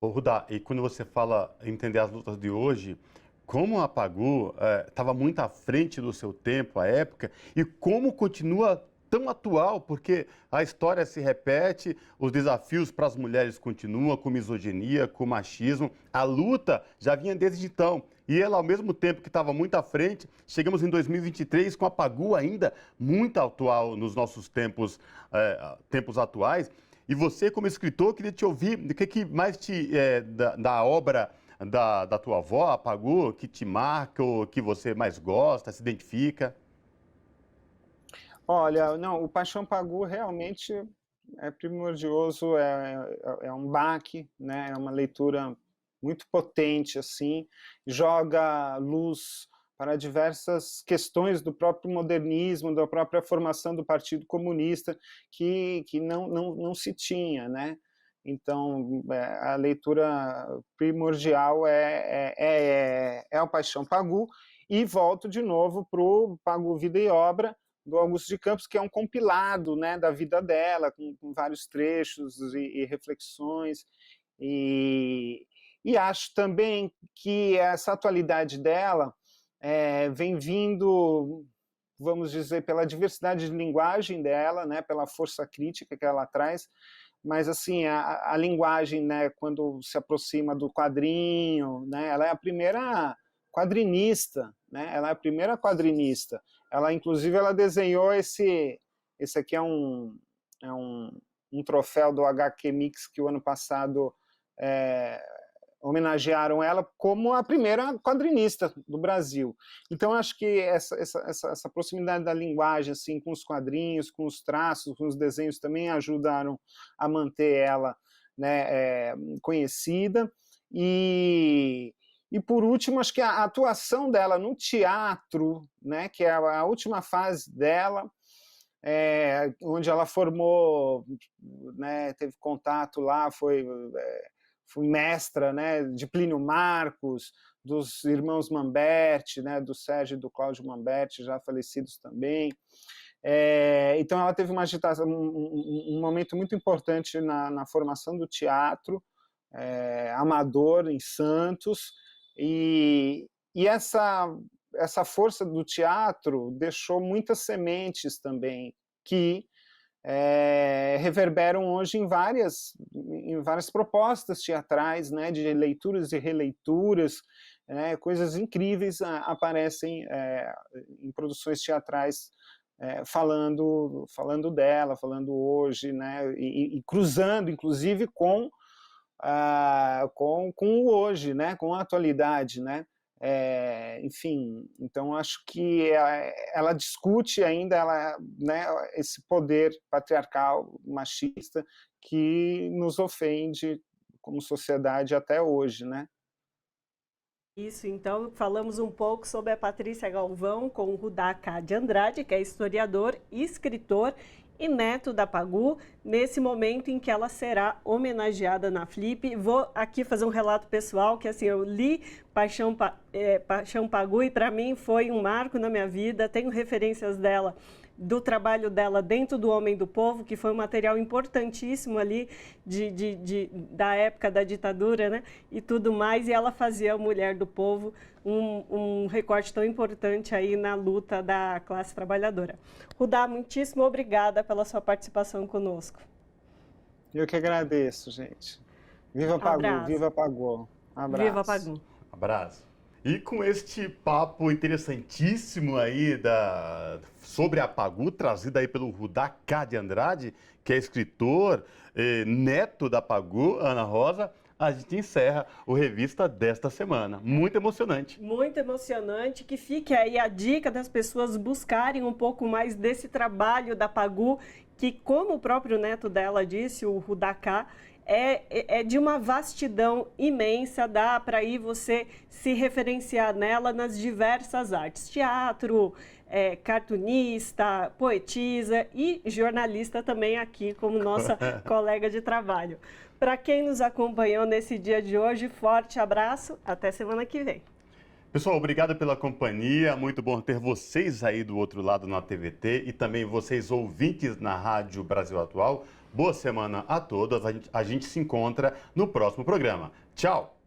Speaker 1: Ô, Rudá, e quando você fala entender as lutas de hoje, como a Pagu estava muito à frente do seu tempo, à época, e como continua tão atual, porque a história se repete, os desafios para as mulheres continuam, com misoginia, com machismo, a luta já vinha desde então. E ela, ao mesmo tempo que estava muito à frente, chegamos em 2023 com a Pagu ainda muito atual nos nossos tempos atuais. E você, como escritor, queria te ouvir, o que mais da obra da tua avó, a Pagu, que te marca, ou que você mais gosta, se identifica?
Speaker 9: Olha, não, o Paixão Pagu realmente é primordioso, é um baque, né? É uma leitura muito potente, assim, joga luz para diversas questões do próprio modernismo, da própria formação do Partido Comunista, que não se tinha, né? Então, a leitura primordial é o Paixão Pagu, e volto de novo para o Pagu Vida e Obra, do Augusto de Campos, que é um compilado, né, da vida dela, com vários trechos e reflexões, e acho também que essa atualidade dela vem vindo, vamos dizer, pela diversidade de linguagem dela, né, pela força crítica que ela traz, mas assim, a linguagem, né, quando se aproxima do quadrinho, né, ela é a primeira quadrinista, né? Ela é a primeira quadrinista. Ela, inclusive, ela desenhou esse aqui é um troféu do HQ Mix que o ano passado homenagearam ela como a primeira quadrinista do Brasil. Então, acho que essa proximidade da linguagem, assim, com os quadrinhos, com os traços, com os desenhos, também ajudaram a manter ela, né, conhecida. E por último, acho que a atuação dela no teatro, né, que é a última fase dela, onde ela formou, né, teve contato lá, foi mestra, né, de Plínio Marcos, dos irmãos Mamberti, né, do Sérgio e do Cláudio Mamberti, já falecidos também. Então ela teve uma agitação, um momento muito importante na formação do teatro amador em Santos, e essa força do teatro deixou muitas sementes também que reverberam hoje em várias propostas teatrais, né, de leituras e releituras, né, coisas incríveis aparecem em produções teatrais falando dela, falando hoje, né, e cruzando, inclusive, com o hoje, né, com a atualidade, né. Enfim, então acho que ela discute ainda né, esse poder patriarcal, machista, que nos ofende como sociedade até hoje, né?
Speaker 2: Isso, então falamos um pouco sobre a Patrícia Galvão com o Rudá K. de Andrade, que é historiador, escritor e neto da Pagu, nesse momento em que ela será homenageada na Flip. Vou aqui fazer um relato pessoal, que assim, eu li Paixão Pagu e para mim foi um marco na minha vida. Tenho referências dela, do trabalho dela dentro do Homem do Povo, que foi um material importantíssimo ali da época da ditadura, né? E tudo mais, e ela fazia a Mulher do Povo, um recorte tão importante aí na luta da classe trabalhadora. Rudá, muitíssimo obrigada pela sua participação conosco.
Speaker 9: Eu que agradeço, gente. Viva Pagu, viva Pagu. Abraço.
Speaker 2: Viva Pagu.
Speaker 1: Abraço. E com este papo interessantíssimo aí sobre a Pagu, trazido aí pelo Rudá K. de Andrade, que é escritor, neto da Pagu, Ana Rosa, a gente encerra o Revista desta semana. Muito emocionante.
Speaker 2: Muito emocionante, que fique aí a dica das pessoas buscarem um pouco mais desse trabalho da Pagu, que, como o próprio neto dela disse, o Rudá K., é de uma vastidão imensa, dá para aí você se referenciar nela nas diversas artes. Teatro, cartunista, poetisa e jornalista também aqui, como nossa colega de trabalho. Para quem nos acompanhou nesse dia de hoje, forte abraço, até semana que vem.
Speaker 1: Pessoal, obrigado pela companhia, muito bom ter vocês aí do outro lado na TVT e também vocês ouvintes na Rádio Brasil Atual. Boa semana a todos, a gente se encontra no próximo programa. Tchau!